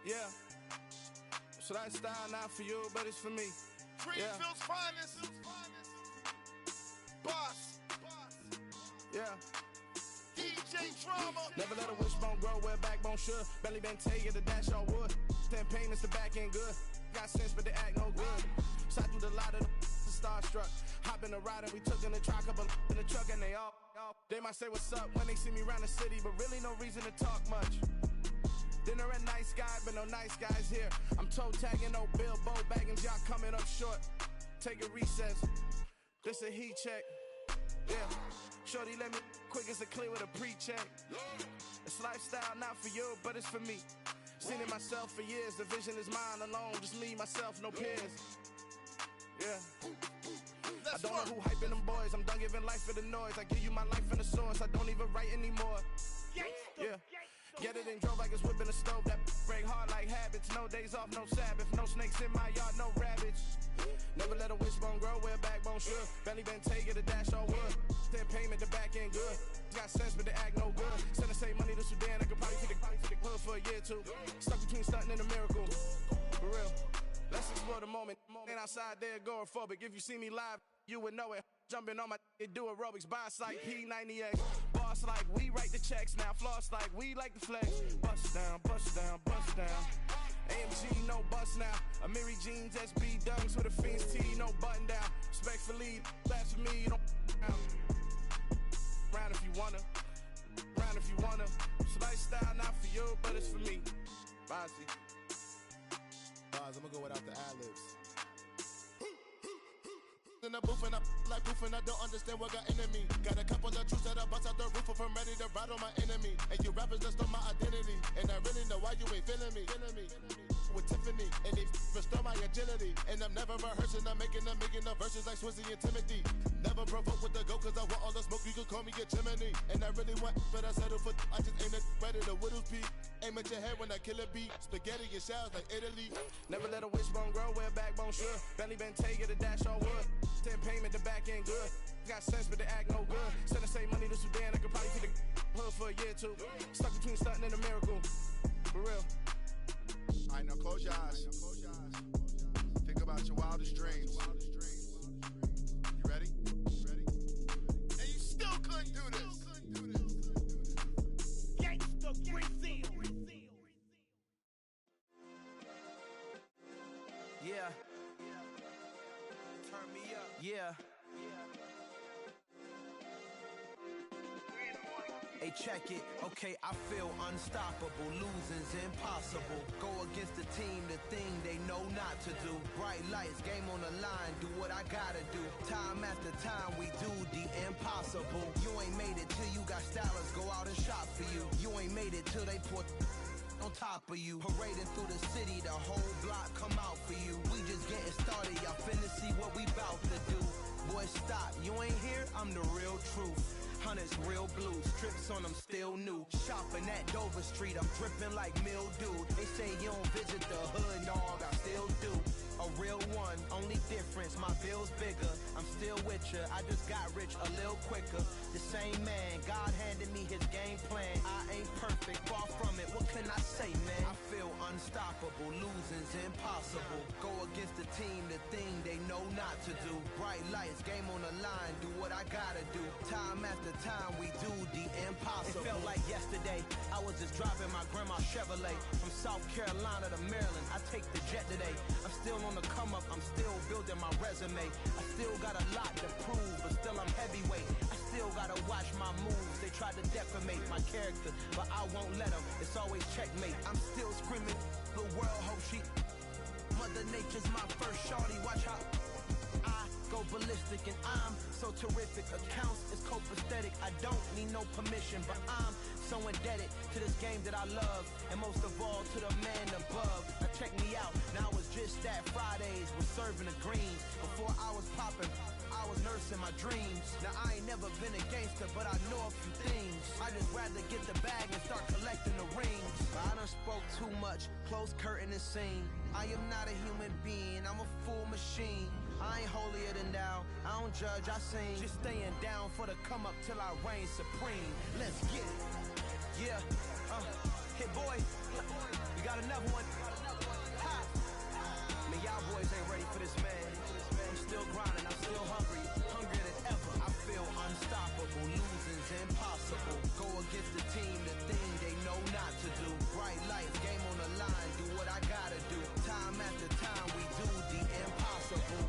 Yeah. So that style not for you, but it's for me. Greenfield's finest. Boss. Yeah. DJ Drama. Never let a wishbone grow where a backbone should. Belly been take the dash on wood. 10 payments, the back end good. Got sense, but they act no good. Shot through the lot of the starstruck. Hop in the ride and we took in the truck, up in the truck and they all. They might say what's up when they see me around the city, but really no reason to talk much. Dinner at Nice Guy, but no nice guys here. I'm toe tagging, no Bilbo bagging, y'all coming up short. Take a recess. This a heat check. Yeah. Shorty let me quick as a clear with a pre-check. It's lifestyle not for you, but it's for me. Seen it myself for years. The vision is mine alone. Just me, myself, no peers. Yeah. I don't know who hyping them boys. I'm done giving life for the noise. I give you my life in the source. I don't even write anymore. Yeah. Get it and drove like it's whipping a stove. That break hard like habits. No days off, no Sabbath. No snakes in my yard, no rabbits. Never let a wishbone grow where a backbone should. Belly been take it, a dash on wood. 10 payment, the back end good. Got sense, but they act no good. Send the same money to Sudan. I could probably take the hood for a year or two. Stuck between stunting and a miracle. For real. Let's explore the moment. Ain't outside there agoraphobic. If you see me live, you would know it. Jumping on my do aerobics, boss like P90X. Boss like we write the checks now. Floss like we like the flex. Bust down, bust down, bust down. AMG, no bust now. Amiri jeans, SB dunks with a Fiends T, no button down. Respectfully, that's for me, you don't round if you wanna. Round if you wanna. So lifestyle not for you, but it's for me. Bossy. Boz, I'm gonna go without the ad-libs. In the booth and I like proof and I don't understand what got into me. Got a couple of truths that I bust out the roof if I'm ready to ride on my enemy. And you rappers just stole my identity, and I really know why you ain't feeling me. With Tiffany, and they restore my agility. And I'm never rehearsing, I'm making a million of verses like Swizzy and Timothy. Never provoke with the go, cause I want all the smoke, you can call me a chimney. And I really want, but I settle for, I just aim it ready to whittles peak. Aim at your head when I kill a beat. Spaghetti and shells like Italy. Never let a wishbone grow where a backbone should. Belly been take it, a dash on wood. 10 payment, the back end good. Got sense, but they act no good. Send the same money to Sudan, I could probably take the hood for a year or two. Stuck between stunting and a miracle. For real. Alright, now close your eyes. Think about your wildest dreams. You ready? And you still couldn't do this. Gangsta Brazil. Yeah. Turn me up. Yeah. Hey, check it. Okay, I feel unstoppable. Losing's impossible. Go against the team, the thing they know not to do. Bright lights, game on the line. Do what I gotta do. Time after time, we do the impossible. You ain't made it till you got stylists go out and shop for you. You ain't made it till they put on top of you. Parading through the city, the whole block come out for you. We just getting started, y'all finna see what we bout to do. Boy, stop, you ain't here, I'm the real truth. Hunters, real blues, strips on them still new. Shopping at Dover Street, I'm dripping like mildew. They say you don't visit the hood, dog, I still do. A real one, only difference, my bill's bigger. I'm still with ya, I just got rich a little quicker. The same man, God handed me his game plan. I ain't perfect, far from it, what can I say, man? I feel unstoppable, losing's impossible. Go against the team, the thing they know not to do. Bright lights, game on the line, do what I gotta do. Time after time, we do the impossible. It felt like yesterday, I was just driving my grandma's Chevrolet. From South Carolina to Maryland, I take the jet today. I'm still on the come up, I'm still building my resume. I still got a lot to prove, but still I'm heavyweight. I still gotta watch my moves. They tried to defamate my character, but I won't let them. It's always checkmate. I'm still screaming, the world hope she. Mother Nature's my first shorty. Watch how I go ballistic, and I'm so terrific. Accounts is copacetic. I don't need no permission, but I'm so indebted to this game that I love, and most of all to the man above. Now check me out, now I was just at Fridays, was serving the greens. Before I was popping, I was nursing my dreams. Now I ain't never been a gangster, but I know a few things. I just rather get the bag and start collecting the rings. But I done spoke too much, close curtain and scene. I am not a human being, I'm a full machine. I ain't holier than thou, I don't judge, I sing. Just staying down for the come up till I reign supreme. Let's get it. Yeah, hit boy, we got another one. for this man. I'm still grinding, I'm still hungry, hungrier than ever. I feel unstoppable, losing's impossible. Go against the team, the thing they know not to do. Bright lights, game on the line, do what I gotta do. Time after time, we do the impossible.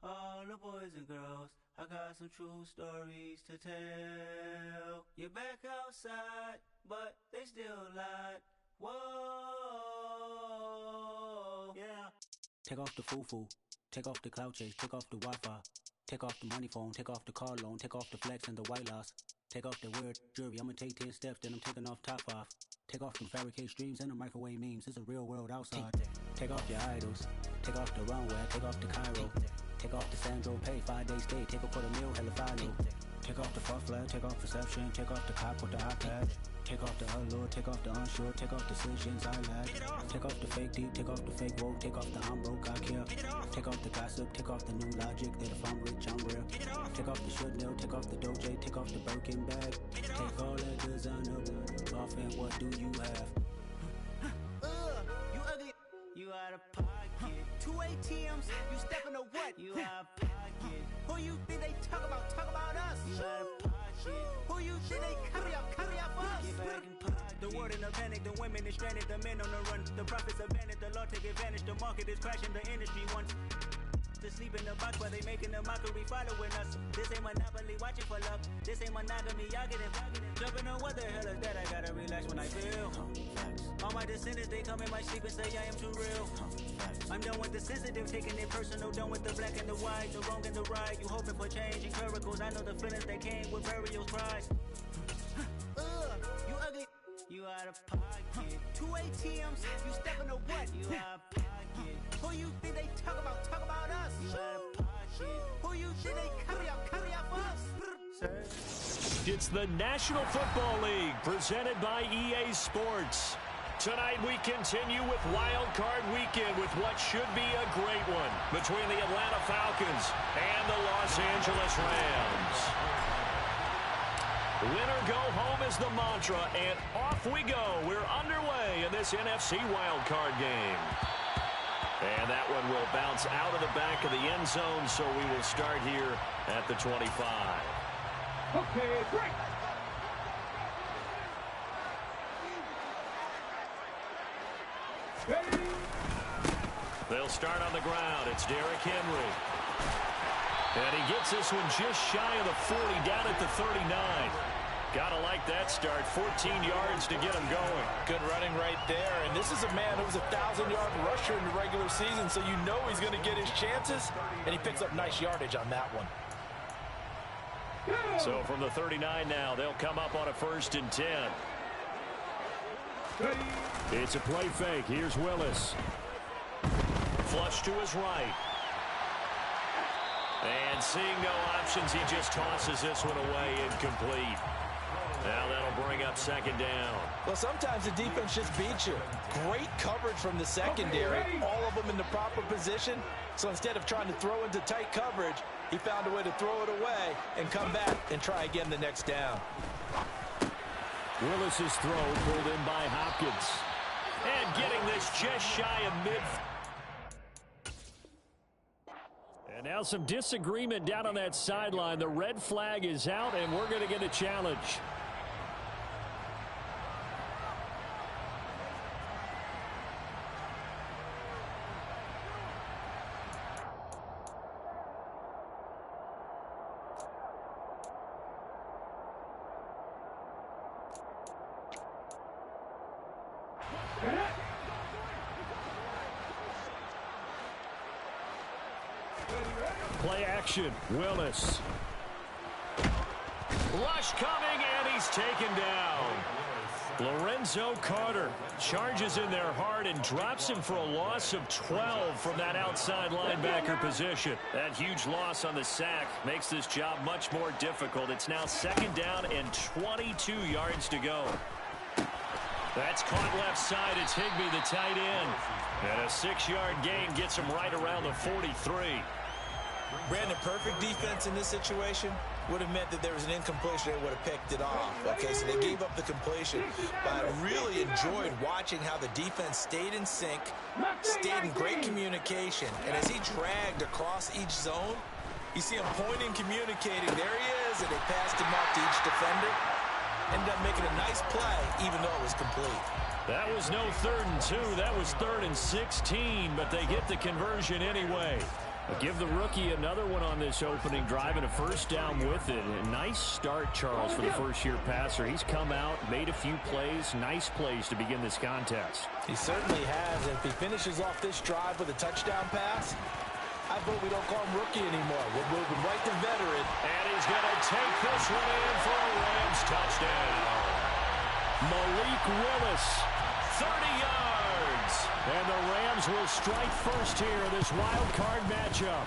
All the boys and girls, I got some true stories to tell. You're back outside, but they still lied. Whoa, yeah. Take off the foo-foo, take off the cloud chase, take off the Wi-Fi, take off the money phone, take off the car loan, take off the flex and the white loss. Take off the weird jewelry, I'ma take 10 steps, then I'm taking off top off. Take off them fabricated streams and the microwave memes, it's a real world outside. Take off your idols, take off the runway, take off the Cairo. Take off the Sandro pay, 5 days stay, take a $250,000, hella final. Take off the fuck flag, take off perception, take off the cop with the iPad. Take off the allure, take off the unsure, take off decisions I lack. Take off the fake deep, take off the fake woke, take off the I'm broke, I care. Take off the gossip, take off the new logic that if I'm rich, I'm real. Take off the should know, take off the Doja, take off the Birkin bag. Take all that designer off and what do you have? You ugly, you out of pocket. 2 ATMs, you stepping to what? You out of pocket. Who you think they talk about us? You out of pocket. Who you think they carry up us? Get back in pocket. The world in a panic, the women is stranded, the men on the run. The profits abandoned, the law take advantage, the market is crashing, the industry wants to sleep in the box while they making a mockery following us. This ain't Monopoly, watching for love. This ain't monogamy, y'all get it. Jumping on what the hell is that? I gotta relax when I feel. All my descendants, they come in my sleep and say I am too real. I'm done with the sensitive, taking it personal. Done with the black and the white, the wrong and the right. You hoping for change and miracles. I know the feelings that came with burial cries. You ugly, you out of pocket. 2 ATMs, you stepping to what? You out of pocket. Who you think they talk about us? You out of pocket. Who you think they carry up us? It's the National Football League presented by EA Sports. Tonight we continue with Wild Card Weekend with what should be a great one between the Atlanta Falcons and the Los Angeles Rams. Winner go home is the mantra, and off we go. We're underway in this NFC Wild Card game. And that one will bounce out of the back of the end zone, so we will start here at the 25. Okay, break. They'll start on the ground. It's Derrick Henry. And he gets this one just shy of the 40, down at the 39. Gotta like that start. 14 yards to get him going. Good running right there. And this is a man who was a 1,000-yard rusher in the regular season, so you know he's going to get his chances. And he picks up nice yardage on that one. So from the 39 now, they'll come up on a 1st and 10. It's a play fake. Here's Willis. Flush to his right. And seeing no options, he just tosses this one away, incomplete. Now that'll bring up 2nd down. Well, sometimes the defense just beats you. Great coverage from the secondary. All of them in the proper position. So instead of trying to throw into tight coverage, he found a way to throw it away and come back and try again the next down. Willis's throw pulled in by Hopkins. And getting this just shy of mid. And now some disagreement down on that sideline. The red flag is out, and we're going to get a challenge. Play action. Willis. Rush coming, and he's taken down. Lorenzo Carter charges in there hard and drops him for a loss of 12 from that outside linebacker position. That huge loss on the sack makes this job much more difficult. It's now 2nd down and 22 yards to go. That's caught left side. It's Higbee, the tight end. And a 6-yard gain gets him right around the 43. Brandon, perfect defense in this situation would have meant that there was an incompletion. They would have picked it off. Okay, so they gave up the completion. But I really enjoyed watching how the defense stayed in sync, stayed in great communication. And as he dragged across each zone, you see him pointing, communicating. There he is, and they passed him off to each defender. Ended up making a nice play, even though it was complete. That was no 3rd and 2. That was 3rd and 16, but they get the conversion anyway. Give the rookie another one on this opening drive and a first down with it. A nice start, Charles, for the first-year passer. He's come out, made a few plays, nice plays to begin this contest. He certainly has, and if he finishes off this drive with a touchdown pass, I vote we don't call him rookie anymore. We're moving right to veteran. And he's going to take this one in for a Rams touchdown. Malik Willis, 30 yards. And the Rams will strike first here in this wild card matchup.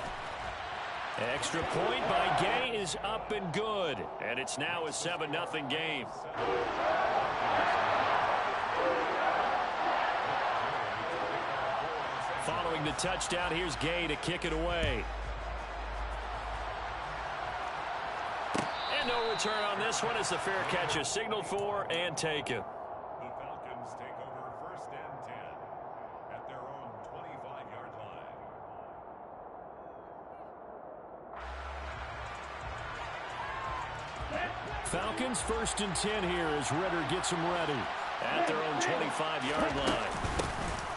Extra point by Gay is up and good. And it's now a 7-0 game. Following the touchdown, here's Gay to kick it away. And no return on this one as the fair catch is signaled for and taken. The Falcons take over 1st and 10 at their own 25-yard line. Falcons 1st and 10 here as Ritter gets them ready at their own 25-yard line.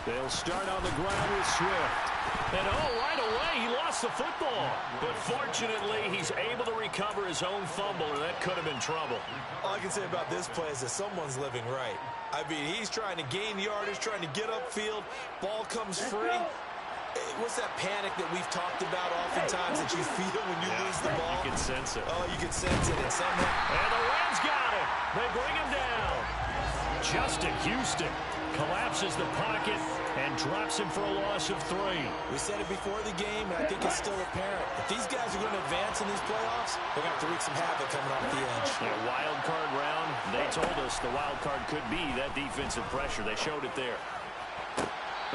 They'll start on the ground with Swift. And right away, he lost the football. But fortunately, he's able to recover his own fumble, or that could have been trouble. All I can say about this play is that someone's living right. I mean, he's trying to gain yardage, trying to get upfield. Ball comes free. What's that panic that we've talked about oftentimes that you feel when you lose the ball? You can sense it. Oh, you can sense it. And the Rams got it. They bring him down. Justin Houston collapses the pocket and drops him for a loss of 3. We said it before the game, and I think it's still apparent. If these guys are going to advance in these playoffs, they're going to have to wreak some havoc coming off the edge. Yeah, wild card round. They told us the wild card could be that defensive pressure. They showed it there.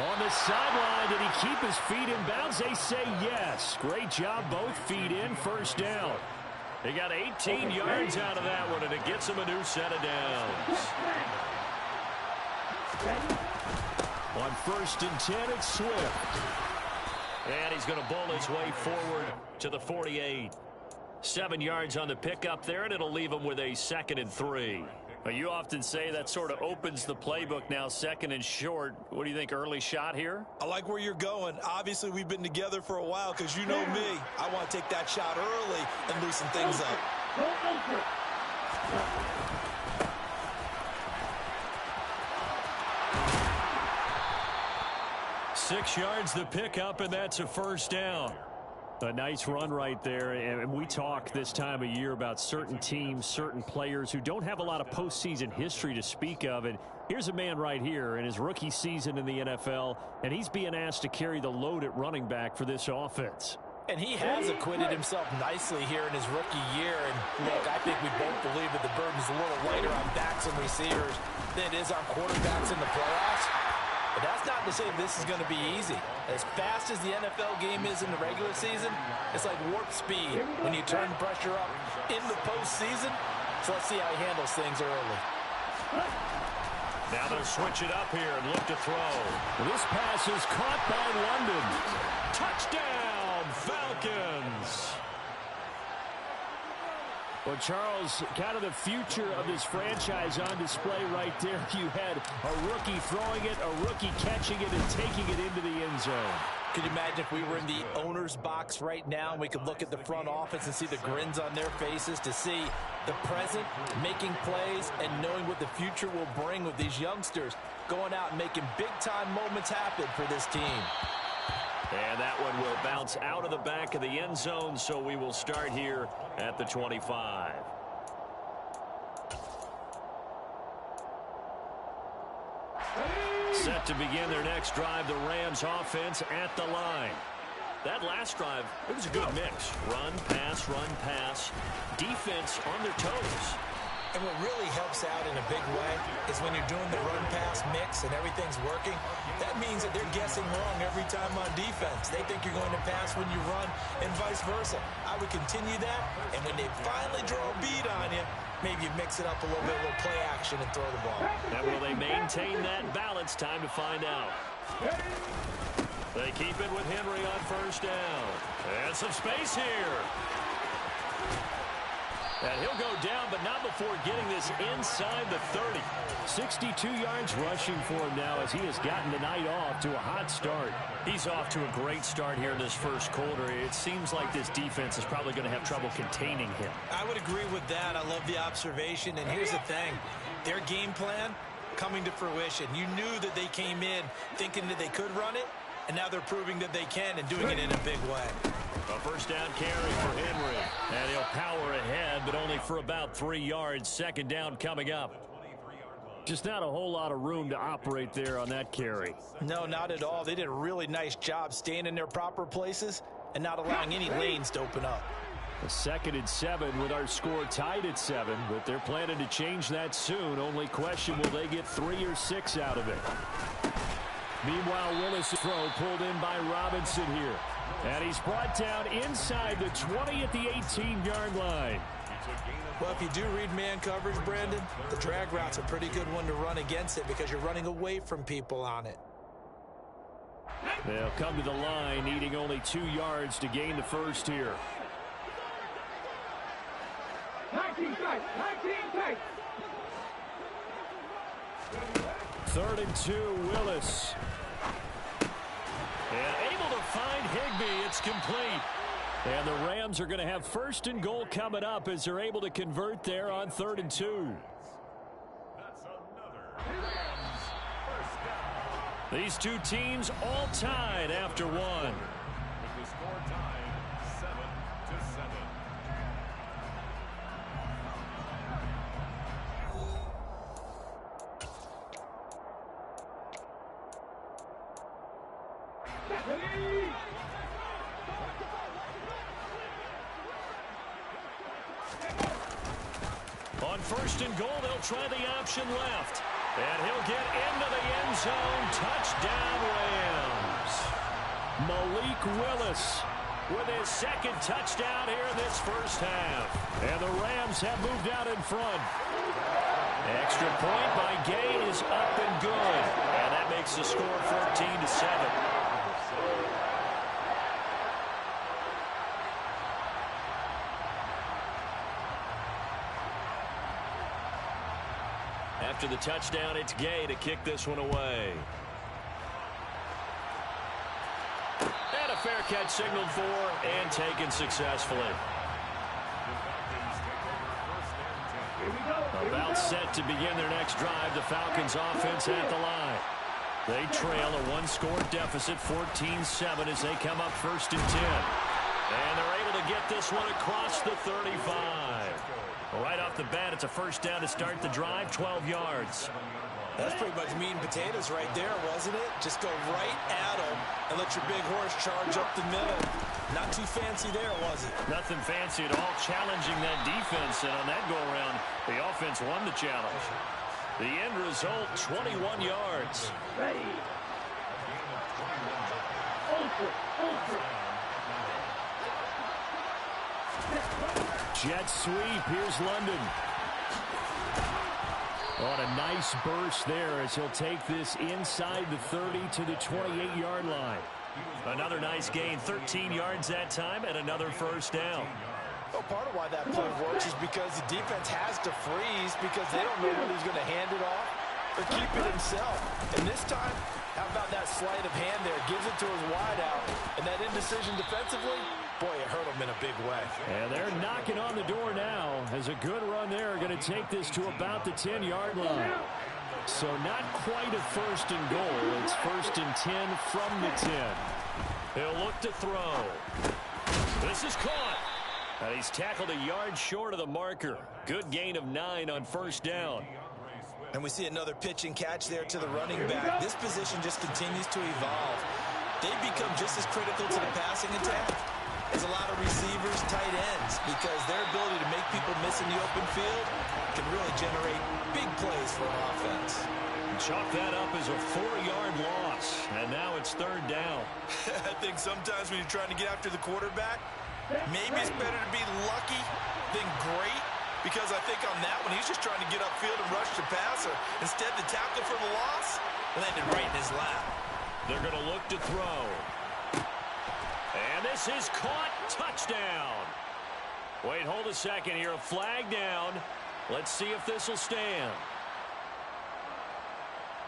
On the sideline, did he keep his feet in bounds? They say yes. Great job, both feet in, first down. They got 18 yards out of that one, and it gets them a new set of downs. On 1st and 10, it's Swift. And he's going to bowl his way forward to the 48. 7 yards on the pickup there, and it'll leave him with a 2nd and 3. But you often say that sort of opens the playbook now, 2nd and short. What do you think, early shot here? I like where you're going. Obviously, we've been together for a while because you know me. I want to take that shot early and loosen things up. 6 yards the pickup, and that's a first down. A nice run right there, and we talk this time of year about certain teams, certain players who don't have a lot of postseason history to speak of, and here's a man right here in his rookie season in the NFL, and he's being asked to carry the load at running back for this offense. And he has acquitted himself nicely here in his rookie year, and look, I think we both believe that the burden's a little lighter on backs and receivers than it is on quarterbacks in the playoffs. But that's not to say this is going to be easy. As fast as the NFL game is in the regular season, it's like warp speed when you turn pressure up in the postseason. So let's see how he handles things early. Now they'll switch it up here and look to throw. This pass is caught by London. Touchdown, Falcons! Well, Charles, kind of the future of this franchise on display right there. You had a rookie throwing it, a rookie catching it, and taking it into the end zone. Could you imagine if we were in the owner's box right now and we could look at the front office and see the grins on their faces, to see the present making plays and knowing what the future will bring with these youngsters going out and making big-time moments happen for this team. And that one will bounce out of the back of the end zone, so we will start here at the 25. Set to begin their next drive, the Rams offense at the line. That last drive, it was a good mix. Run, pass, defense on their toes. And what really helps out in a big way is when you're doing the run-pass mix and everything's working, that means that they're guessing wrong every time on defense. They think you're going to pass when you run and vice versa. I would continue that, and when they finally draw a beat on you, maybe you mix it up a little bit, a little play action, and throw the ball. And will they maintain that balance? Time to find out. They keep it with Henry on first down. And some space here. And he'll go down, but not before getting this inside the 30. 62 yards rushing for him now as he has gotten the night off to a hot start. He's off to a great start here in this first quarter. It seems like this defense is probably going to have trouble containing him. I would agree with that. I love the observation. And here's the thing. Their game plan coming to fruition. You knew that they came in thinking that they could run it, and now they're proving that they can and doing it in a big way. A first down carry for Henry. And he'll power ahead, but only for about 3 yards. Second down coming up. Just not a whole lot of room to operate there on that carry. No, not at all. They did a really nice job staying in their proper places and not allowing any lanes to open up. A 2nd and 7 with our score tied at 7, but they're planning to change that soon. Only question, will they get 3 or 6 out of it? Meanwhile, Willis' throw pulled in by Robinson here. And he's brought down inside the 20 at the 18-yard line. Well, if you do read man coverage, Brandon, the drag route's a pretty good one to run against it because you're running away from people on it. They'll come to the line, needing only 2 yards to gain the first here. 19 tight, 19 tight. 3rd and 2, Willis. And able to find Higbee. It's complete. And the Rams are going to have 1st and goal coming up as they're able to convert there on 3rd and 2. That's another Rams first down. These two teams all tied after one. With the score tied 7-7. On 1st and goal, they'll try the option left. And he'll get into the end zone. Touchdown, Rams. Malik Willis with his 2nd touchdown here in this first half. And the Rams have moved out in front. Extra point by Gay is up and good. And that makes the score 14-7. After the touchdown, it's Gay to kick this one away. And a fair catch signaled for and taken successfully. About set to begin their next drive, the Falcons offense at the line. They trail a 1-score deficit, 14-7 as they come up 1st and 10. And they're able to get this one across the 35. Right off the bat, it's a first down to start the drive, 12 yards. That's pretty much meat and potatoes right there, wasn't it? Just go right at them and let your big horse charge up the middle. Not too fancy there, was it? Nothing fancy at all, challenging that defense, and on that go-around, the offense won the challenge. The end result, 21 yards. Ready. Jet sweep, here's London. On a nice burst there as he'll take this inside the 30 to the 28-yard line. Another nice gain, 13 yards that time, and another first down. Well, part of why that play works is because the defense has to freeze because they don't know whether he's going to hand it off or keep it himself. And this time, how about that sleight of hand there? Gives it to his wideout, and that indecision defensively, boy, it hurt him in a big way. And they're knocking on the door now as a good run there. Going to take this to about the 10-yard line. So not quite a 1st and goal. It's 1st and 10 from the 10. He'll look to throw. This is caught. And he's tackled a yard short of the marker. Good gain of 9 on first down. And we see another pitch and catch there to the running back. This position just continues to evolve. They become just as critical to the passing attack is a lot of receivers, tight ends, because their ability to make people miss in the open field can really generate big plays for an offense. Chalk that up as a 4-yard loss, and now it's 3rd down. I think sometimes when you're trying to get after the quarterback, maybe it's better to be lucky than great, because I think on that one, he's just trying to get upfield and rush the passer. Instead, the tackle for the loss landed right in his lap. They're going to look to throw. And this is caught. Touchdown. Wait, hold a second here. A flag down. Let's see if this will stand.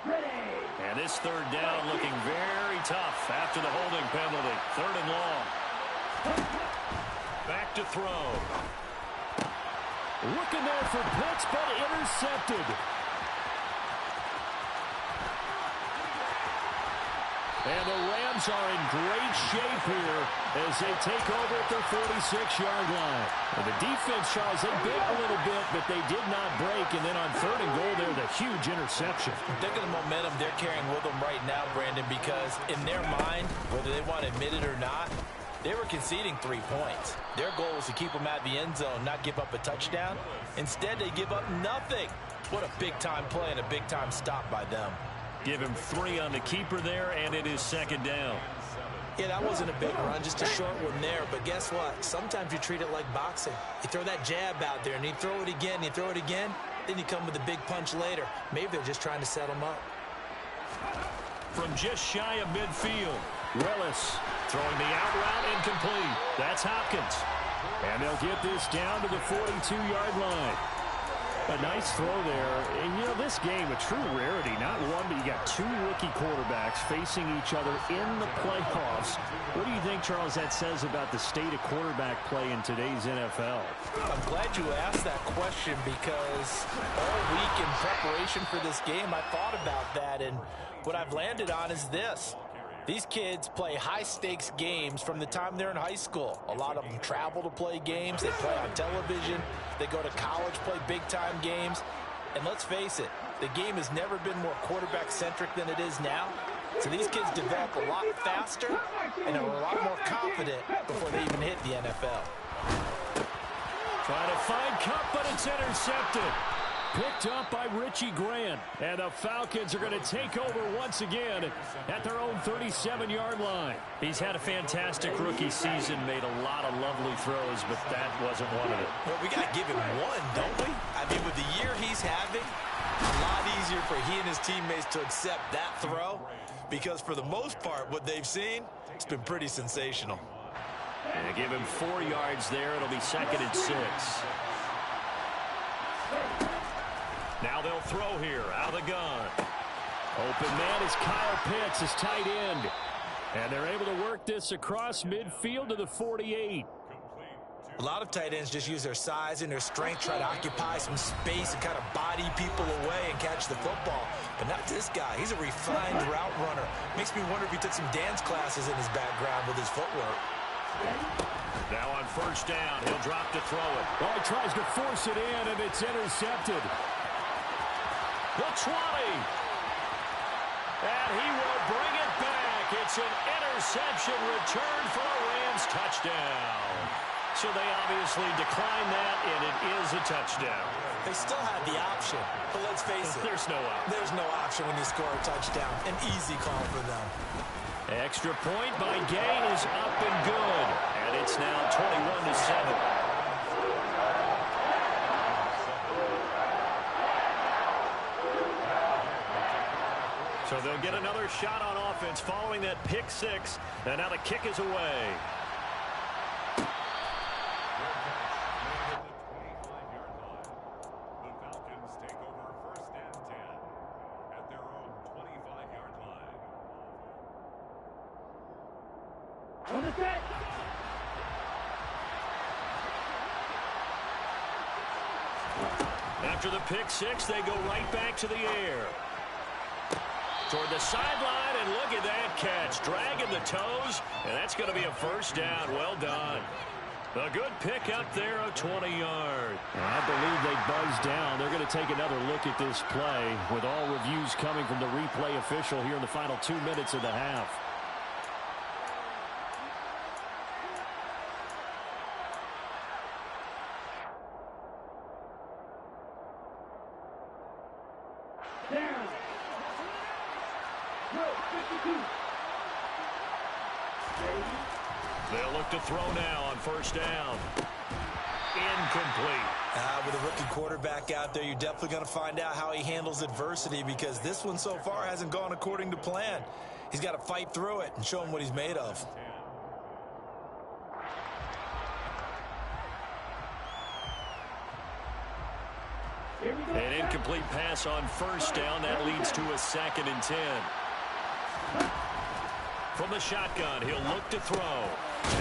And this 3rd down looking very tough after the holding penalty. 3rd and long. Back to throw. Looking there for Pitts, but intercepted. And the Rams are in great shape here as they take over at their 46-yard line. And the defense, Charles, they bit a little bit, but they did not break. And then on 3rd and goal there, the huge interception. Look at the momentum they're carrying with them right now, Brandon, because in their mind, whether they want to admit it or not, they were conceding 3 points. Their goal was to keep them at the end zone, not give up a touchdown. Instead, they give up nothing. What a big-time play and a big-time stop by them. Give him 3 on the keeper there, and it is 2nd down. Yeah, that wasn't a big run, just a short one there. But guess what? Sometimes you treat it like boxing. You throw that jab out there, and you throw it again, you throw it again, then you come with a big punch later. Maybe they're just trying to set them up. From just shy of midfield, Willis throwing the out route incomplete. That's Hopkins. And they'll get this down to the 42-yard line. A nice throw there. And, you know, this game, a true rarity. Not one, but you got 2 rookie quarterbacks facing each other in the playoffs. What do you think, Charles, that says about the state of quarterback play in today's NFL? I'm glad you asked that question because all week in preparation for this game, I thought about that. And what I've landed on is this. These kids play high-stakes games from the time they're in high school. A lot of them travel to play games. They play on television. They go to college, play big-time games. And let's face it, the game has never been more quarterback-centric than it is now. So these kids develop a lot faster and are a lot more confident before they even hit the NFL. Trying to find Kupp, but it's intercepted. Picked up by Richie Grant. And the Falcons are going to take over once again at their own 37-yard line. He's had a fantastic rookie season, made a lot of lovely throws, but that wasn't one of it. Well, we got to give him one, don't we? I mean, with the year he's having, a lot easier for he and his teammates to accept that throw because for the most part, what they've seen, it's been pretty sensational. And they give him 4 yards there. It'll be 2nd and 6. Now they'll throw here out of the gun. Open man is Kyle Pitts, his tight end. And they're able to work this across midfield to the 48. A lot of tight ends just use their size and their strength, try to occupy some space and kind of body people away and catch the football. But not this guy. He's a refined route runner. Makes me wonder if he took some dance classes in his background with his footwork. Now on 1st down, he'll drop to throw it. Well, he tries to force it in, and it's intercepted. The 20. And he will bring it back. It's an interception return for a Rams touchdown. So they obviously declined that, and it is a touchdown. They still had the option, but let's face it. There's no option. There's no option when you score a touchdown. An easy call for them. Extra point by Gay is up and good. And it's now 21-7. So they'll get another shot on offense following that pick 6. And now the kick is away. After the pick 6, they go right back to the air. Toward the sideline, and look at that catch. Dragging the toes, and that's going to be a 1st down. Well done. A good pick up there of 20 yards. I believe they buzzed down. They're going to take another look at this play with all reviews coming from the replay official here in the final 2 minutes of the half. down. No, 52. They'll look to throw now on first down. Incomplete. With a rookie quarterback out there, you're definitely going to find out how he handles adversity, because this one so far hasn't gone according to plan. He's got to fight through it and show him what he's made of. An incomplete pass on first down. That leads to a 2nd and 10. From the shotgun, he'll look to throw.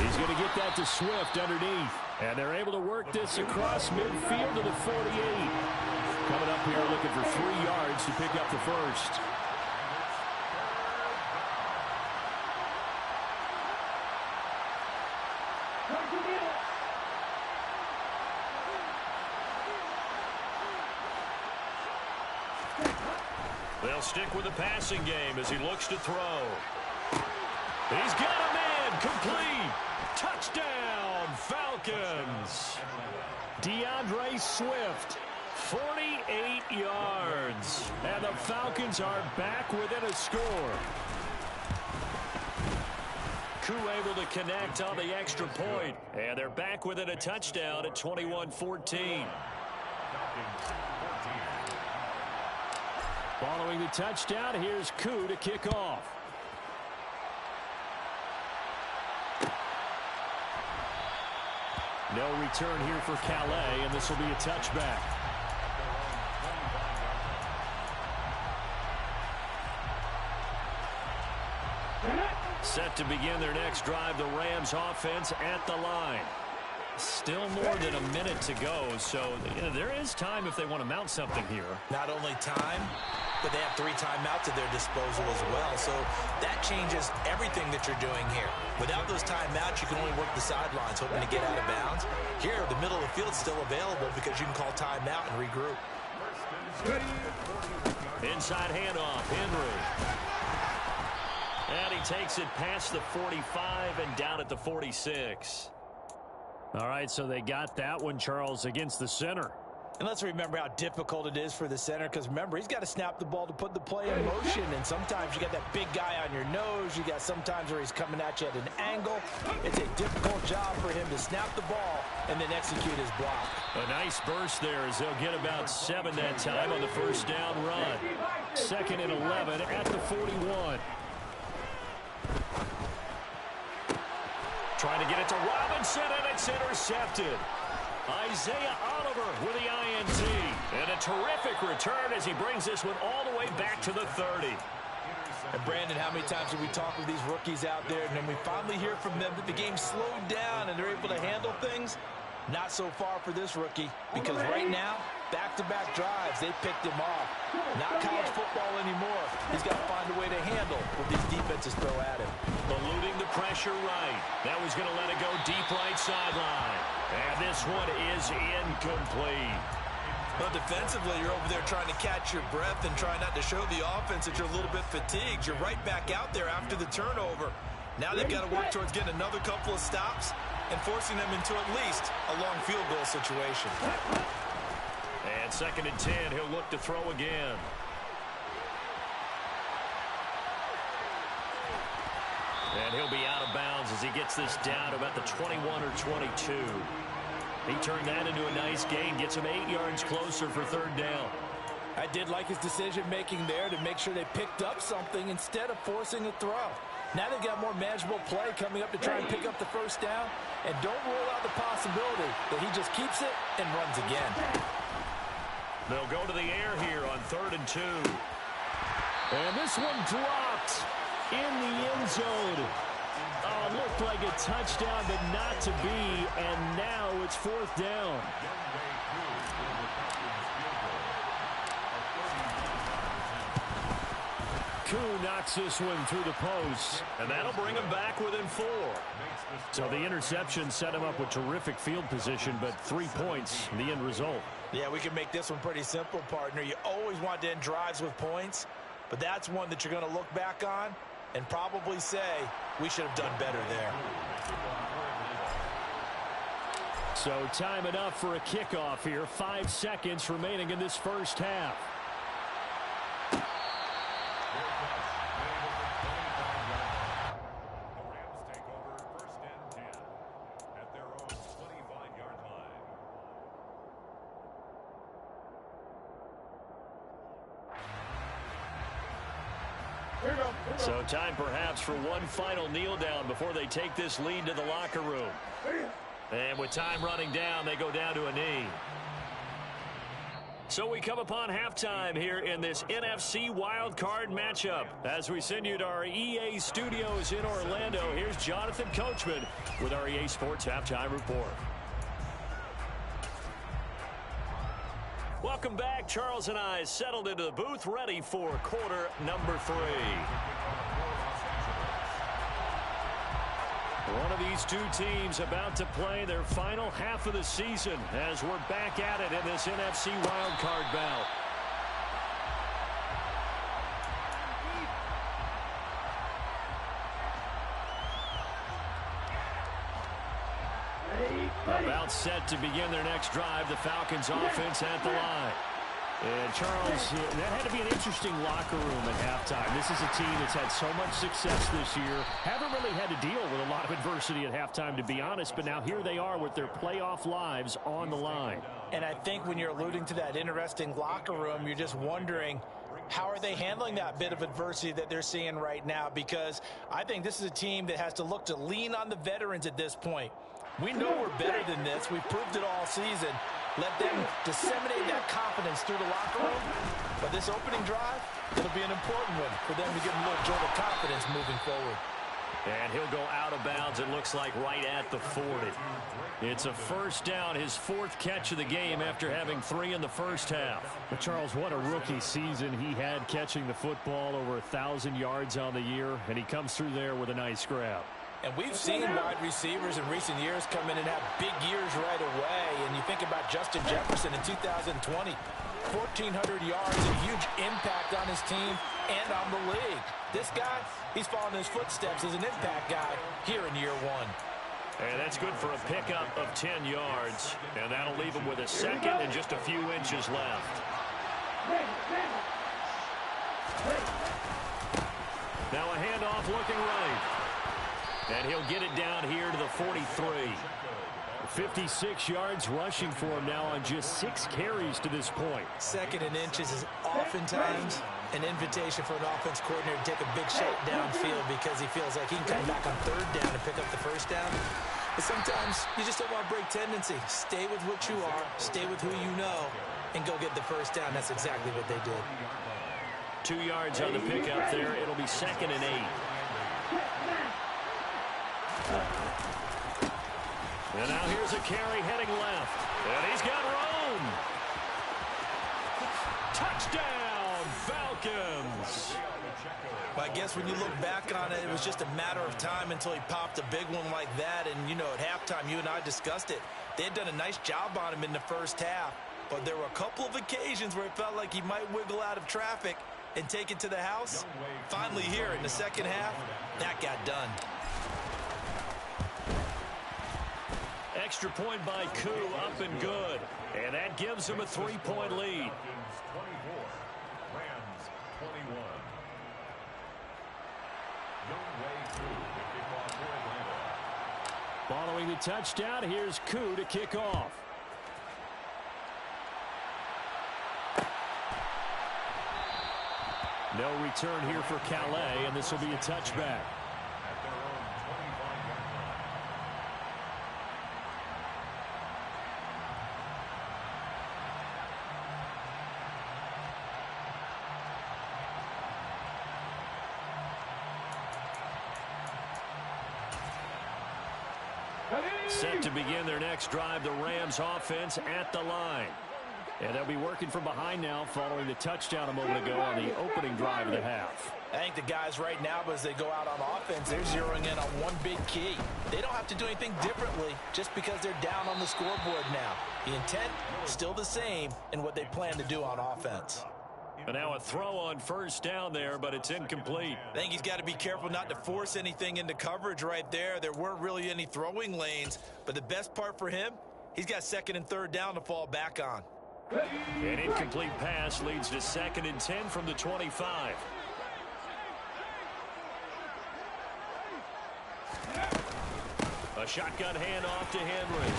He's going to get that to Swift underneath. And they're able to work this across midfield to the 48. Coming up here looking for 3 yards to pick up the first. They'll stick with the passing game as he looks to throw. He's got a man. Complete. Touchdown, Falcons. DeAndre Swift, 48 yards. And the Falcons are back within a score. Koo able to connect on the extra point. And they're back within a touchdown at 21-14. Following the touchdown, here's Koo to kick off. No return here for Calais, and this will be a touchback. Set to begin their next drive, the Rams offense at the line. Still more than a minute to go, so there is time if they want to mount something here. Not only time, but they have 3 timeouts at their disposal as well. So that changes everything that you're doing here. Without those timeouts, you can only work the sidelines, hoping to get out of bounds. Here, the middle of the field's still available because you can call timeout and regroup. Inside handoff, Henry. And he takes it past the 45 and down at the 46. All right, so they got that one, Charles, against the center. And let's remember how difficult it is for the center, because remember, he's got to snap the ball to put the play in motion, and sometimes you got that big guy on your nose. You got sometimes where he's coming at you at an angle. It's a difficult job for him to snap the ball and then execute his block. A nice burst there as they'll get about 7 that time on the first down run. 2nd and 11 at the 41. Trying to get it to Robinson, and it's intercepted. Isaiah Oliver with the INT. And a terrific return as he brings this one all the way back to the 30. And Brandon, how many times have we talked with these rookies out there, and then we finally hear from them that the game slowed down and they're able to handle things? Not so far for this rookie, because right now, back-to-back drives, they picked him off. Not college football anymore. He's got to find a way to handle what these defenses throw at him. Eluding the pressure right. That was going to let it go deep right sideline. And this one is incomplete. Well, defensively, you're over there trying to catch your breath and try not to show the offense that you're a little bit fatigued. You're right back out there after the turnover. Now they've got to work towards getting another couple of stops and forcing them into at least a long field goal situation. And 2nd and 10, he'll look to throw again. And he'll be out of bounds as he gets this down to about the 21 or 22. He turned that into a nice gain, gets him 8 yards closer for 3rd down. I did like his decision-making there to make sure they picked up something instead of forcing a throw. Now they've got more manageable play coming up to try and pick up the first down. And don't rule out the possibility that he just keeps it and runs again. They'll go to the air here on 3rd and 2. And this one dropped in the end zone. Oh, looked like a touchdown, but not to be. And now it's 4th down. Koo knocks this one through the post. And that'll bring him back within 4. So the interception set him up with terrific field position, but 3 points, the end result. Yeah, we can make this one pretty simple, partner. You always want to end drives with points, but that's one that you're going to look back on and probably say, we should have done better there. So time enough for a kickoff here. 5 seconds remaining in this first half. So time perhaps for one final kneel down before they take this lead to the locker room. And with time running down, they go down to a knee. So we come upon halftime here in this NFC wildcard matchup. As we send you to our EA studios in Orlando, here's Jonathan Coachman with our EA Sports Halftime Report. Welcome back. Charles and I settled into the booth, ready for quarter number 3. One of these two teams about to play their final half of the season as we're back at it in this NFC wildcard bout. About set to begin their next drive, the Falcons offense at the line. And Charles, that had to be an interesting locker room at halftime. This is a team that's had so much success this year. Haven't really had to deal with a lot of adversity at halftime, to be honest. But now here they are with their playoff lives on the line. And I think when you're alluding to that interesting locker room, you're just wondering, how are they handling that bit of adversity that they're seeing right now? Because I think this is a team that has to look to lean on the veterans at this point. We know we're better than this. We've proved it all season. Let them disseminate that confidence through the locker room. But this opening drive, it'll be an important one for them to give them a little jolt of confidence moving forward. And he'll go out of bounds, it looks like, right at the 40. It's a first down, his 4th catch of the game after having 3 in the first half. But Charles, what a rookie season he had, catching the football, over 1,000 yards on the year, and he comes through there with a nice grab. And we've seen wide receivers in recent years come in and have big years right away. And you think about Justin Jefferson in 2020, 1,400 yards, a huge impact on his team and on the league. This guy, he's following his footsteps as an impact guy here in year 1. And that's good for a pickup of 10 yards. And that'll leave him with a second and just a few inches left. Now a handoff looking right. And he'll get it down here to the 43. 56 yards rushing for him now on just 6 carries to this point. Second and inches is oftentimes an invitation for an offense coordinator to take a big shot downfield because he feels like he can come back on 3rd down and pick up the first down. But sometimes you just don't want to break tendency. Stay with what you are, stay with who you know, and go get the first down. That's exactly what they did. 2 yards on the pickup there. It'll be 2nd and 8. And now here's a carry heading left. And he's got room. Touchdown, Falcons. Well, I guess when you look back on it, it was just a matter of time until he popped a big one like that. And, you know, at halftime, you and I discussed it. They had done a nice job on him in the first half. But there were a couple of occasions where it felt like he might wiggle out of traffic and take it to the house. Finally here in the second half, that got done. Extra point by Koo, up and good. And that gives him a 3-point lead. 24, Rams 21. Following the touchdown, here's Koo to kick off. No return here for Calais, and this will be a touchback. Set to begin their next drive, the Rams offense at the line. And they'll be working from behind now following the touchdown a moment ago on the opening drive of the half. I think the guys right now, as they go out on offense, they're zeroing in on one big key. They don't have to do anything differently just because they're down on the scoreboard now. The intent, still the same in what they plan to do on offense. And now a throw on first down there, but it's incomplete. I think he's got to be careful not to force anything into coverage right there. There weren't really any throwing lanes, but the best part for him, he's got 2nd and 3rd down to fall back on. An incomplete pass leads to 2nd and 10 from the 25. A shotgun handoff to Henry.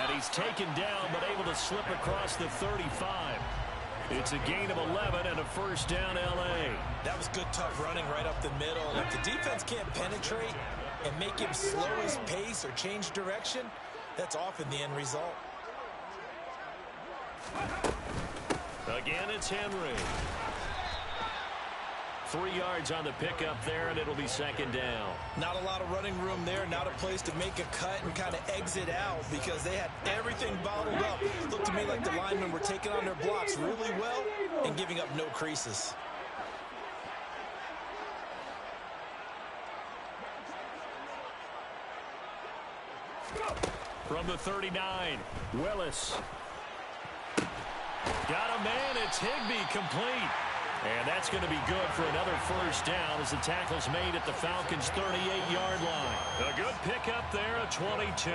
And he's taken down, but able to slip across the 35. It's a gain of 11 and a first down, L.A. That was good, tough running right up the middle. If the defense can't penetrate and make him slow his pace or change direction, that's often the end result. Again, it's Henry. 3 yards on the pickup there, and it'll be second down. Not a lot of running room there, not a place to make a cut and kind of exit out because they had everything bottled up. It looked to me like the linemen were taking on their blocks really well and giving up no creases. From the 39, Willis. Got a man, it's Higbee, complete. And that's going to be good for another first down as the tackle's made at the Falcons' 38-yard line. A good pickup there, a 22.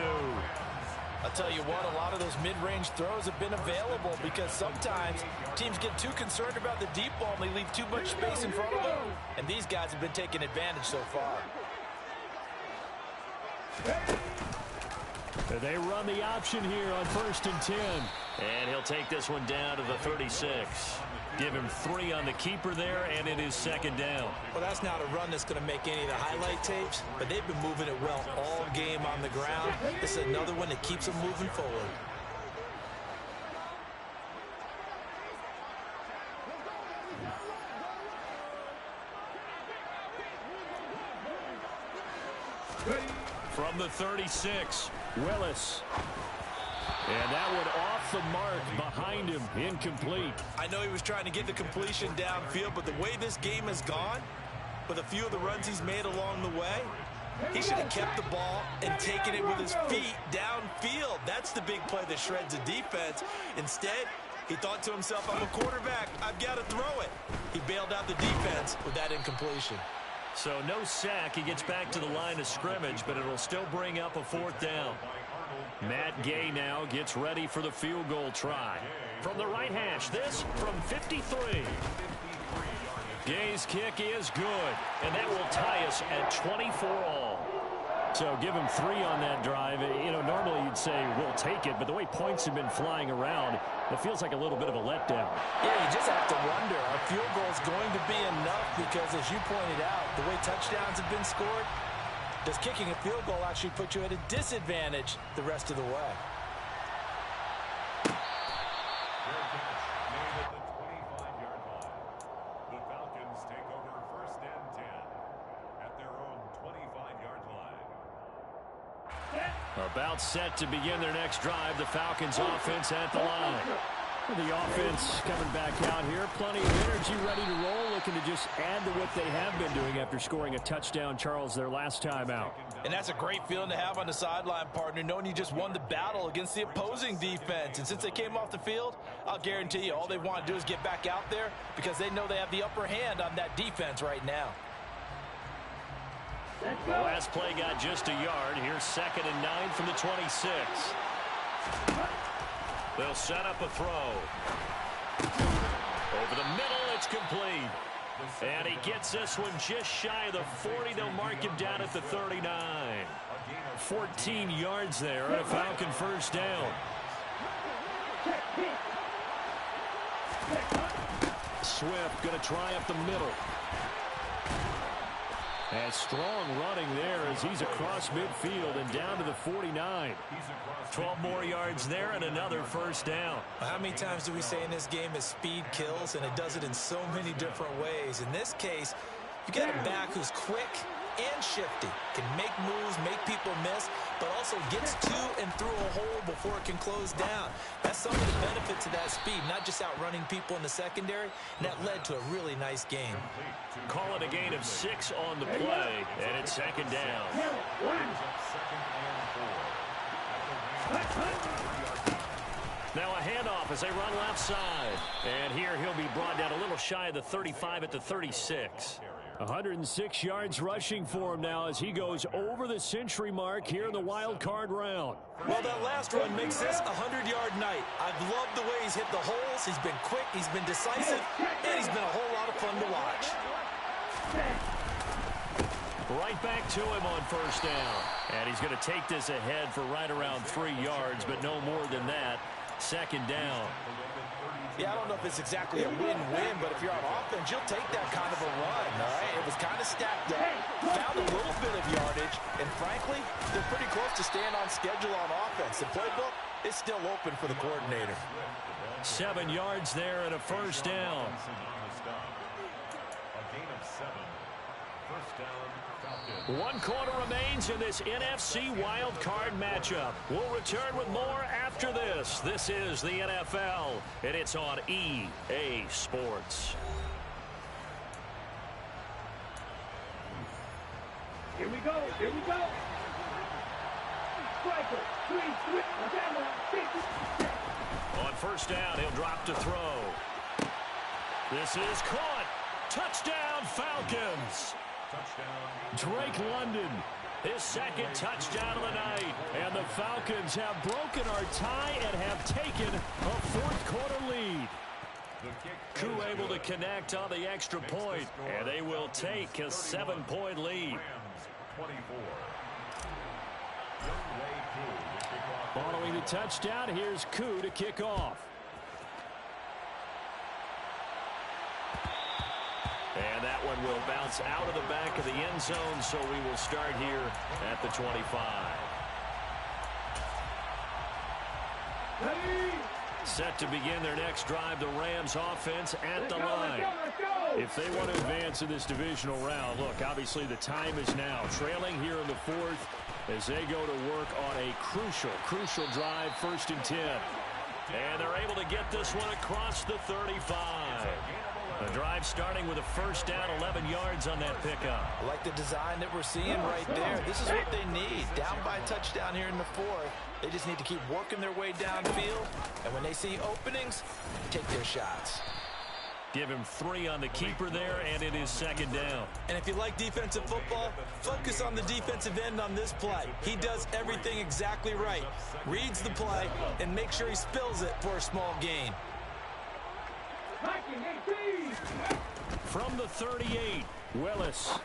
I'll tell you what, a lot of those mid-range throws have been available because sometimes teams get too concerned about the deep ball and they leave too much space in front of them. And these guys have been taking advantage so far. They run the option here on 1st and 10. And he'll take this one down to the 36. Give him 3 on the keeper there, and it is second down. Well, that's not a run that's going to make any of the highlight tapes, but they've been moving it well all game on the ground. This is another one that keeps them moving forward. From the 36, Willis. And that one off the mark behind him, incomplete. I know he was trying to get the completion downfield, but the way this game has gone, with a few of the runs he's made along the way, he should have kept the ball and taken it with his feet downfield. That's the big play that shreds the defense. Instead, he thought to himself, I'm a quarterback, I've got to throw it. He bailed out the defense with that incompletion. So no sack. He gets back to the line of scrimmage, but it'll still bring up a 4th down. Matt Gay now gets ready for the field goal try. From the right hash, this from 53. Gay's kick is good, and that will tie us at 24-all. So give him 3 on that drive. You know, normally you'd say we'll take it, but the way points have been flying around, it feels like a little bit of a letdown. Yeah, you just have to wonder, are field goals going to be enough? Because as you pointed out, the way touchdowns have been scored, does kicking a field goal actually put you at a disadvantage the rest of the way? The Falcons take over 1st and 10 at their own 25-yard line. About set to begin their next drive, the Falcons offense at the line. The offense coming back out here. Plenty of energy, ready to roll, looking to just add to what they have been doing after scoring a touchdown, Charles, their last time out. And that's a great feeling to have on the sideline, partner, knowing you just won the battle against the opposing defense. And since they came off the field, I'll guarantee you all they want to do is get back out there because they know they have the upper hand on that defense right now. The last play got just a yard. Here's 2nd and 9 from the 26. They'll set up a throw. Over the middle, it's complete. And he gets this one just shy of the 40. They'll mark him down at the 39. 14 yards there and a Falcon first down. Swift going to try up the middle. And strong running there as he's across midfield and down to the 49. 12 more yards there and another first down. How many times do we say in this game that speed kills, and it does it in so many different ways? In this case, you got a back who's quick and shifty, can make moves, make people miss, but also gets to and through a hole before it can close down. That's some of the benefits of that speed, not just outrunning people in the secondary, and that led to a really nice game. Call it a gain of 6 on the play, and it's second down. Now a handoff as they run left side. And here he'll be brought down a little shy of the 35 at the 36. 106 yards rushing for him now as he goes over the century mark here in the wild card round. Well, that last run makes this a 100-yard night. I've loved the way he's hit the holes. He's been quick, he's been decisive, and he's been a whole lot of fun to watch. Right back to him on first down. And he's going to take this ahead for right around 3 yards, but no more than that. Second down. Yeah, I don't know if it's exactly a win-win, but if you're on offense, you'll take that kind of a run, all right? It was kind of stacked up, found a little bit of yardage, and frankly, they're pretty close to staying on schedule on offense. The playbook is still open for the coordinator. 7 yards there and a first down. A gain of 7. First down, Falcons. 1 quarter remains in this NFC wild card matchup. We'll return with more after this. This is the NFL, and it's on EA Sports. Here we go. Here we go. Striker, 3, On first down, he'll drop to throw. This is caught. Touchdown, Falcons. Drake London, his second touchdown of the night. And the Falcons have broken our tie and have taken a fourth-quarter lead. Koo able to connect on the extra point, and they will take a 7-point lead. 24. Following the touchdown, here's Koo to kick off. And that one will bounce out of the back of the end zone, so we will start here at the 25. Set to begin their next drive, the Rams offense at the line. If they want to advance in this divisional round, look, obviously the time is now. Trailing here in the fourth as they go to work on a crucial drive, 1st and 10. And they're able to get this one across the 35. The drive starting with a first down, 11 yards on that pickup. I like the design that we're seeing right there. This is what they need. Down by a touchdown here in the fourth. They just need to keep working their way downfield. And when they see openings, take their shots. Give him 3 on the keeper there, and it is 2nd down. And if you like defensive football, focus on the defensive end on this play. He does everything exactly right. Reads the play and makes sure he spills it for a small gain. From the 38, Willis.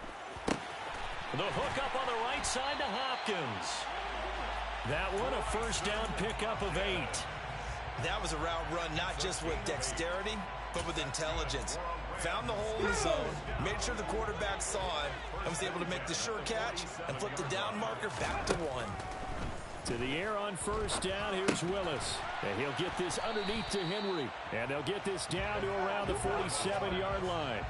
The hook up on the right side to Hopkins. That one a first down pickup of 8. That was a route run not just with dexterity, but with intelligence. Found the hole in the zone, made sure the quarterback saw it, and was able to make the sure catch and flip the down marker back to 1. To the air on first down, here's Willis. And he'll get this underneath to Henry. And they'll get this down to around the 47-yard line.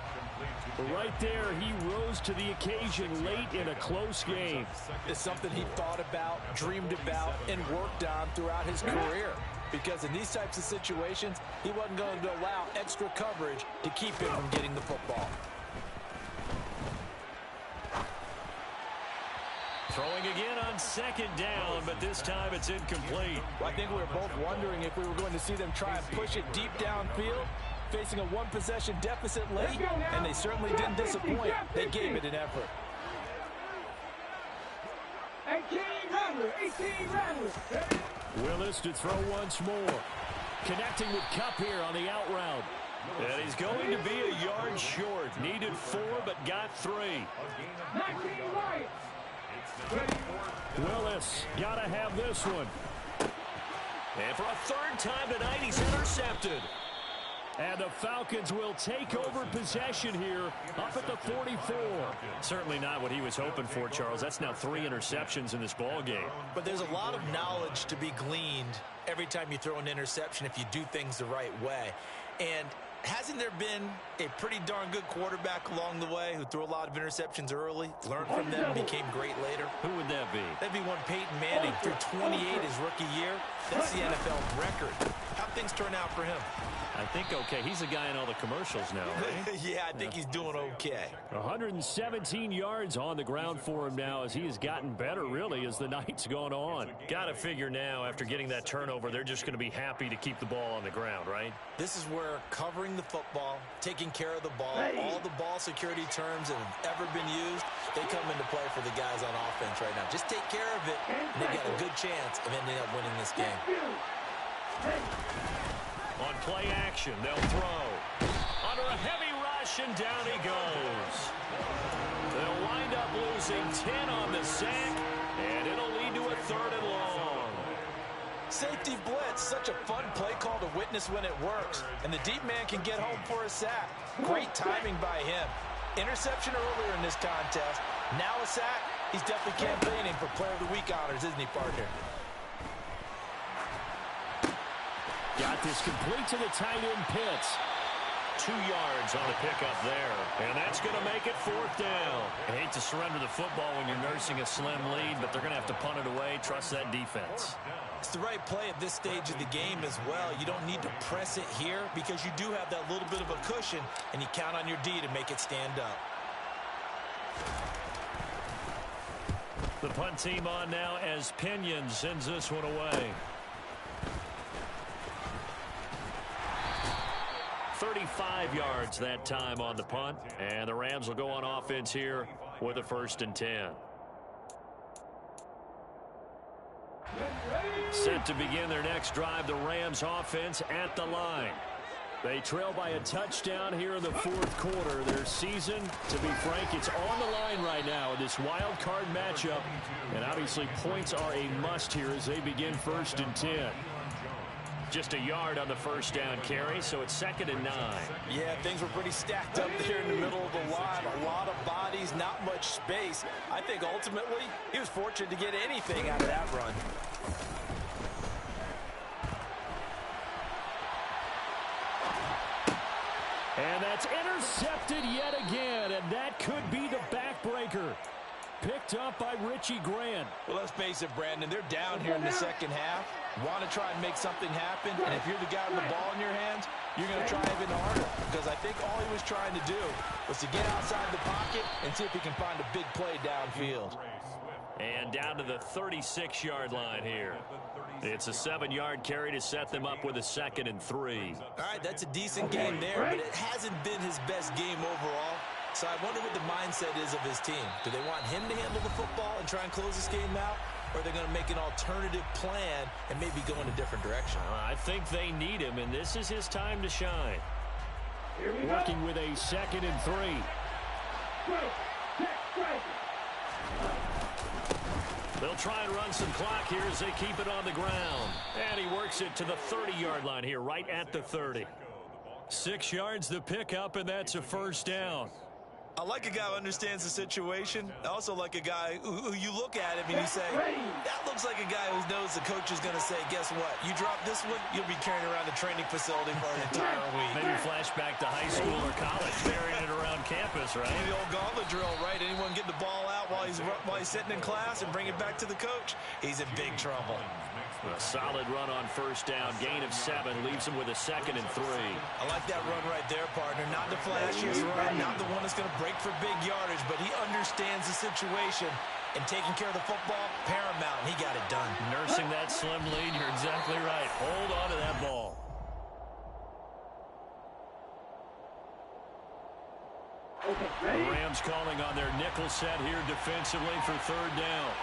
But right there, he rose to the occasion late in a close game. It's something he thought about, dreamed about, and worked on throughout his career. Because in these types of situations, he wasn't going to allow extra coverage to keep him from getting the football. Throwing again on 2nd down, but this time it's incomplete. Well, I think we were both wondering if we were going to see them try and push it deep downfield, facing a 1-possession deficit late, and they certainly didn't disappoint. They gave it an effort. 18 Rattler. Willis to throw once more. Connecting with Kupp here on the out route. And he's going to be a yard short. Needed 4, but got 3. 19 Lions. Willis got to have this one. And for a 3rd time tonight, he's intercepted. And the Falcons will take over possession here up at the 44. Certainly not what he was hoping for, Charles. That's now 3 interceptions in this ball game. But there's a lot of knowledge to be gleaned every time you throw an interception if you do things the right way. And hasn't there been a pretty darn good quarterback along the way who threw a lot of interceptions early, learned from them, and became great later? Who would that be? That'd be one Peyton Manning. Threw 28 his rookie year. That's the NFL record. How'd things turn out for him? I think okay. He's a guy in all the commercials now, right? Yeah, I think he's doing okay. 117 yards on the ground for him now as he has gotten better, really, as the night's gone on. Got to figure now, after getting that turnover, they're just going to be happy to keep the ball on the ground, right? This is where covering the football, taking care of the ball, all the ball security terms that have ever been used, they come into play for the guys on offense right now. Just take care of it, and they've got a good chance of ending up winning this game. On play action, they'll throw. Under a heavy rush, and down he goes. They'll wind up losing 10 on the sack, and it'll lead to a 3rd and long. Safety blitz, such a fun play call to witness when it works. And the deep man can get home for a sack. Great timing by him. Interception earlier in this contest. Now a sack. He's definitely campaigning for Player of the Week honors, isn't he, partner? Got this complete to the tight end, Pitts. 2 yards on the pickup there. And that's going to make it 4th down. I hate to surrender the football when you're nursing a slim lead, but they're going to have to punt it away. Trust that defense. It's the right play at this stage of the game as well. You don't need to press it here because you do have that little bit of a cushion, and you count on your D to make it stand up. The punt team on now as Pinion sends this one away. 35 yards that time on the punt, and the Rams will go on offense here with a 1st and 10. Set to begin their next drive, the Rams offense at the line. They trail by a touchdown here in the 4th quarter. Their season, to be frank, it's on the line right now in this wild card matchup, and obviously points are a must here as they begin 1st and 10. Just a yard on the 1st down carry, so it's 2nd and 9. Yeah, things were pretty stacked up there in the middle of the line. A lot of bodies, not much space. I think ultimately he was fortunate to get anything out of that run. And that's intercepted yet again, and that could be the backbreaker. Picked up by Richie Grant. Well, let's face it, Brandon, they're down here in the 2nd half. Want to try and make something happen, and if you're the guy with the ball in your hands, you're going to try even harder, because I think all he was trying to do was to get outside the pocket and see if he can find a big play downfield. And down to the 36-yard line here. It's a 7-yard carry to set them up with a 2nd and 3. All right, that's a decent game there, but it hasn't been his best game overall. So I wonder what the mindset is of his team. Do they want him to handle the football and try and close this game out? Or are they going to make an alternative plan and maybe go in a different direction? I think they need him, and this is his time to shine. Working with a 2nd and 3. They'll try and run some clock here as they keep it on the ground. And he works it to the 30-yard line here, right at the 30. 6 yards the pickup, and that's a 1st down. I like a guy who understands the situation. I also like a guy who you look at him and you say, that looks like a guy who knows the coach is going to say, guess what? You drop this one, you'll be carrying around the training facility for an entire week. Maybe flashback to high school or college, carrying it around campus, right? The old gauntlet drill, right? Anyone get the ball out while he's sitting in class and bring it back to the coach, he's in big trouble. A solid run on 1st down. Gain of 7 leaves him with a 2nd and 3. I like that run right there, partner. Not the flashiest run, not the one that's going to break for big yardage, but he understands the situation, and taking care of the football, paramount. He got it done. Nursing that slim lead, you're exactly right. Hold on to that ball. The Rams calling on their nickel set here defensively for 3rd down.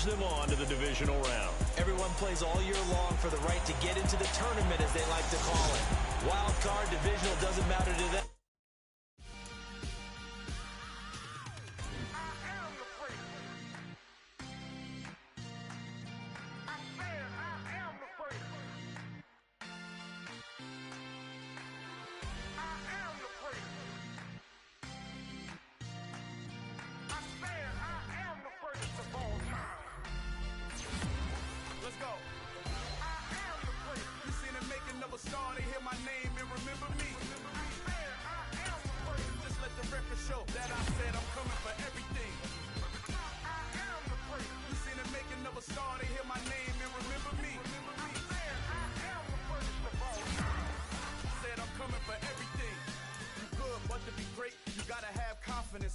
Them on to the divisional round. Everyone plays all year long for the right to get into the tournament, as they like to call it. Wild card, divisional, doesn't matter to them.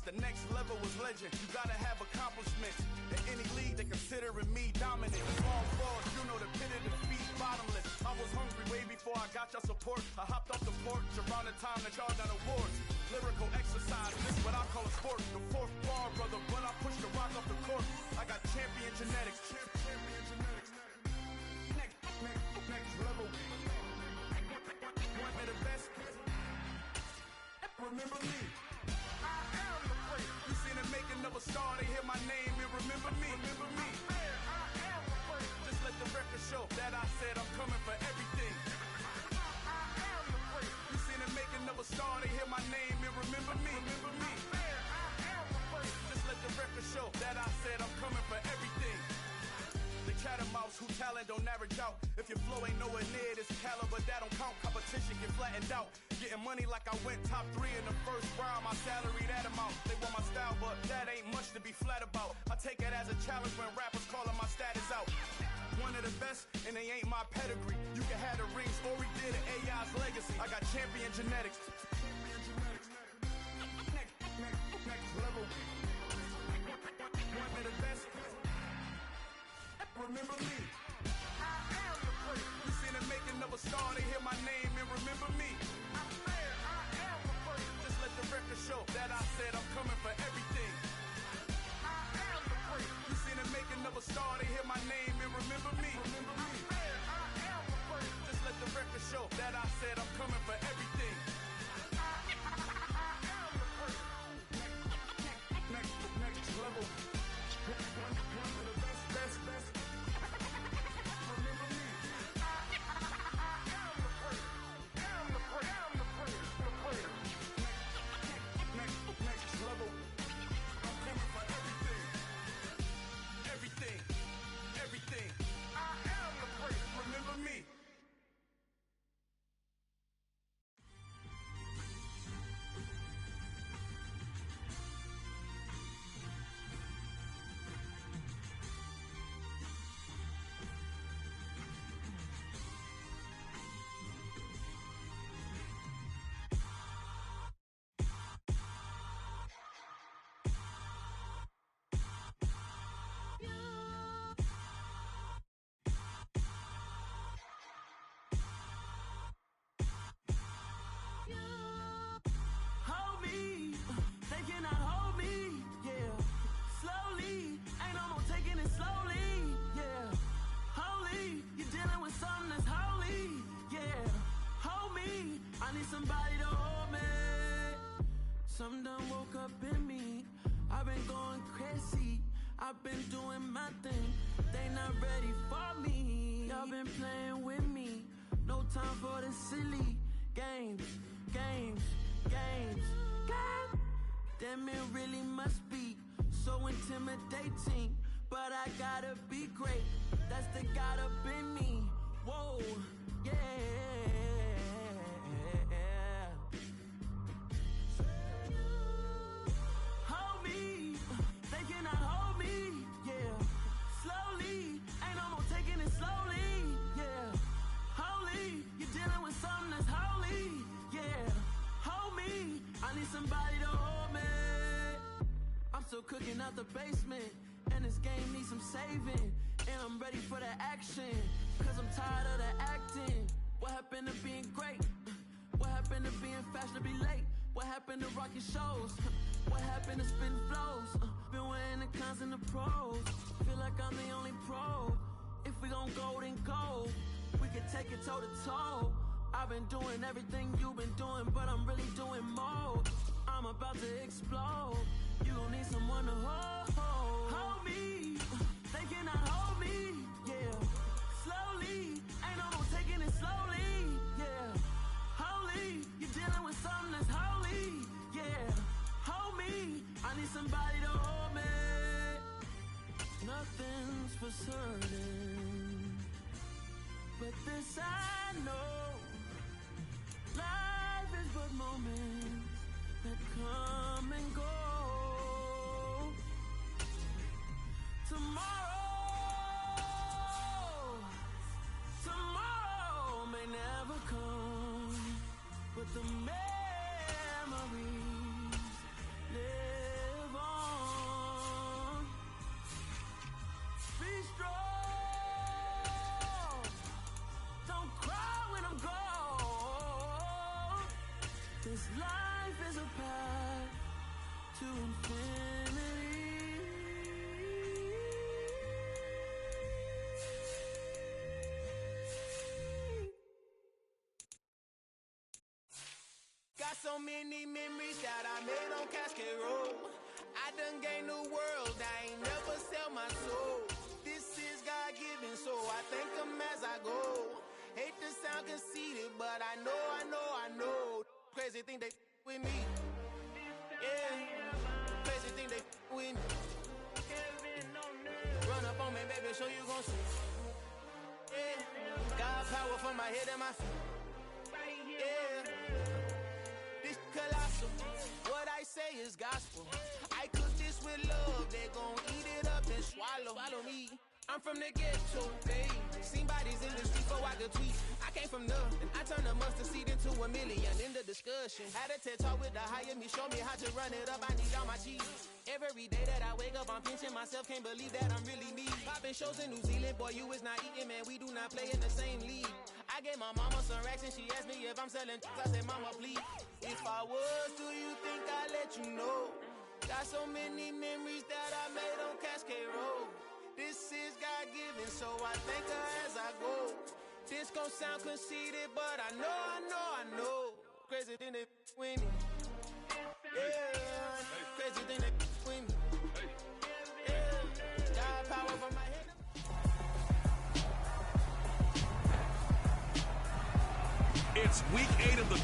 The next level was legend. You gotta have accomplishments. In any league, they considering me dominant. Small forward, you know the pit of defeat, bottomless. I was hungry way before I got your support. I hopped off the porch around the time that y'all got awards. Lyrical exercise, this is what I call a sport. The 4th bar, brother, when I push the rock off the court. I got champion genetics. Champion genetics. Next level. Want me the best? remember me. I am the great. You seen the making of a star, they hear my name and remember me. Remember me. I am the great. Just let the record show that I said I'm coming for everything. I am the great. You seen the making of a star, they hear my name and remember me. Remember me. I am the great. Just let the record show that I said I'm coming for everything. The cat and mouse who talent don't average out. If your flow ain't nowhere near this caliber, that don't count. Competition get flattened out. Getting money like I went top 3 in the first round. My salary that amount. They want my style, but that ain't much to be flat about. I take it as a challenge when rappers calling my status out. One of the best, and they ain't my pedigree. You can have the rings, or we did it. AI's legacy. I got champion genetics. Next level. One of the best. Remember me. I am the great. You seen the making of a star, they hear my name and remember me. I am the great. Just let the record show that I said I'm coming for everything. I am the great. You seen the making of a star, they hear my name and remember me. Remember me. I am the great. Just let the record show that I said I'm coming for everything. I am the great. Next level. One of the best. Remember me. I am the great. Am the great. Next level. I'm coming for everything. Everything. I am the great. Remember me. Hold me, they cannot hold me, yeah. Slowly, ain't no more taking it slowly, yeah. Holy, you're dealing with something that's holy, yeah. Hold me, I need somebody to hold me. Something done woke up in me. I've been going crazy, I've been doing my thing. They not ready for me. Y'all been playing with me. No time for the silly games. Damn, it really must be so intimidating. But I gotta be great. That's the God up in me. Whoa, yeah. Hold me, they cannot hold me, yeah. Slowly, ain't no more taking it slowly, yeah. Holy, you're dealing with something that's holy, yeah. Hold me, I need somebody to hold me. I'm still cooking out the basement, and this game needs some saving. And I'm ready for the action, cause I'm tired of the acting. What happened to being great? What happened to being fashionably late? What happened to rocking shows? What happened to spitting flows? Been wearing the cons and the pros. Feel like I'm the only pro. If we gon' go, then go. We can take it toe to toe. I've been doing everything you've been doing, but I'm really doing more. I'm about to explode. You gon' need someone to hold. Hold me, they cannot hold me, yeah. Slowly, ain't no more taking it slowly, yeah. Holy, you're dealing with something that's holy, yeah. Hold me, I need somebody to hold me. Nothing's for certain, but this I know. Life is but moments that come and go. Tomorrow may never come, but the memories live on. Be strong, don't cry when I'm gone. This life is a path to infinity. Got so many many memories that I made on Cascade Road. I done gained the world, I ain't never sell my soul. This is God-given, so I thank him as I go. Hate to sound conceited, but I know. Crazy thing they with me. Yeah, crazy thing they with me. Run up on me, baby, so you gon' see. Yeah, God power from my head and my feet. Yeah, this colossal. What I say is gospel. I cook this with love, they gon' eat it up and swallow. Follow me. I'm from the ghetto, babe. Seen bodies in the street before I could tweet. I came from nothing. I turned a mustard seed into a million. In the discussion, had a TED talk with the higher me. Show me how to run it up. I need all my cheese. Every day that I wake up, I'm pinching myself. Can't believe that I'm really me. Popping shows in New Zealand, boy, you is not eating, man. We do not play in the same league. I gave my mama some racks and she asked me if I'm selling. I said, mama, please. If I was, do you think I'd let you know? Got so many memories that I made on Cascade Road. This is God-given, so I thank her as I go. This gon' sound conceited, but I know. Crazy thing they with me. Yeah, crazy thing they with me. Yeah, God power from my head. It's week 8 of the...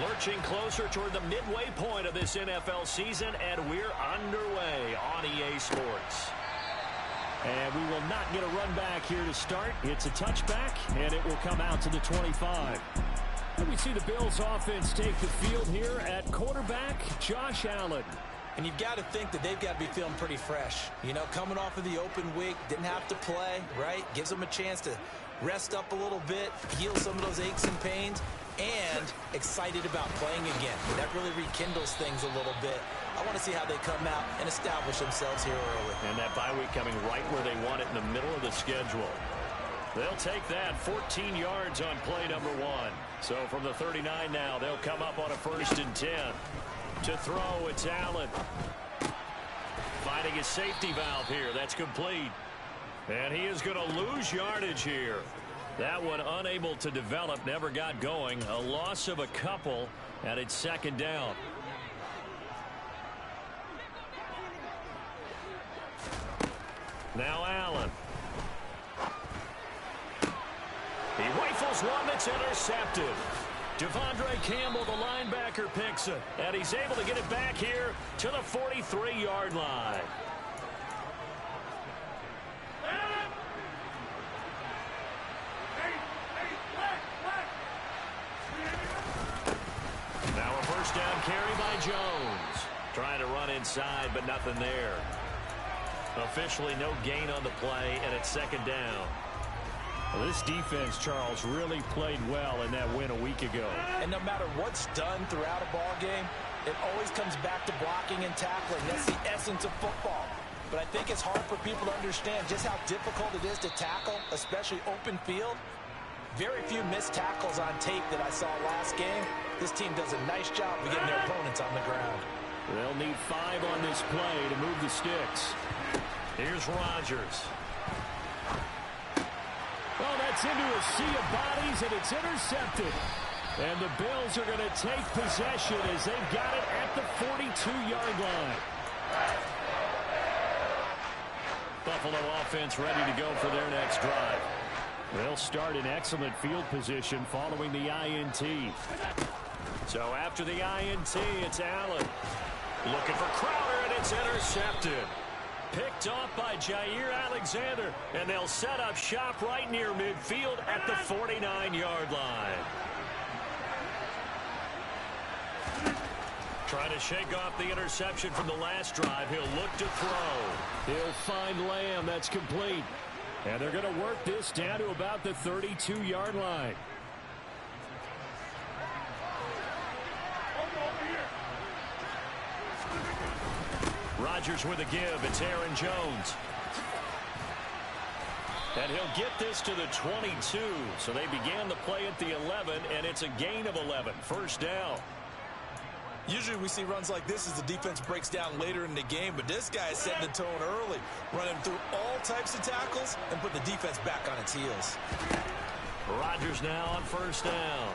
Lurching closer toward the midway point of this NFL season, and we're underway on EA Sports. And we will not get a run back here to start. It's a touchback, and it will come out to the 25. And we see the Bills offense take the field here at quarterback, Josh Allen. And you've got to think that they've got to be feeling pretty fresh. You know, coming off of the open week, didn't have to play, right? Gives them a chance to rest up a little bit, heal some of those aches and pains, and excited about playing again. That really rekindles things a little bit. I want to see how they come out and establish themselves here early. And that bye week coming right where they want it in the middle of the schedule. They'll take that 14 yards on play number 1. So from the 39 now, they'll come up on a 1st and 10. To throw, it's Allen. Finding his safety valve here. That's complete. And he is going to lose yardage here. That one unable to develop, never got going. A loss of a couple, and it's 2nd down. Now Allen. He rifles one that's intercepted. Devondre Campbell, the linebacker, picks it. And he's able to get it back here to the 43-yard line. Now a 1st down carry by Jones. Trying to run inside, but nothing there. Officially no gain on the play, and it's 2nd down. Well, this defense, Charles, really played well in that win a week ago. And no matter what's done throughout a ball game, it always comes back to blocking and tackling. That's the essence of football. But I think it's hard for people to understand just how difficult it is to tackle, especially open field. Very few missed tackles on tape that I saw last game. This team does a nice job of getting their opponents on the ground. They'll need 5 on this play to move the sticks. Here's Rodgers. Well, that's into a sea of bodies, and it's intercepted. And the Bills are going to take possession as they've got it at the 42-yard line. Buffalo offense ready to go for their next drive. They'll start in excellent field position following the INT. So after the INT, it's Allen. Looking for Crowder, and it's intercepted. Picked off by Jair Alexander, and they'll set up shop right near midfield at the 49-yard line. Trying to shake off the interception from the last drive. He'll look to throw. He'll find Lamb. That's complete. And they're going to work this down to about the 32-yard line. Rodgers with a give. It's Aaron Jones. And he'll get this to the 22. So they began the play at the 11, and it's a gain of 11. 1st down. Usually we see runs like this as the defense breaks down later in the game, but this guy is setting the tone early, running through all types of tackles and put the defense back on its heels. Rodgers now on first down.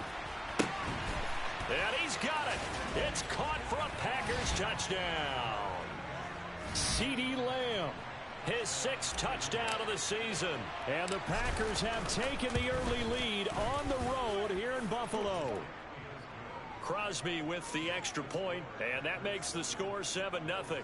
And he's got it. It's caught for a Packers touchdown. CeeDee Lamb, his 6th touchdown of the season. And the Packers have taken the early lead on the road here in Buffalo. Crosby with the extra point, and that makes the score 7-0.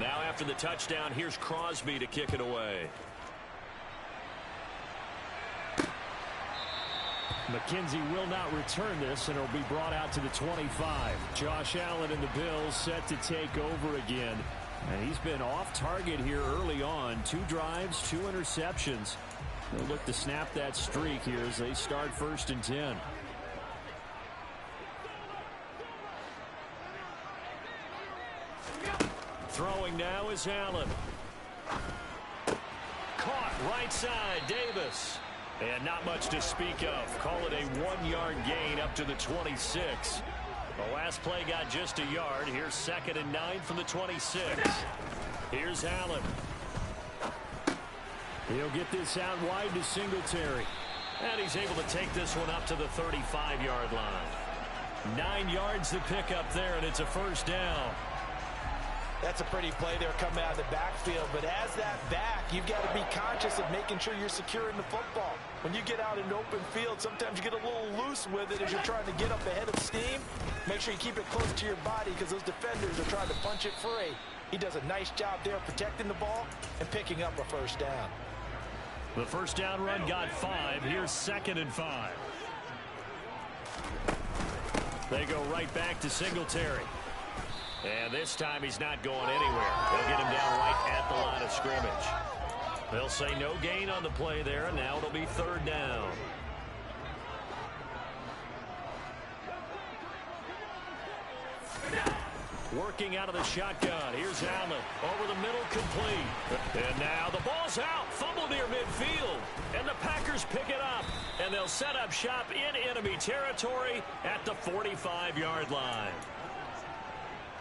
Now after the touchdown, here's Crosby to kick it away. McKenzie will not return this, and it'll be brought out to the 25. Josh Allen and the Bills set to take over again. And he's been off target here early on. 2 drives, 2 interceptions. They'll look to snap that streak here as they start 1st and 10. Throwing now is Allen. Caught right side, Davis. And not much to speak of. Call it a 1-yard gain up to the 26. The last play got just a yard. Here's 2nd and 9 from the 26. Here's Allen. He'll get this out wide to Singletary. And he's able to take this one up to the 35-yard line. 9 yards to pick up there, and it's a 1st down. That's a pretty play there coming out of the backfield, but as that back, you've got to be conscious of making sure you're securing the football. When you get out in open field, sometimes you get a little loose with it as you're trying to get up ahead of steam. Make sure you keep it close to your body because those defenders are trying to punch it free. He does a nice job there protecting the ball and picking up a 1st down. The 1st down run got 5. Here's 2nd and 5. They go right back to Singletary. And this time he's not going anywhere. They'll get him down right at the line of scrimmage. They'll say no gain on the play there, and now it'll be 3rd down. Working out of the shotgun. Here's Allen. Over the middle, complete. And now the ball's out. Fumble near midfield. And the Packers pick it up. And they'll set up shop in enemy territory at the 45-yard line.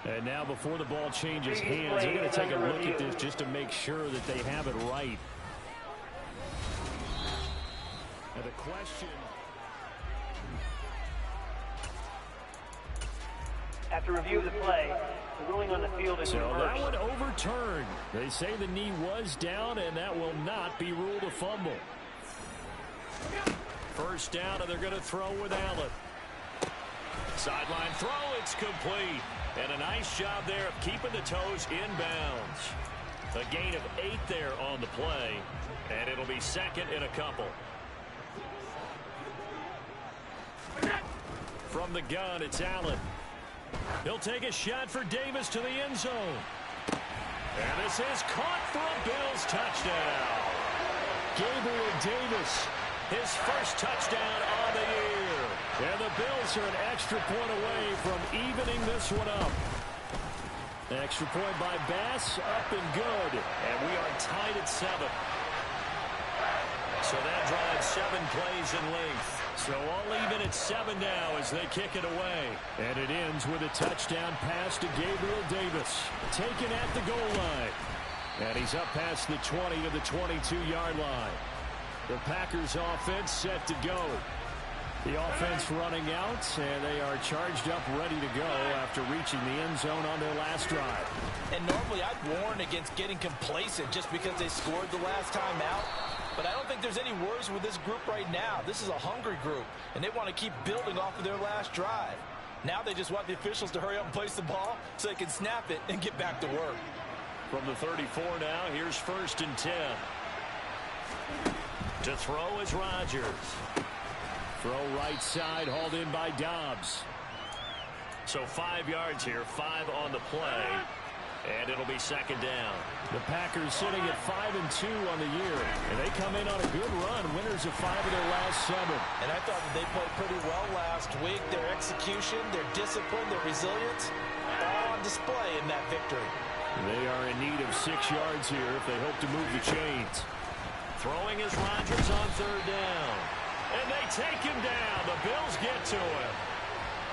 And now before the ball changes hands, they're going to take a look at this just to make sure that they have it right. And the question. After review of the play, the ruling on the field is reversed. So that one overturned. They say the knee was down, and that will not be ruled a fumble. 1st down, and they're going to throw with Allen. Sideline throw, it's complete. And a nice job there of keeping the toes inbounds. A gain of 8 there on the play, and it'll be 2nd and a couple. From the gun, it's Allen. He'll take a shot for Davis to the end zone. And this is caught for a Bills touchdown. Gabriel Davis, his 1st touchdown on the year. And the Bills are an extra point away from evening this one up. The extra point by Bass, up and good. And we are tied at 7. So that drives 7 plays in length. So all even at 7 now as they kick it away. And it ends with a touchdown pass to Gabriel Davis. Taken at the goal line. And he's up past the 20 to the 22-yard line. The Packers offense set to go. The offense running out, and they are charged up, ready to go after reaching the end zone on their last drive. And normally I'd warn against getting complacent just because they scored the last time out. But I don't think there's any worries with this group right now. This is a hungry group, and they want to keep building off of their last drive. Now they just want the officials to hurry up and place the ball so they can snap it and get back to work. From the 34 now, here's 1st and 10. To throw is Rodgers. Throw right side, hauled in by Dobbs. So 5 yards here, 5 on the play. And it'll be 2nd down. The Packers sitting at 5-2 on the year. And they come in on a good run, winners of 5 of their last 7. And I thought that they played pretty well last week. Their execution, their discipline, their resilience, all on display in that victory. They are in need of 6 yards here if they hope to move the chains. Throwing is Rodgers on third down. And they take him down. The Bills get to him.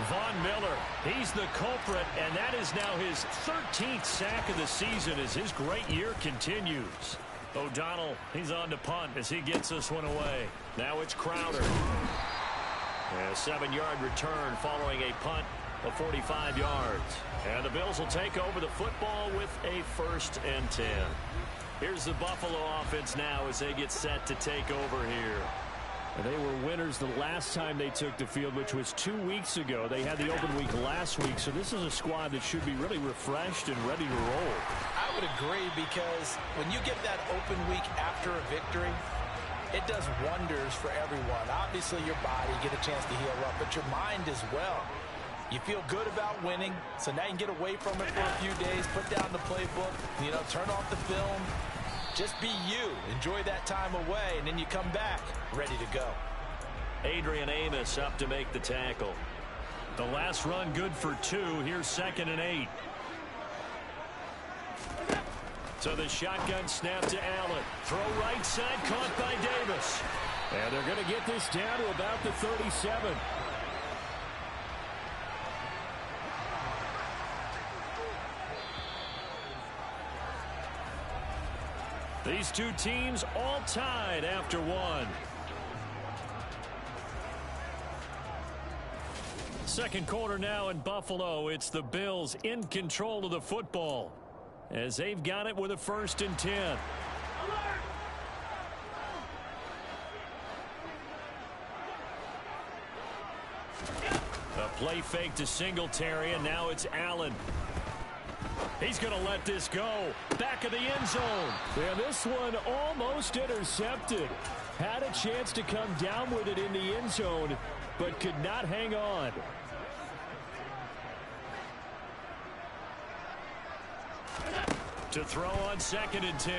Von Miller, he's the culprit, and that is now his 13th sack of the season as his great year continues. O'Donnell, he's on to punt as he gets this one away. Now it's Crowder. A 7-yard return following a punt of 45 yards. And the Bills will take over the football with a 1st and 10. Here's the Buffalo offense now as they get set to take over here. And they were winners the last time they took the field, which was 2 weeks ago. They had the open week last week, so this is a squad that should be really refreshed and ready to roll. I would agree, because when you get that open week after a victory, it does wonders for everyone. Obviously, your body, get a chance to heal up, but your mind as well. You feel good about winning, so now you can get away from it for a few days, put down the playbook, turn off the film. Just be you. Enjoy that time away, and then you come back ready to go. Adrian Amos up to make the tackle. The last run good for 2. Here's 2nd and 8. So the shotgun snap to Allen. Throw right side, caught by Davis. And they're going to get this down to about the 37. These two teams all tied after 1. Second quarter now in Buffalo. It's the Bills in control of the football as they've got it with a 1st and 10. A play fake to Singletary, and now it's Allen. He's going to let this go. Back of the end zone. And this one almost intercepted. Had a chance to come down with it in the end zone, but could not hang on. To throw on 2nd and 10.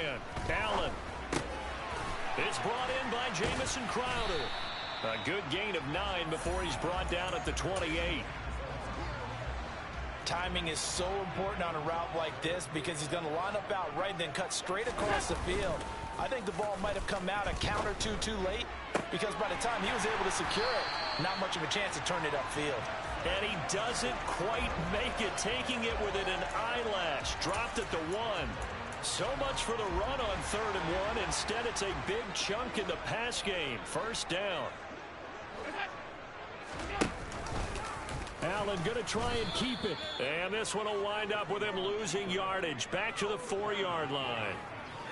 Allen. It's brought in by Jamison Crowder. A good gain of 9 before he's brought down at the 28. Timing is so important on a route like this, because he's going to line up out right, then cut straight across the field. I think the ball might have come out a count or two too late, because by the time he was able to secure it, not much of a chance to turn it upfield. And he doesn't quite make it, taking it within an eyelash. Dropped at the 1. So much for the run on 3rd and 1. Instead, it's a big chunk in the pass game. 1st down. Allen going to try and keep it. And this one will wind up with him losing yardage. Back to the 4-yard line.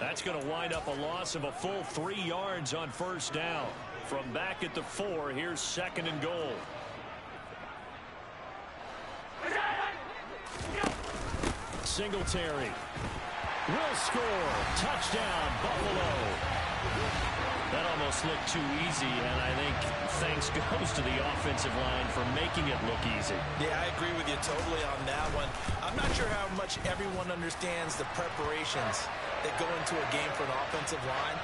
That's going to wind up a loss of a full 3 yards on 1st down. From back at the 4, here's 2nd and goal. Singletary will score. Touchdown, Buffalo. That almost looked too easy, and I think thanks goes to the offensive line for making it look easy. Yeah, I agree with you totally on that one. I'm not sure how much everyone understands the preparations that go into a game for an offensive line,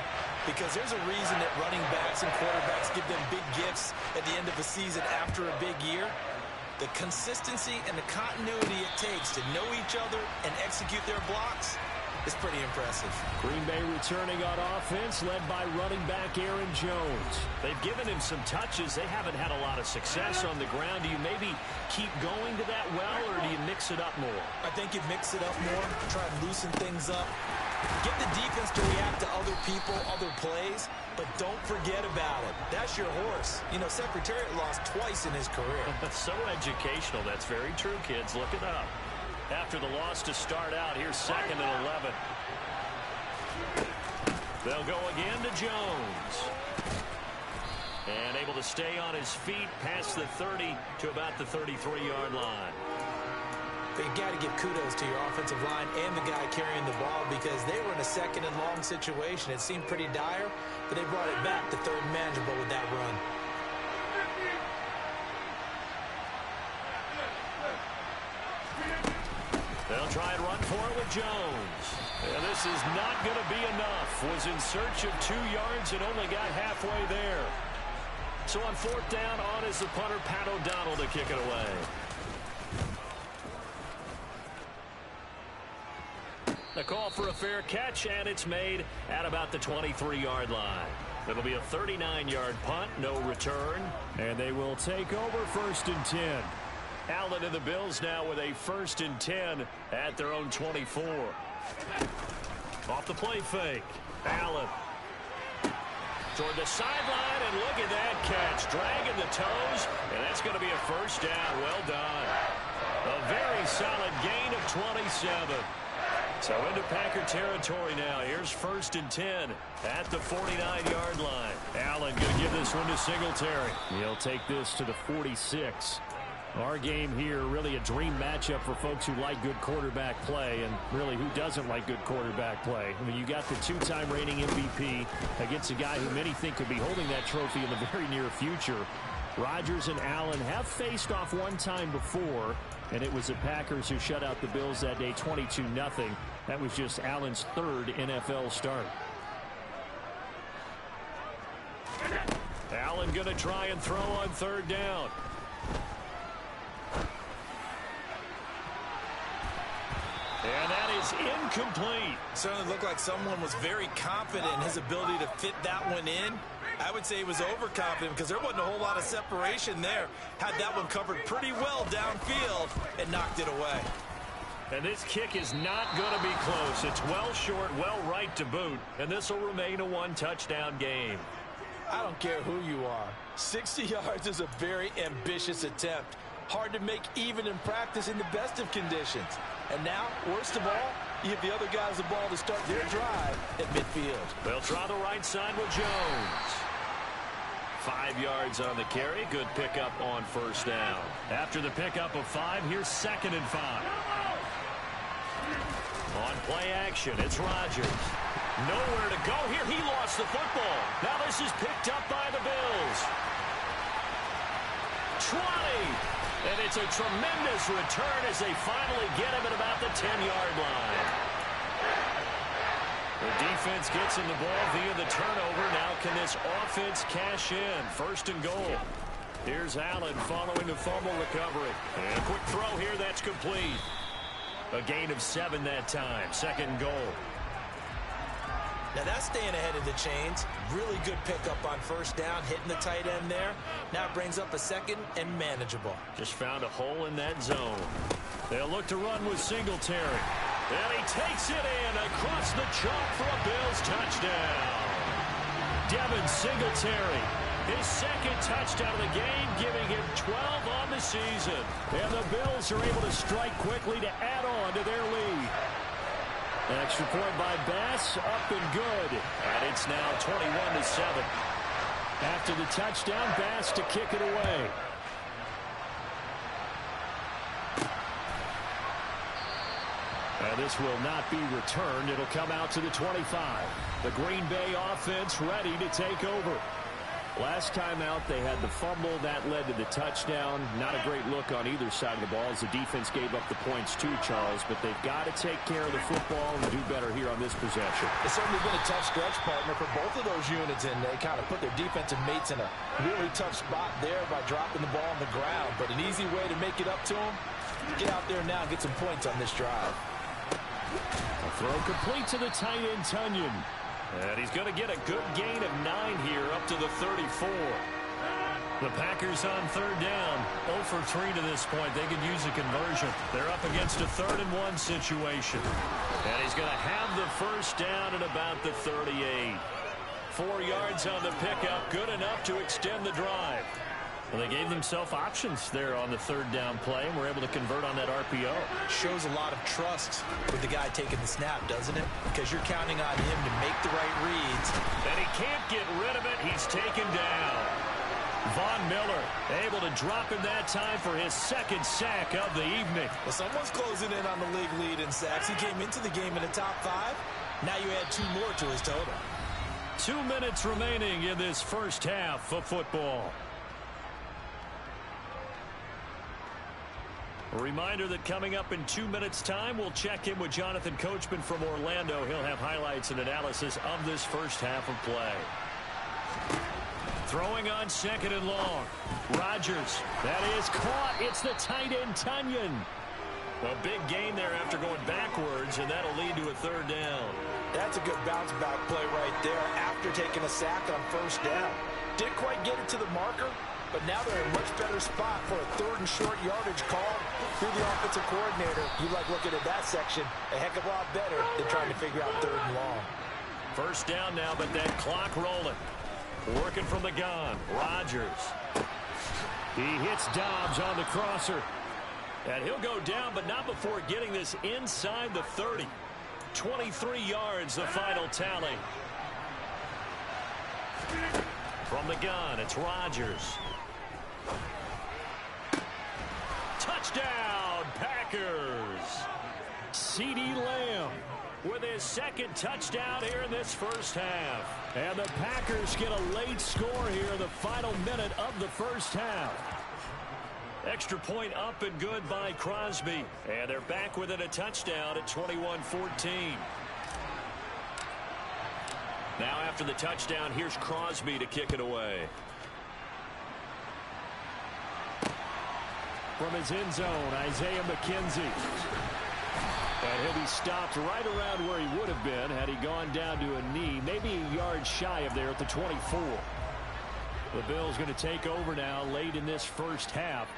because there's a reason that running backs and quarterbacks give them big gifts at the end of a season after a big year. The consistency and the continuity it takes to know each other and execute their blocks is pretty impressive. Green Bay returning on offense, led by running back Aaron Jones. They've given him some touches. They haven't had a lot of success on the ground. Do you maybe keep going to that well, or do you mix it up more? I think you mix it up more, try to loosen things up, get the defense to react to other people, other plays, but don't forget about it. That's your horse. Secretariat lost twice in his career. So educational. That's very true, kids. Look it up. After the loss to start out, here's 2nd and 11. They'll go again to Jones. And able to stay on his feet past the 30 to about the 33-yard line. You got to give kudos to your offensive line and the guy carrying the ball, because they were in a 2nd and long situation. It seemed pretty dire, but they brought it back to 3rd and manageable with that run. They'll try and run for it with Jones. And this is not going to be enough. Was in search of 2 yards and only got halfway there. So on 4th down, on is the punter, Pat O'Donnell, to kick it away. The call for a fair catch, and it's made at about the 23-yard line. It'll be a 39-yard punt, no return. And they will take over 1st and 10. Allen and the Bills now with a 1st and 10 at their own 24. Off the play fake. Allen toward the sideline, and look at that catch. Dragging the toes, and that's going to be a 1st down. Well done. A very solid gain of 27. So into Packer territory now. Here's 1st and 10 at the 49-yard line. Allen going to give this one to Singletary. He'll take this to the 46. Our game here, really a dream matchup for folks who like good quarterback play, and really who doesn't like good quarterback play. I mean, you got the 2-time reigning MVP against a guy who many think could be holding that trophy in the very near future. Rodgers and Allen have faced off one time before, and it was the Packers who shut out the Bills that day 22-0. That was just Allen's 3rd NFL start. Allen going to try and throw on 3rd down. And that is incomplete. Certainly looked like someone was very confident in his ability to fit that one in. I would say he was overconfident because there wasn't a whole lot of separation there. Had that one covered pretty well downfield and knocked it away. And this kick is not going to be close. It's well short, well right to boot, and this will remain a 1-touchdown game. I don't care who you are. 60 yards is a very ambitious attempt. Hard to make even in practice in the best of conditions. And now, worst of all, you give the other guys the ball to start their drive at midfield. They'll try the right side with Jones. 5 yards on the carry. Good pickup on 1st down. After the pickup of 5, here's 2nd and 5. On play action, it's Rodgers. Nowhere to go here. He lost the football. Now this is picked up by the Bills. 20. And it's a tremendous return as they finally get him at about the 10-yard line. The defense gets in the ball via the turnover. Now can this offense cash in? 1st and goal. Here's Allen following the fumble recovery. And a quick throw here that's complete. A gain of 7 that time. 2nd and goal. Now that's staying ahead of the chains. Really good pickup on 1st down, hitting the tight end there. Now it brings up a 2nd and manageable. Just found a hole in that zone. They'll look to run with Singletary. And he takes it in across the chalk for a Bills touchdown. Devin Singletary, his 2nd touchdown of the game, giving him 12 on the season. And the Bills are able to strike quickly to add on to their lead. An extra point by Bass, up and good. And it's now 21-7. After the touchdown, Bass to kick it away. And this will not be returned. It'll come out to the 25. The Green Bay offense ready to take over. Last time out, they had the fumble. That led to the touchdown. Not a great look on either side of the ball as the defense gave up the points too, Charles. But they've got to take care of the football and do better here on this possession. It's certainly been a tough stretch, partner, for both of those units, and they kind of put their defensive mates in a really tough spot there by dropping the ball on the ground. But an easy way to make it up to them, get out there now and get some points on this drive. A throw complete to the tight end, Tonyan. And he's going to get a good gain of 9 here up to the 34. The Packers on 3rd down. 0 for 3 to this point. They could use a conversion. They're up against a 3rd and 1 situation. And he's going to have the 1st down at about the 38. 4 yards on the pickup. Good enough to extend the drive. Well, they gave themselves options there on the 3rd down play and were able to convert on that RPO. Shows a lot of trust with the guy taking the snap, doesn't it? Because you're counting on him to make the right reads. And he can't get rid of it. He's taken down. Von Miller able to drop in that time for his 2nd sack of the evening. Well, someone's closing in on the league lead in sacks. He came into the game in the top 5. Now you add 2 more to his total. 2 minutes remaining in this first half of football. A reminder that coming up in 2 minutes' time, we'll check in with Jonathan Coachman from Orlando. He'll have highlights and analysis of this first half of play. Throwing on 2nd and long. Rodgers. That is caught. It's the tight end, Tonyan. A big gain there after going backwards, and that'll lead to a third down. That's a good bounce-back play right there after taking a sack on first down. Didn't quite get it to the marker, but now they're in a much better spot for a third and short yardage call through the offensive coordinator. You like looking at that section a heck of a lot better than trying to figure out third and long. First down now, but that clock rolling. Working from the gun, Rodgers. He hits Dobbs on the crosser. And he'll go down, but not before getting this inside the 30. 23 yards, the final tally. From the gun, it's Rodgers. Touchdown, Packers. CeeDee Lamb with his second touchdown here in this first half. And the Packers get a late score here in the final minute of the first half. Extra point up and good by Crosby. And they're back within a touchdown at 21-14. Now after the touchdown, here's Crosby to kick it away. From his end zone, Isaiah McKenzie. And he'll be stopped right around where he would have been had he gone down to a knee, maybe a yard shy of there at the 24. The Bills going to take over now late in this first half.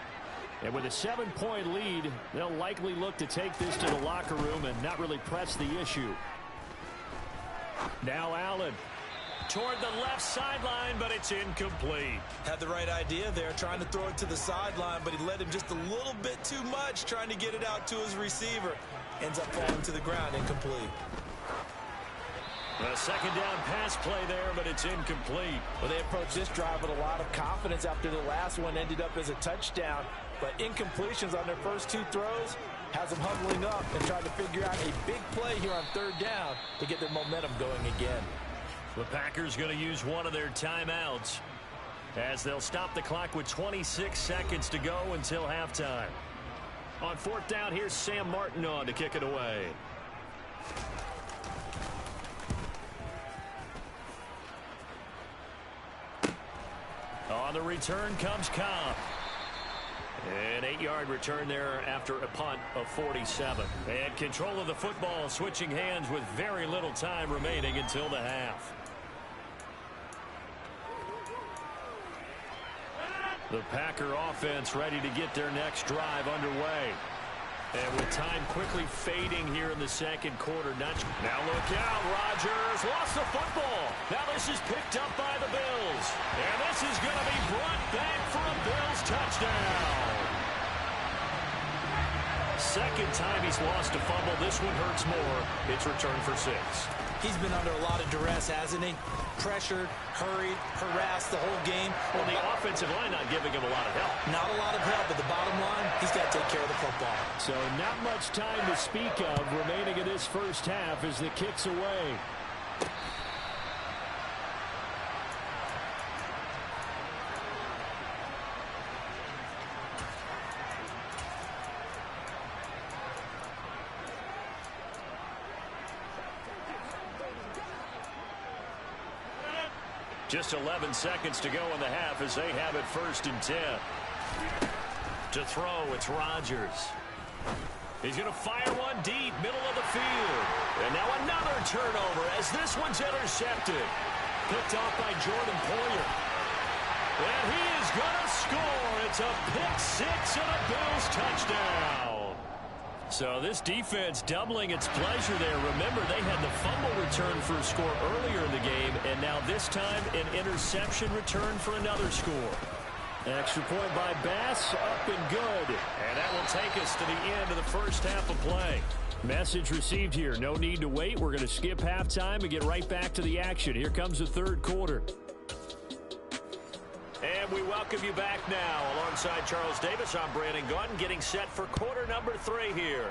And with a 7-point lead, they'll likely look to take this to the locker room and not really press the issue. Now Allen. Toward the left sideline, but it's incomplete. Had the right idea there, trying to throw it to the sideline, but he led him just a little bit too much, trying to get it out to his receiver. Ends up falling to the ground, incomplete. A second down pass play there, but it's incomplete. Well, they approached this drive with a lot of confidence after the last one ended up as a touchdown. But incompletions on their first two throws has them huddling up and trying to figure out a big play here on third down to get their momentum going again. The Packers going to use one of their timeouts as they'll stop the clock with 26 seconds to go until halftime. On fourth down, here's Sam Martin on to kick it away. On the return comes Cobb. An 8-yard return there after a punt of 47. And control of the football switching hands with very little time remaining until the half. The Packer offense ready to get their next drive underway. And with time quickly fading here in the second quarter. Now look out, Rodgers lost the football. Now this is picked up by the Bills. And this is going to be brought back for a Bills touchdown. Second time he's lost a fumble. This one hurts more. It's returned for 6. He's been under a lot of duress, hasn't he? Pressured, hurried, harassed the whole game. Well, the offensive line not giving him a lot of help. Not a lot of help, but the bottom line, he's got to take care of the football. So not much time to speak of remaining in this first half as the kick's away. Just 11 seconds to go in the half as they have it 1st and 10. To throw, it's Rodgers. He's going to fire one deep, middle of the field. And now another turnover as this one's intercepted. Picked off by Jordan Poyer. And he is going to score. It's a pick 6 and a Bills touchdown. So this defense doubling its pleasure there. Remember, they had the fumble return for a score earlier in the game, and now this time an interception return for another score. Extra point by Bass, up and good. And that will take us to the end of the first half of play. Message received here. No need to wait. We're going to skip halftime and get right back to the action. Here comes the third quarter. And we welcome you back now. Alongside Charles Davis, I'm Brandon Gaudin, getting set for quarter number 3 here.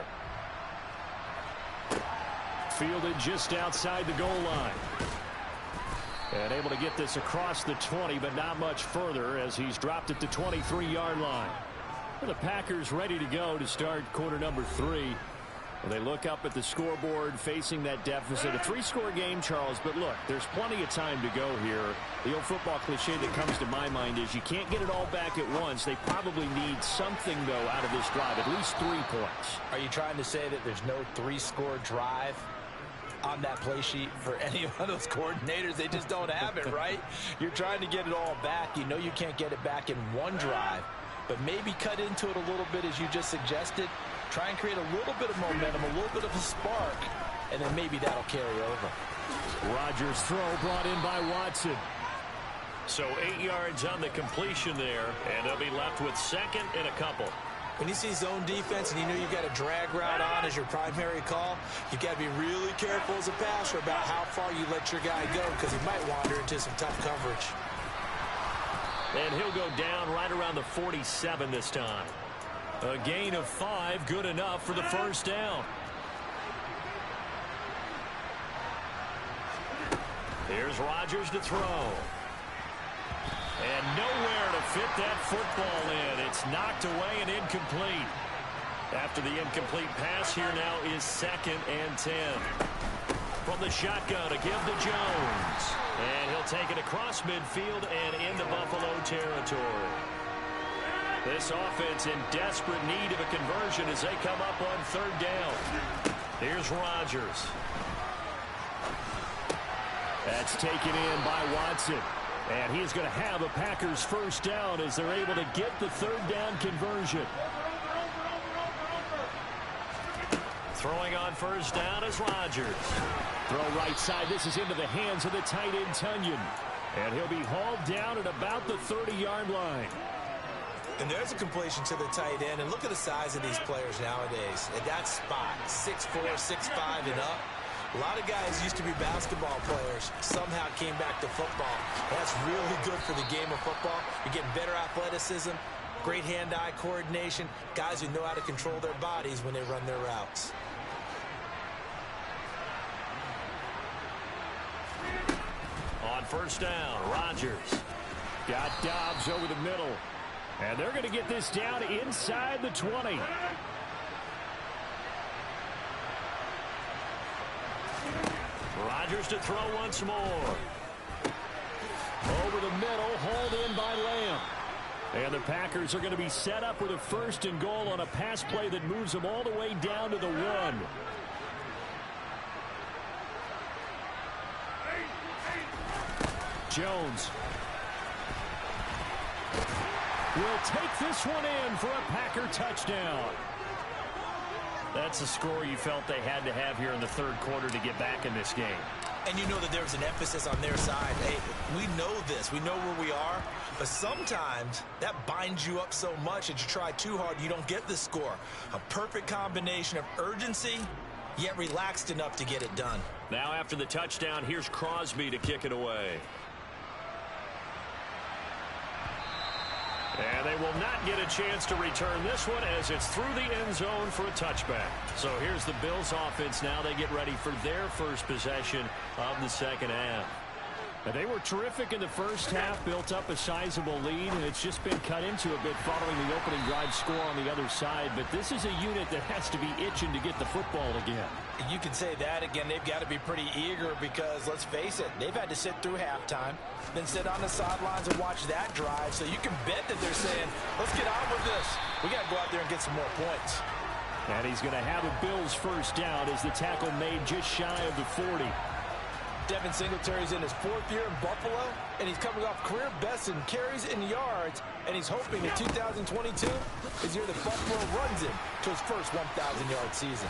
Fielded just outside the goal line. And able to get this across the 20, but not much further as he's dropped at the 23-yard line. The Packers ready to go to start quarter number 3. They look up at the scoreboard facing that deficit. A 3-score game, Charles, but look, there's plenty of time to go here. The old football cliche that comes to my mind is you can't get it all back at once. They probably need something, though, out of this drive, at least 3 points. Are you trying to say that there's no 3-score drive on that play sheet for any one of those coordinators? They just don't have it, right? You're trying to get it all back. You know you can't get it back in one drive, but maybe cut into it a little bit as you just suggested. Try and create a little bit of momentum, a little bit of a spark, and then maybe that'll carry over. Rodgers' throw brought in by Watson. So 8 yards on the completion there, and they'll be left with second and a couple. When you see zone defense and you know you've got a drag route on as your primary call, you've got to be really careful as a passer about how far you let your guy go because he might wander into some tough coverage. And he'll go down right around the 47 this time. A gain of 5, good enough for the first down. Here's Rodgers to throw. And nowhere to fit that football in. It's knocked away and incomplete. After the incomplete pass, here now is 2nd and 10. From the shotgun to give to Jones. And he'll take it across midfield and into Buffalo territory. This offense in desperate need of a conversion as they come up on 3rd down. Here's Rodgers. That's taken in by Watson. And he is going to have a Packers first down as they're able to get the 3rd down conversion. Throwing on first down is Rodgers. Throw right side. This is into the hands of the tight end, Tunyon. And he'll be hauled down at about the 30-yard line. And there's a completion to the tight end. And look at the size of these players nowadays. At that spot, 6'4", 6'5", and up. A lot of guys used to be basketball players, somehow came back to football. That's really good for the game of football. You're getting better athleticism, great hand-eye coordination, guys who know how to control their bodies when they run their routes. On first down, Rodgers. Got Dobbs over the middle. And they're going to get this down inside the 20. Rodgers to throw once more. Over the middle, hauled in by Lamb. And the Packers are going to be set up with a 1st and goal on a pass play that moves them all the way down to the 1. Jones will take this one in for a Packer touchdown. That's a score you felt they had to have here in the 3rd quarter to get back in this game. And you know that there's an emphasis on their side. Hey, we know this. We know where we are. But sometimes that binds you up so much that you try too hard, you don't get the score. A perfect combination of urgency, yet relaxed enough to get it done. Now after the touchdown, here's Crosby to kick it away. And they will not get a chance to return this one as it's through the end zone for a touchback. So here's the Bills offense now. They get ready for their first possession of the 2nd half. And they were terrific in the first half, built up a sizable lead, and it's just been cut into a bit following the opening drive score on the other side. But this is a unit that has to be itching to get the football again. You can say that again. They've got to be pretty eager because, let's face it, they've had to sit through halftime, then sit on the sidelines and watch that drive. So you can bet that they're saying, let's get on with this. We got to go out there and get some more points. And he's going to have a Bills first down as the tackle made just shy of the 40. Devin Singletary's in his 4th year in Buffalo, and he's coming off career best in carries and yards, and he's hoping that 2022 is the year that Buffalo runs it to his first 1,000-yard season.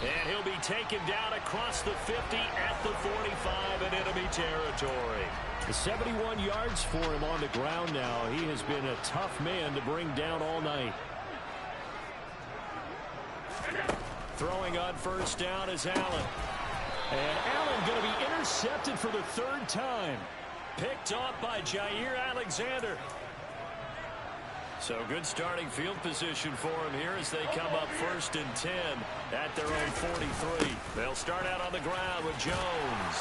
And he'll be taken down across the 50 at the 45 in enemy territory. 71 yards for him on the ground now. He has been a tough man to bring down all night. Throwing on first down is Allen. And Allen going to be intercepted for the 3rd time. Picked off by Jair Alexander. So good starting field position for him here as they come up 1st and 10 at their own 43. They'll start out on the ground with Jones.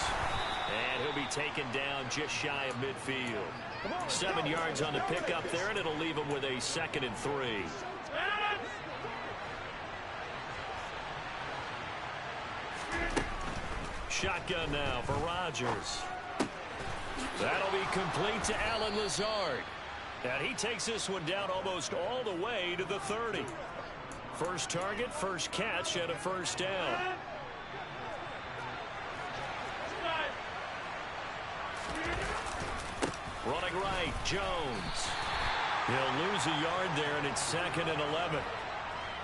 And he'll be taken down just shy of midfield. 7 yards on the pickup there, and it'll leave him with a 2nd and 3. shotgun now for Rodgers. That'll be complete to Allen Lazard. And he takes this one down almost all the way to the 30. First target, first catch, and a first down. Running right, Jones. He'll lose a yard there, and it's 2nd and 11.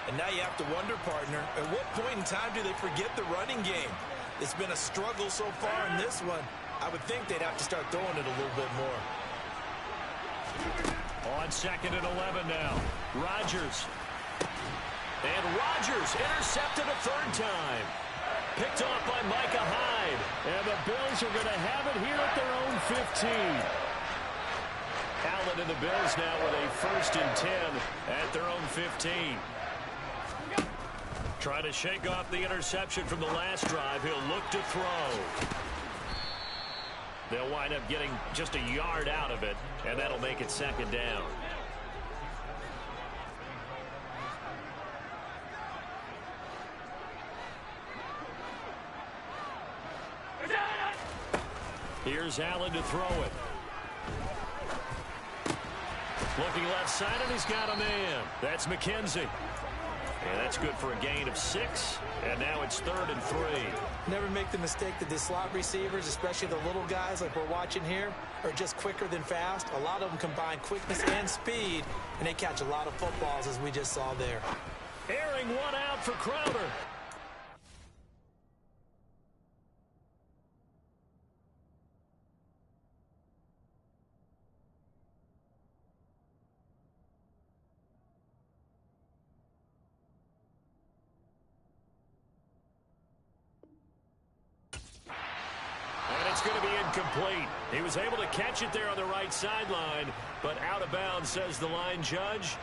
And now you have to wonder, partner, at what point in time do they forget the running game? It's been a struggle so far in this one. I would think they'd have to start throwing it a little bit more. On 2nd and 11 now. Rodgers. And Rodgers intercepted a third time. Picked off by Micah Hyde. And the Bills are going to have it here at their own 15. Allen and the Bills now with a 1st and 10 at their own 15. Trying to shake off the interception from the last drive. He'll look to throw. They'll wind up getting just a yard out of it, and that'll make it 2nd down. Here's Allen to throw it. Looking left side, and he's got a man. That's McKenzie. And that's good for a gain of 6. And now it's 3rd and 3. Never make the mistake that the slot receivers, especially the little guys like we're watching here, are just quicker than fast. A lot of them combine quickness and speed, and they catch a lot of footballs, as we just saw there. Airing one out for Crowder. Going to be incomplete. He was able to catch it there on the right sideline, but out of bounds, says the line judge,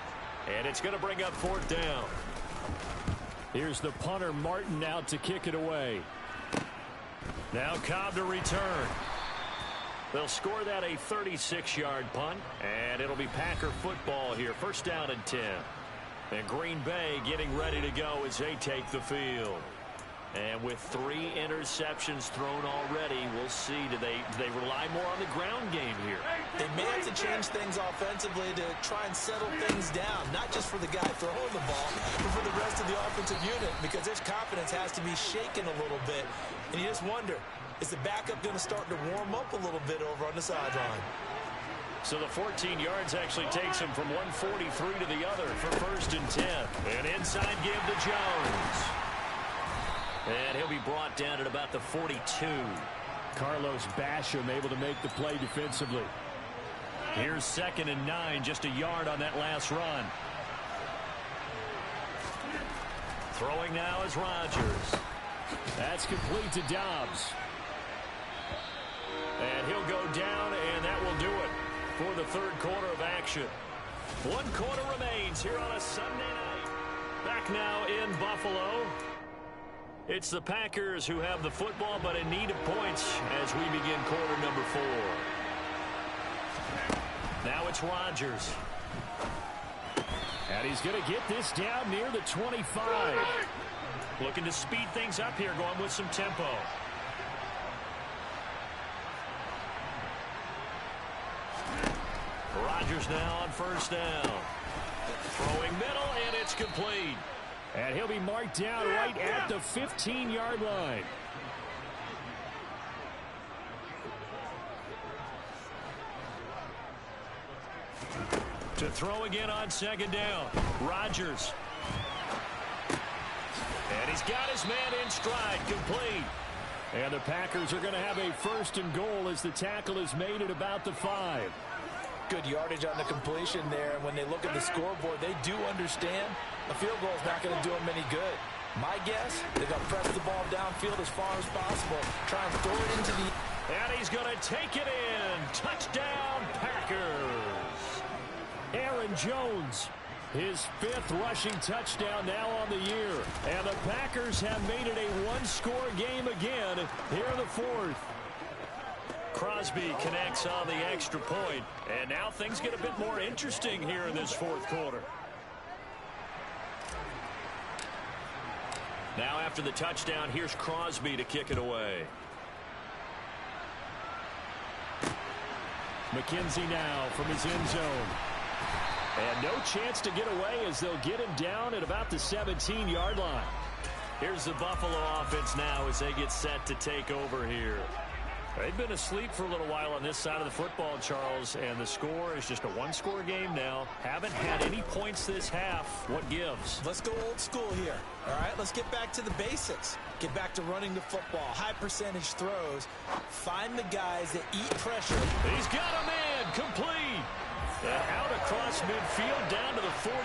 and it's going to bring up 4th down. Here's the punter, Martin, out to kick it away. Now Cobb to return. They'll score that a 36-yard punt, and it'll be Packer football here. 1st down and 10. And Green Bay getting ready to go as they take the field. And with 3 interceptions thrown already, we'll see. Do they rely more on the ground game here? They may have to change things offensively to try and settle things down, not just for the guy throwing the ball, but for the rest of the offensive unit, because their confidence has to be shaken a little bit. And you just wonder, is the backup going to start to warm up a little bit over on the sideline? So the 14 yards actually takes him from 143 to the other for 1st and 10. An inside give to Jones. And he'll be brought down at about the 42. Carlos Basham able to make the play defensively. Here's 2nd and 9, just a yard on that last run. Throwing now is Rodgers. That's complete to Dobbs. And he'll go down, and that will do it for the 3rd quarter of action. 1 quarter remains here on a Sunday night. Back now in Buffalo. It's the Packers who have the football, but in need of points as we begin quarter number 4. Now it's Rodgers. And he's going to get this down near the 25. Looking to speed things up here, going with some tempo. Rodgers now on 1st down. Throwing middle, and it's complete. And he'll be marked down right at the 15-yard line. To throw again on 2nd down. Rodgers. And he's got his man in stride, complete. And the Packers are going to have a 1st and goal as the tackle is made at about the 5. Good yardage on the completion there, and when they look at the scoreboard, they do understand a field goal is not going to do them any good. My guess, they're going to press the ball downfield as far as possible, try and throw it into the... And he's going to take it in. Touchdown, Packers. Aaron Jones, his 5th rushing touchdown now on the year. And the Packers have made it a 1-score game again here in the 4th. Crosby connects on the extra point, and now things get a bit more interesting here in this 4th quarter. Now after the touchdown, here's Crosby to kick it away. McKenzie now from his end zone. And no chance to get away as they'll get him down at about the 17-yard line. Here's the Buffalo offense now as they get set to take over here. They've been asleep for a little while on this side of the football, Charles, and the score is just a one-score game now. Haven't had any points this half. What gives? Let's go old school here. All right, let's get back to the basics. Get back to running the football, high percentage throws. Find the guys that eat pressure. He's got a man, complete. And out across midfield down to the 45.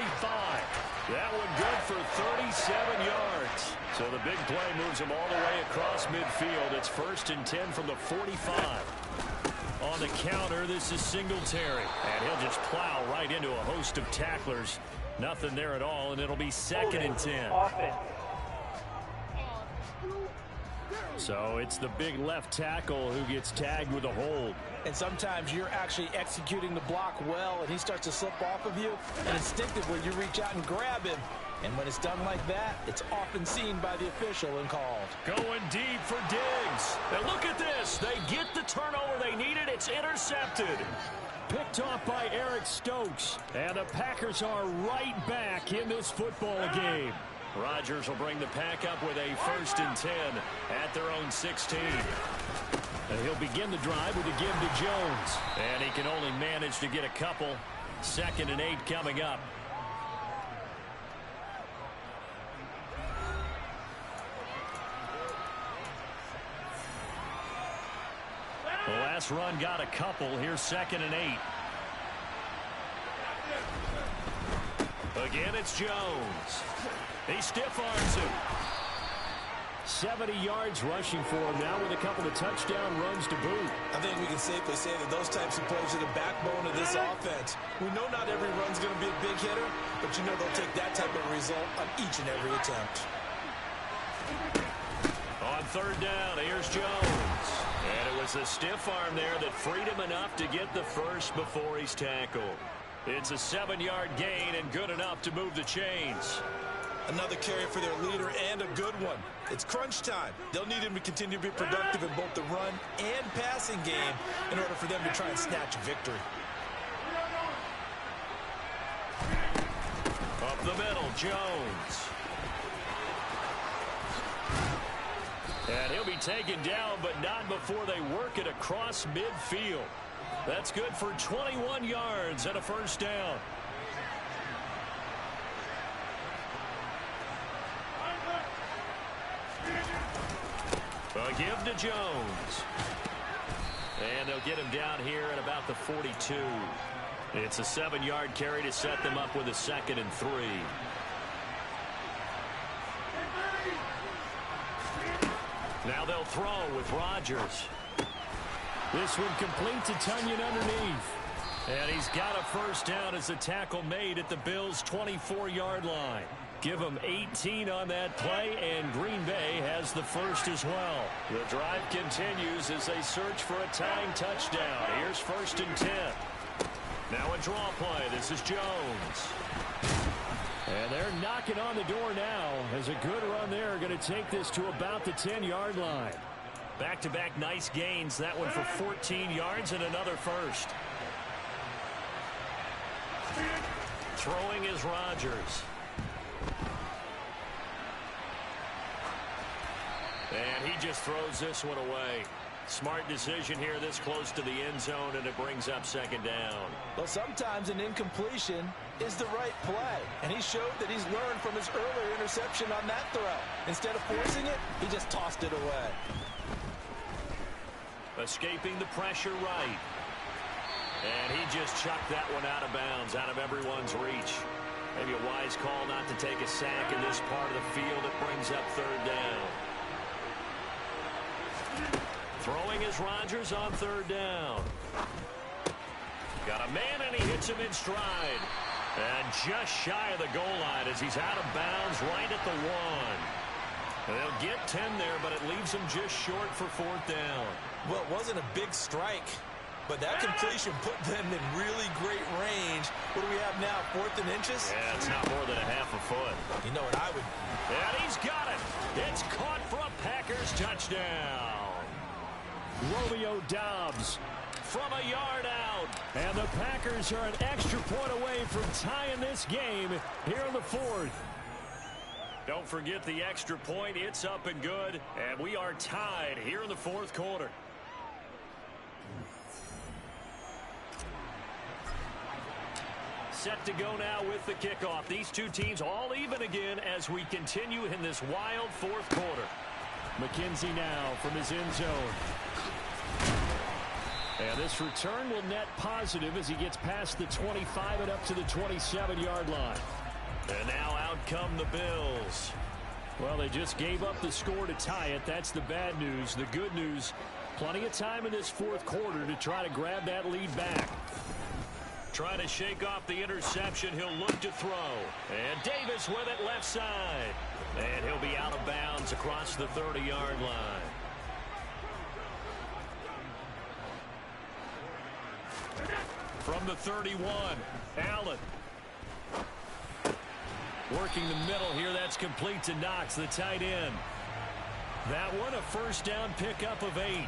That one good for 37 yards. So the big play moves him all the way across midfield. It's 1st and 10 from the 45. On the counter, this is Singletary. And he'll just plow right into a host of tacklers. Nothing there at all, and it'll be 2nd and 10. So it's the big left tackle who gets tagged with a hold. And sometimes you're actually executing the block well, and he starts to slip off of you, and instinctively you reach out and grab him. And when it's done like that, it's often seen by the official and called. Going deep for Diggs. And look at this. They get the turnover they needed. It's intercepted. Picked off by Eric Stokes. And the Packers are right back in this football game. Rodgers will bring the pack up with a 1st and 10 at their own 16. And he'll begin the drive with a give to Jones. And he can only manage to get a couple. 2nd and 8 coming up. The last run got a couple. Here's 2nd and 8. Again, it's Jones. He stiff-arms him. 70 yards rushing for him now with a couple of touchdown runs to boot. I think we can safely say that those types of plays are the backbone of this offense. We know not every run's going to be a big hitter, but you know they'll take that type of result on each and every attempt. On 3rd down, here's Jones. And it was a stiff arm there that freed him enough to get the first before he's tackled. It's a 7-yard gain and good enough to move the chains. Another carry for their leader and a good one. It's crunch time. They'll need him to continue to be productive in both the run and passing game in order for them to try and snatch a victory. Up the middle, Jones. And he'll be taken down, but not before they work it across midfield. That's good for 21 yards and a 1st down. A give to Jones. And they'll get him down here at about the 42. It's a 7-yard carry to set them up with a 2nd and 3. Now they'll throw with Rodgers. This one complete to Tunyon underneath. And he's got a 1st down as the tackle made at the Bills' 24-yard line. Give them 18 on that play, and Green Bay has the first as well. The drive continues as they search for a tying touchdown. Here's 1st and 10. Now a draw play. This is Jones. And they're knocking on the door now as a good run there going to take this to about the 10-yard line. Back-to-back nice gains. That one for 14 yards and another first. Throwing is Rodgers. And he just throws this one away. Smart decision here this close to the end zone, and it brings up 2nd down. Well, sometimes an incompletion is the right play, and he showed that he's learned from his earlier interception on that throw. Instead of forcing it, he just tossed it away. Escaping the pressure right. And he just chucked that one out of bounds, out of everyone's reach. Maybe a wise call not to take a sack in this part of the field. It brings up 3rd down. Throwing is Rodgers on 3rd down. Got a man, and he hits him in stride. And just shy of the goal line as he's out of bounds right at the 1. They'll get 10 there, but it leaves him just short for 4th down. Well, it wasn't a big strike, but that completion put them in really great range. What do we have now, 4th and inches? Yeah, it's not more than a half a foot. You know what I would... And he's got it. It's caught for a Packers touchdown. Romeo Doubs from a yard out. And the Packers are an extra point away from tying this game here in the 4th. Don't forget the extra point. It's up and good. And we are tied here in the 4th quarter. Set to go now with the kickoff. These two teams all even again as we continue in this wild 4th quarter. McKenzie now from his end zone. And this return will net positive as he gets past the 25 and up to the 27-yard line. And now out come the Bills. Well, they just gave up the score to tie it. That's the bad news. The good news, plenty of time in this 4th quarter to try to grab that lead back. Trying to shake off the interception. He'll look to throw. And Davis with it left side. And he'll be out of bounds across the 30-yard line. From the 31, Allen. Working the middle here. That's complete to Knox, the tight end. That one a first down pickup of 8.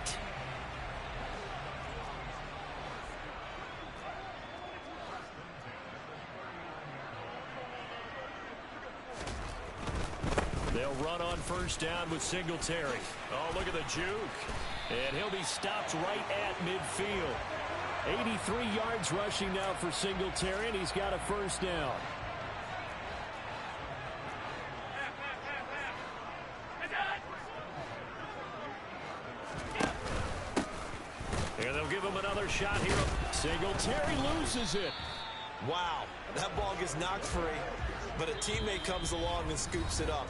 They'll run on first down with Singletary. Oh, look at the juke. And he'll be stopped right at midfield. 83 yards rushing now for Singletary, and he's got a first down. And they'll give him another shot here. Singletary loses it. Wow, that ball gets knocked free, but a teammate comes along and scoops it up.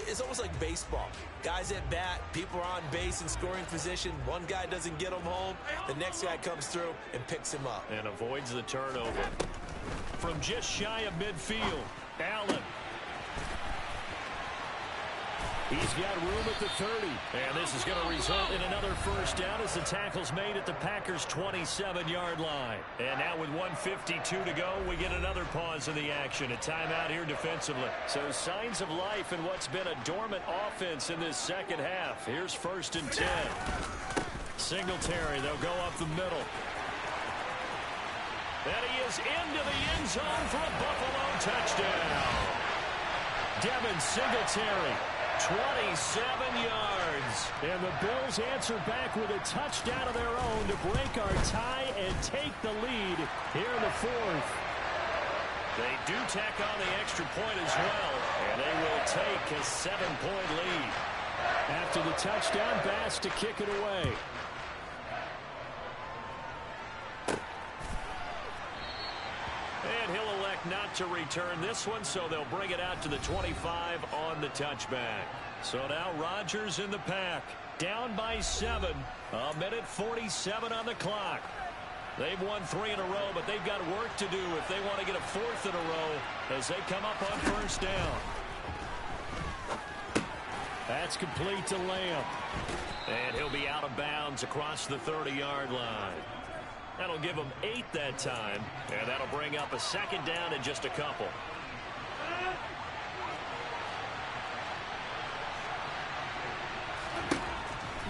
It's almost like baseball. Guys at bat, people are on base in scoring position. One guy doesn't get him home. The next guy comes through and picks him up. And avoids the turnover. From just shy of midfield, Allen. He's got room at the 30. And this is going to result in another first down as the tackle's made at the Packers' 27-yard line. And now with 1:52 to go, we get another pause in the action. A timeout here defensively. So signs of life in what's been a dormant offense in this second half. Here's 1st and 10. Singletary, they'll go up the middle. And he is into the end zone for a Buffalo touchdown. Devin Singletary. 27 yards. And the Bills answer back with a touchdown of their own to break our tie and take the lead here in the 4th. They do tack on the extra point as well, and they will take a 7-point lead. After the touchdown, Bass to kick it away. And he'll elect not to return this one, so they'll bring it out to the 25 on the touchback. So now Rodgers in the pack, down by 7, a minute 47 on the clock. They've won 3 in a row, but they've got work to do if they want to get a 4th in a row as they come up on first down. That's complete to Lamb. And he'll be out of bounds across the 30-yard line. That'll give them 8 that time, and that'll bring up a second down in just a couple.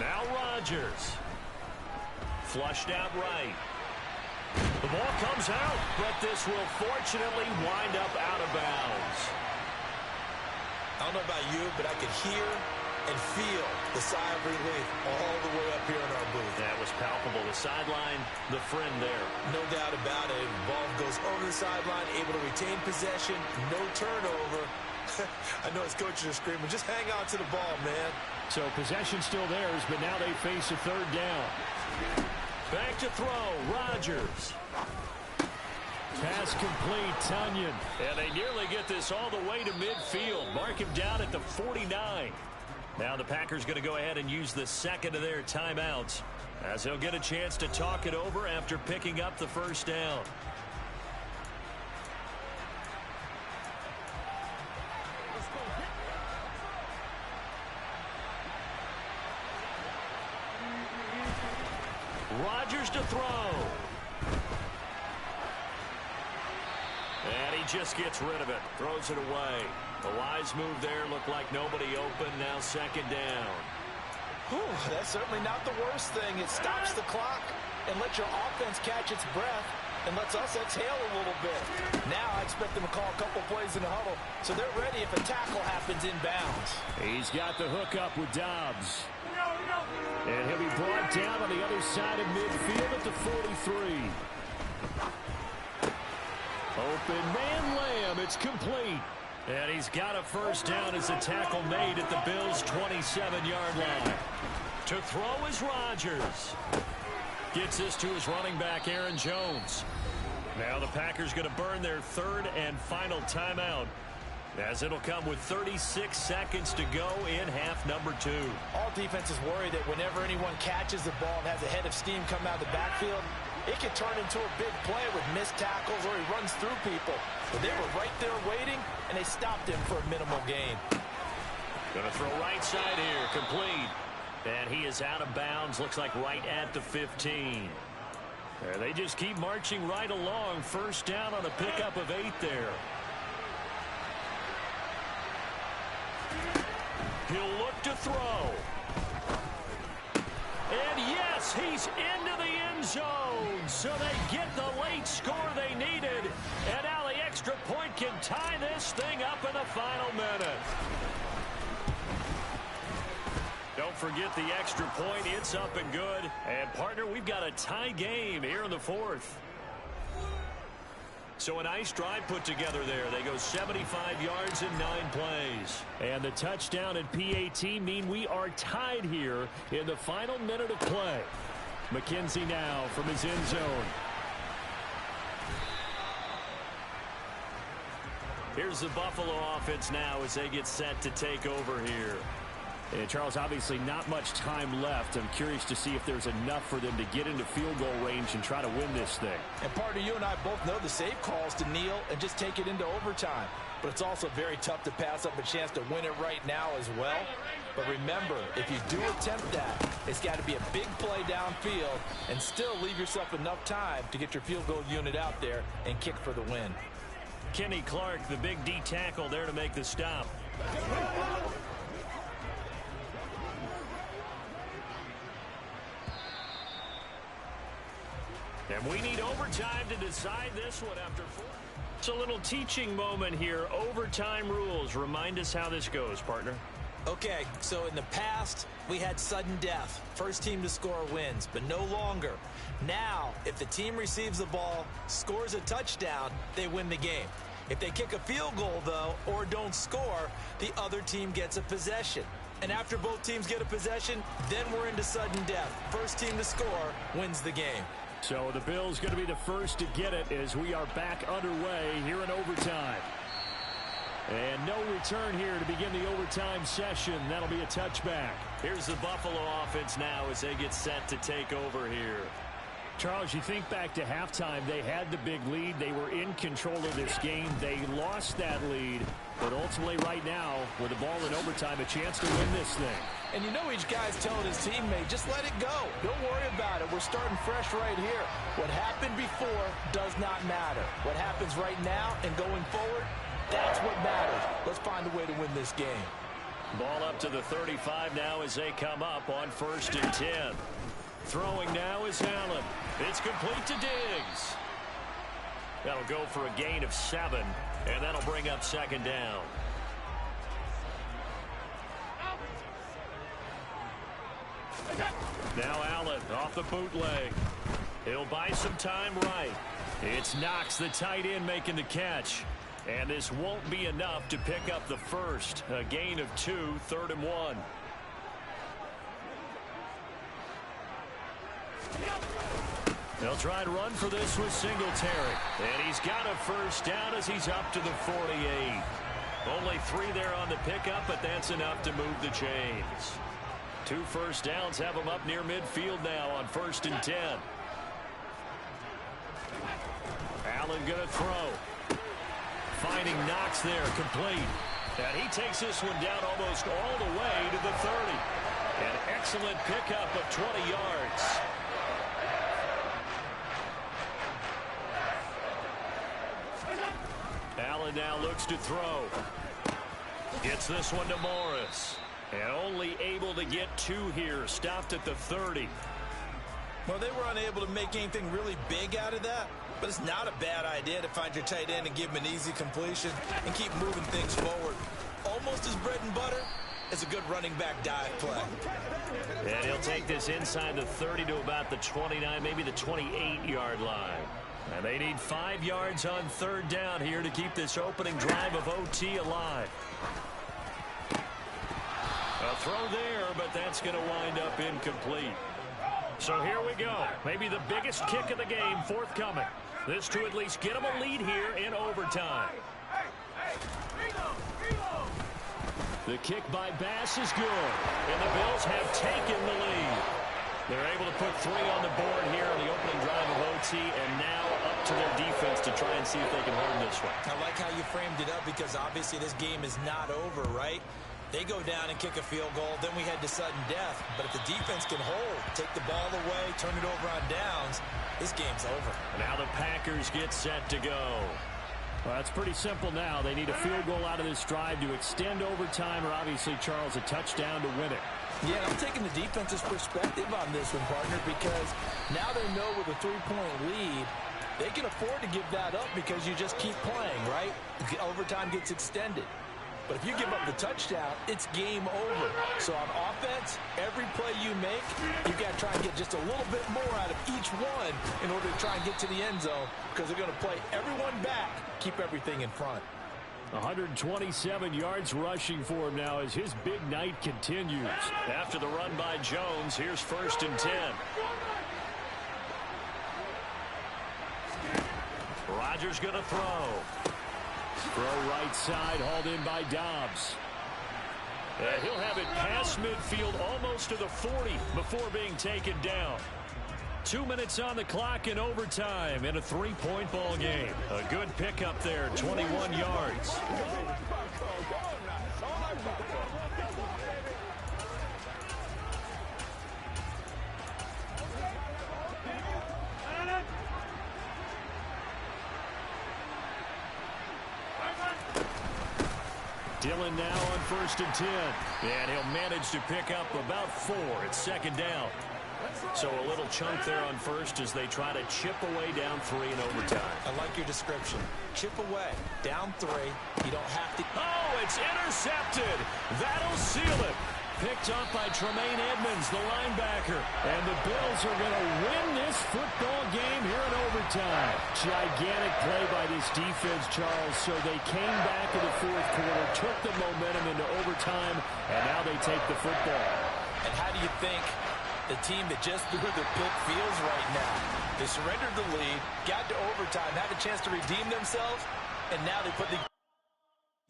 Now Rodgers. Flushed out right. The ball comes out, but this will fortunately wind up out of bounds. I don't know about you, but I could hear and feel the sigh of relief all the way up here in our booth. That was palpable. The sideline, the friend there. No doubt about it. Ball goes over the sideline, able to retain possession, no turnover. I know his coaches are screaming, just hang on to the ball, man. So possession still theirs, but now they face a 3rd down. Back to throw, Rodgers. Pass complete, Tunyon. And they nearly get this all the way to midfield. Mark him down at the 49. Now the Packers going to go ahead and use the second of their timeouts as they'll get a chance to talk it over after picking up the first down. Rodgers to throw. And he just gets rid of it. Throws it away. A wise move there. Looked like nobody open. Now second down. Whew, that's certainly not the worst thing. It stops the clock and lets your offense catch its breath and lets us exhale a little bit. Now I expect them to call a couple plays in the huddle so they're ready if a tackle happens inbounds. He's got the hook up with Dobbs. And he'll be brought down on the other side of midfield at the 43. Open man Lamb. It's complete. And he's got a first down as a tackle made at the Bills' 27-yard line. To throw is Rodgers. Gets this to his running back, Aaron Jones. Now the Packers going to burn their third and final timeout, as it'll come with 36 seconds to go in half number 2. All defenses worry that whenever anyone catches the ball and has a head of steam come out of the backfield, it can turn into a big play with missed tackles or he runs through people. But they were right there waiting, and they stopped him for a minimal gain. Going to throw right side here, complete. And he is out of bounds, looks like right at the 15. They just keep marching right along. First down on a pickup of 8 there. He'll look to throw. And yes, he's into the end zone. So they get the late score they needed. And now the extra point can tie this thing up in the final minute. Don't forget the extra point. It's up and good. And, partner, we've got a tie game here in the 4th. So a nice drive put together there. They go 75 yards in 9 plays. And the touchdown and PAT mean we are tied here in the final minute of play. McKenzie now from his end zone. Here's the Buffalo offense now as they get set to take over here. And Charles, obviously not much time left. I'm curious to see if there's enough for them to get into field goal range and try to win this thing. And partner, you and I both know the save calls to kneel and just take it into overtime. But it's also very tough to pass up a chance to win it right now as well. But remember, if you do attempt that, it's got to be a big play downfield and still leave yourself enough time to get your field goal unit out there and kick for the win. Kenny Clark, the big D tackle there to make the stop. And we need overtime to decide this one after 4. It's a little teaching moment here. Overtime rules. Remind us how this goes, partner. Okay, so in the past, we had sudden death. First team to score wins, but no longer. Now, if the team receives the ball, scores a touchdown, they win the game. If they kick a field goal, though, or don't score, the other team gets a possession. And after both teams get a possession, then we're into sudden death. First team to score wins the game. So the Bills going to be the first to get it as we are back underway here in overtime. And no return here to begin the overtime session. That'll be a touchback. Here's the Buffalo offense now as they get set to take over here. Charles, you think back to halftime, they had the big lead. They were in control of this game. They lost that lead. But ultimately right now, with the ball in overtime, a chance to win this thing. And you know each guy's telling his teammate, just let it go. Don't worry about it. We're starting fresh right here. What happened before does not matter. What happens right now and going forward, that's what matters. Let's find a way to win this game. Ball up to the 35 now as they come up on 1st and 10. Throwing now is Allen. It's complete to Diggs. That'll go for a gain of 7, and that'll bring up second down. Now Allen off the bootleg. He'll buy some time right. It's Knox, the tight end, making the catch. And this won't be enough to pick up the first. A gain of 2, 3rd and 1. They'll try to run for this with Singletary. And he's got a first down as he's up to the 48. Only 3 there on the pickup, but that's enough to move the chains. 2 first downs have him up near midfield now on 1st and 10. Allen going to throw. Finding Knox there, complete. And he takes this one down almost all the way to the 30. An excellent pickup of 20 yards. Allen now looks to throw. Gets this one to Morris. And only able to get 2 here. Stopped at the 30. Well, they were unable to make anything really big out of that. But it's not a bad idea to find your tight end and give him an easy completion and keep moving things forward. Almost as bread and butter as a good running back dive play. And he'll take this inside the 30 to about the 29, maybe the 28-yard line. And they need 5 yards on 3rd down here to keep this opening drive of OT alive. A throw there, but that's going to wind up incomplete. So here we go. Maybe the biggest kick of the game forthcoming. This to at least get them a lead here in overtime. The kick by Bass is good. And the Bills have taken the lead. They're able to put 3 on the board here on the opening drive of OT, and now up to their defense to try and see if they can hold this one. I like how you framed it up because obviously this game is not over, right? They go down and kick a field goal, then we head to sudden death. But if the defense can hold, take the ball away, turn it over on downs, this game's over. Now the Packers get set to go. Well, it's pretty simple now. They need a field goal out of this drive to extend overtime, or obviously, Charles, a touchdown to win it. Yeah, I'm taking the defense's perspective on this one, partner, because now they know with a 3-point lead, they can afford to give that up because you just keep playing, right? Overtime gets extended. But if you give up the touchdown, it's game over. So on offense, every play you make, you've got to try and get just a little bit more out of each one in order to try and get to the end zone because they're going to play everyone back, keep everything in front. 127 yards rushing for him now as his big night continues. After the run by Jones, here's 1st and 10. Rodgers going to throw. Throw right side, hauled in by Dobbs. And he'll have it past midfield almost to the 40 before being taken down. 2 minutes on the clock in overtime in a 3-point ball game. A good pickup there, 21 yards. Dillon now on 1st and 10. And he'll manage to pick up about 4 at 2nd down. So a little chunk there on 1st as they try to chip away down 3 in overtime. I like your description. Chip away. Down 3. You don't have to. Oh, it's intercepted. That'll seal it. Picked up by Tremaine Edmonds, the linebacker. And the Bills are going to win this football game here in overtime. Gigantic play by this defense, Charles. So they came back in the 4th quarter, took the momentum into overtime, and now they take the football. And how do you think the team that just threw the pick feels right now? They surrendered the lead, got to overtime, had a chance to redeem themselves, and now they put the...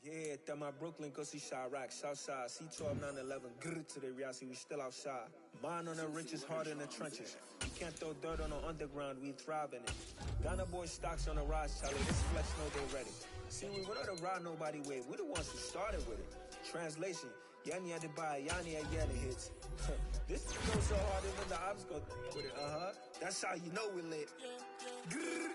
Yeah, that my Brooklyn, go see Chirac, Southside, C12, 911, grrr to the reality, we still outside. Mine on the riches, hard in the trenches. You can't throw dirt on the underground, we thrive in it. Ghana boy stocks on the rise, Charlie, this flex know they ready. See, we without a ride nobody way, we the ones who started with it. Translation, Yanni had to buy, Yanni had the hits. This goes so hard, even the ops go with it, That's how you know we lit. Grrr,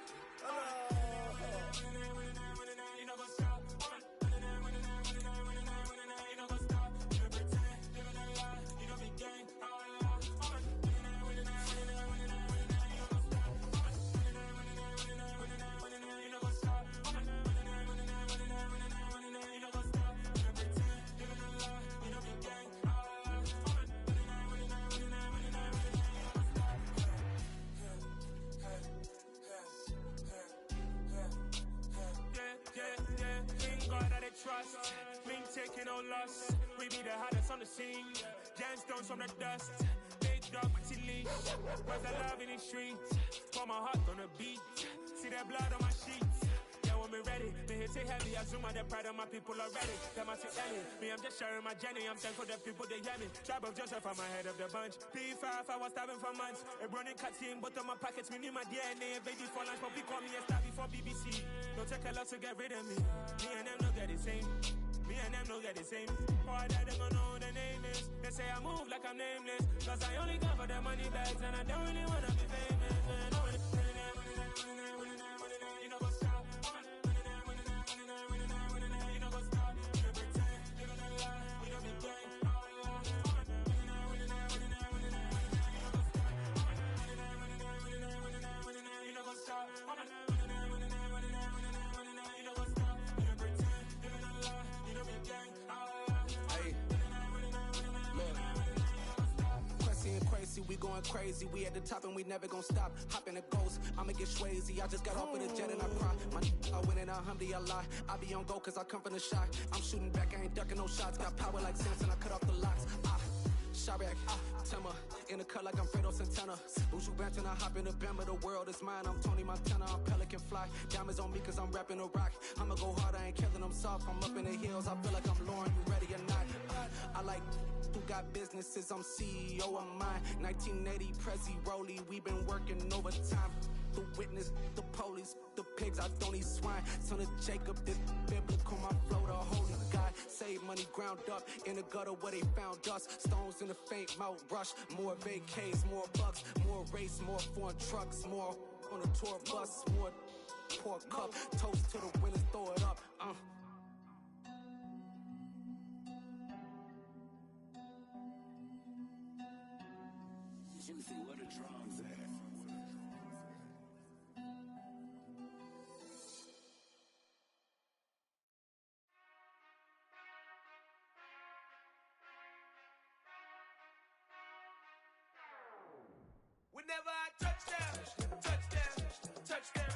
trust, been taking no loss. We be the hottest on the scene. Gemstones from the dust. Big dog with your leash. Where's the love in the streets? Pour my heart on the beat. See that blood on my sheets. Yeah, when we ready, me hit it heavy. I zoom out the pride of my people already. Them I see Ellie. Me, I'm just sharing my journey. I'm thankful the people they hear me. Tribe of Joseph, I'm ahead of the bunch. P5, I was starving for months. A running cut team, but on my pockets, me need my DNA. Baby for lunch, but we call me a star before BBC. Don't take a lot to get rid of me. Me and them don't get the same. Me and them don't get the same. Boy, that they gonna know who the name is. They say I move like I'm nameless. Cause I only come for the money bags and I don't really wanna be famous. You know what's up? going crazy. We at the top and we never gonna stop. Hop in the ghost, I'ma get Swayze. I just got off with a jet and I cry. My I win in alhamdulillah. I be on go cause I come from the shot. I'm shooting back, I ain't ducking no shots. Got power like Samson, I cut off the locks. Chirac, Timmer, in the cut like I'm Fredo Santana. Buju Banton, I hop in the Bama, the world is mine. I'm Tony Montana, I'm Pelican Fly. Diamonds on me cause I'm rapping a rock. I'ma go hard, I ain't killing them soft. I'm up in the hills, I feel like I'm Lauren, you ready or not? I like who got businesses, I'm CEO of mine. 1980, Prezi Rolly, we been working overtime. The witness, the police, the pigs, I don't eat swine. Son of Jacob, this biblical, my flow, the holy God. Save money ground up in the gutter where they found dust. Stones in the faint mouth rush. More vacays, more bucks, more race, more foreign trucks, more on a tour bus, more pour cup. Toast to the winners, throw it up. Juicy, where the drums at? Whenever I touch down, touchdown, touchdown.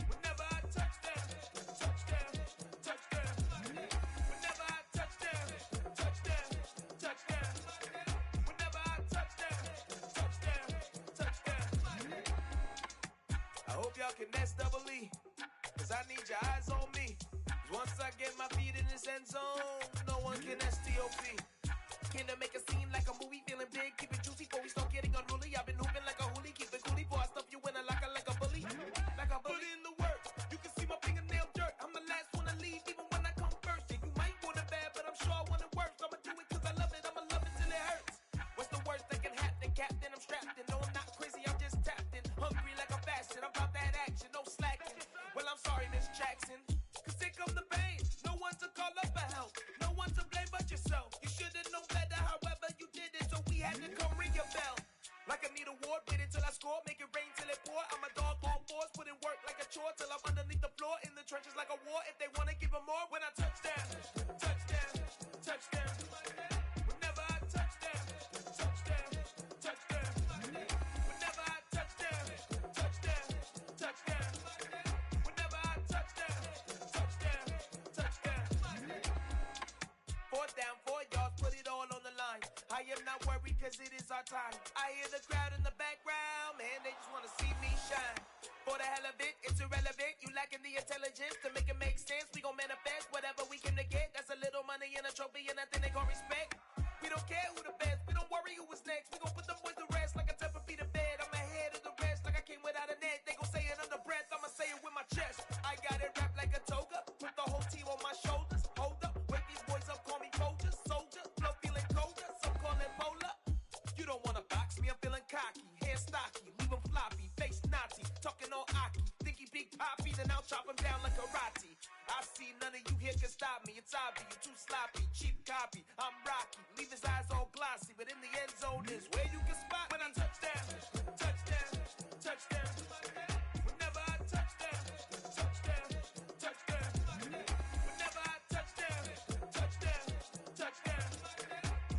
Whenever I touch down, touchdown, touchdown. Whenever I touch down, touchdown, touchdown. Whenever I touch down, touchdown, touchdown. I hope y'all can nest double E, cause I need your eyes on me. Cause once I get my feet in this end zone, no one can STOP. Came to make a scene like a movie, feeling big, keep it juicy before we start getting unruly. I've been hooping like a hoolie, keep it coolie before I stuff you in a locker like a bully. Like a bully in the work, you can see my fingernail dirt. I'm the last one to leave, even when I come first. And you might want it bad, but I'm sure I want it worse. I'ma do it cause I love it, I'ma love it till it hurts. What's the worst that can happen, Captain? I'm strapped in, no I'm not crazy, I'm just tapped in. Hungry like I'm fasting, I'm about that action, no slacking. Well I'm sorry, Miss Jackson, cause here come the pain. No one to call up for help, no one to blame but yourself. You should've known better, however you did it, so we had to come ring your bell. Like I need a award, wait until I score, make it rain till it pour. I'm a dog on fours, put in work like a chore till I'm underneath the floor, in the trenches like a war. If they wanna give them more, when I touch down, touchdown, touchdown. Whenever I touch down, touchdown, touchdown. Whenever I touch down, touchdown, touchdown. Whenever I touch down, touchdown, touchdown. 4th down, 4 yards, put it all on the line. I am not worried cause it is our time. I hear the crowd in the background, man, they just wanna see me shine. For the hell of it, it's irrelevant. You lacking the intelligence to make it make sense. We gon' manifest whatever we came to get. That's a little money and a trophy and nothing they gon' respect. We don't care who the best, we don't worry who was next. We gon' put them boys to rest like a Tempur-Pedic bed. I'm ahead of the rest like I came without a net. They gon' say it under breath, I'ma say it with my chest. I got it wrapped like a toga, put the whole team on my shoulders. Hold up, wake these boys up, call me Folger, soldier. Flow feeling colder, some call it polar. You don't wanna box me, I'm feeling cocky. Hair stocky, leave him floppy, face naughty. Talking all aki, think he big poppy, then I'll chop him down like karate. I see none of you here can stop me. It's obvious, you too sloppy, cheap copy. I'm Rocky, leave his eyes all glossy, but in the end zone is where you can spot when I touch down, touchdown, touchdown. Whenever I touch down, touchdown, touchdown. Whenever I touch down, touchdown, touchdown.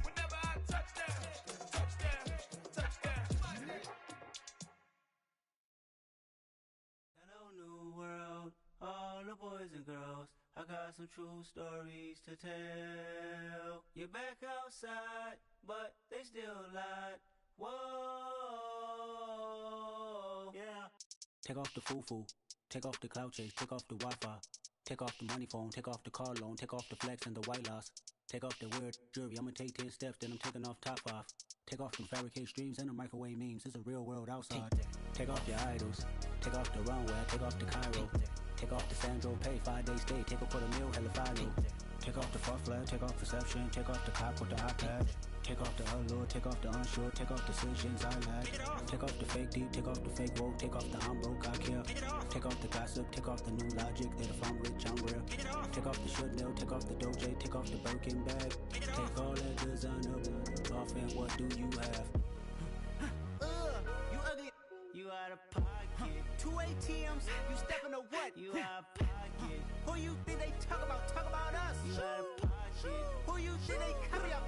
Whenever I touch down, touchdown, touchdown. Hello, new world, all the boys and girls. I got some true stories to tell. You're back outside, but they still lied. Whoa, yeah. Take off the foo-foo, take off the cloud chase, take off the Wi-Fi, take off the money phone, take off the car loan, take off the flex and the white loss, take off the weird jewelry. I'ma take 10 steps, then I'm taking off top off. Take off them fabricated streams and the microwave memes. It's a real world outside. Take off your idols, take off the runway, take off the Cairo, take off the Sandro Pay, 5-day stay, take a quarter meal, hella follow. Take off the far flag, take off perception, take off the cop with the iPad. Take off the allure, take off the unsure, take off decisions I lack. Take off the fake deep, take off the fake woke, take off the I'm broke, I care. Take off the gossip, take off the new logic that if I'm rich, I'm real. Take off the should know, take off the Doja, take off the Birkin bag. Take all that designer off and what do you have? You ugly. You out of pocket. 2 ATMs, you stepping to what? You out of pocket. Who you think they talk about? Talk about us. You out of pocket. Who you think they carry up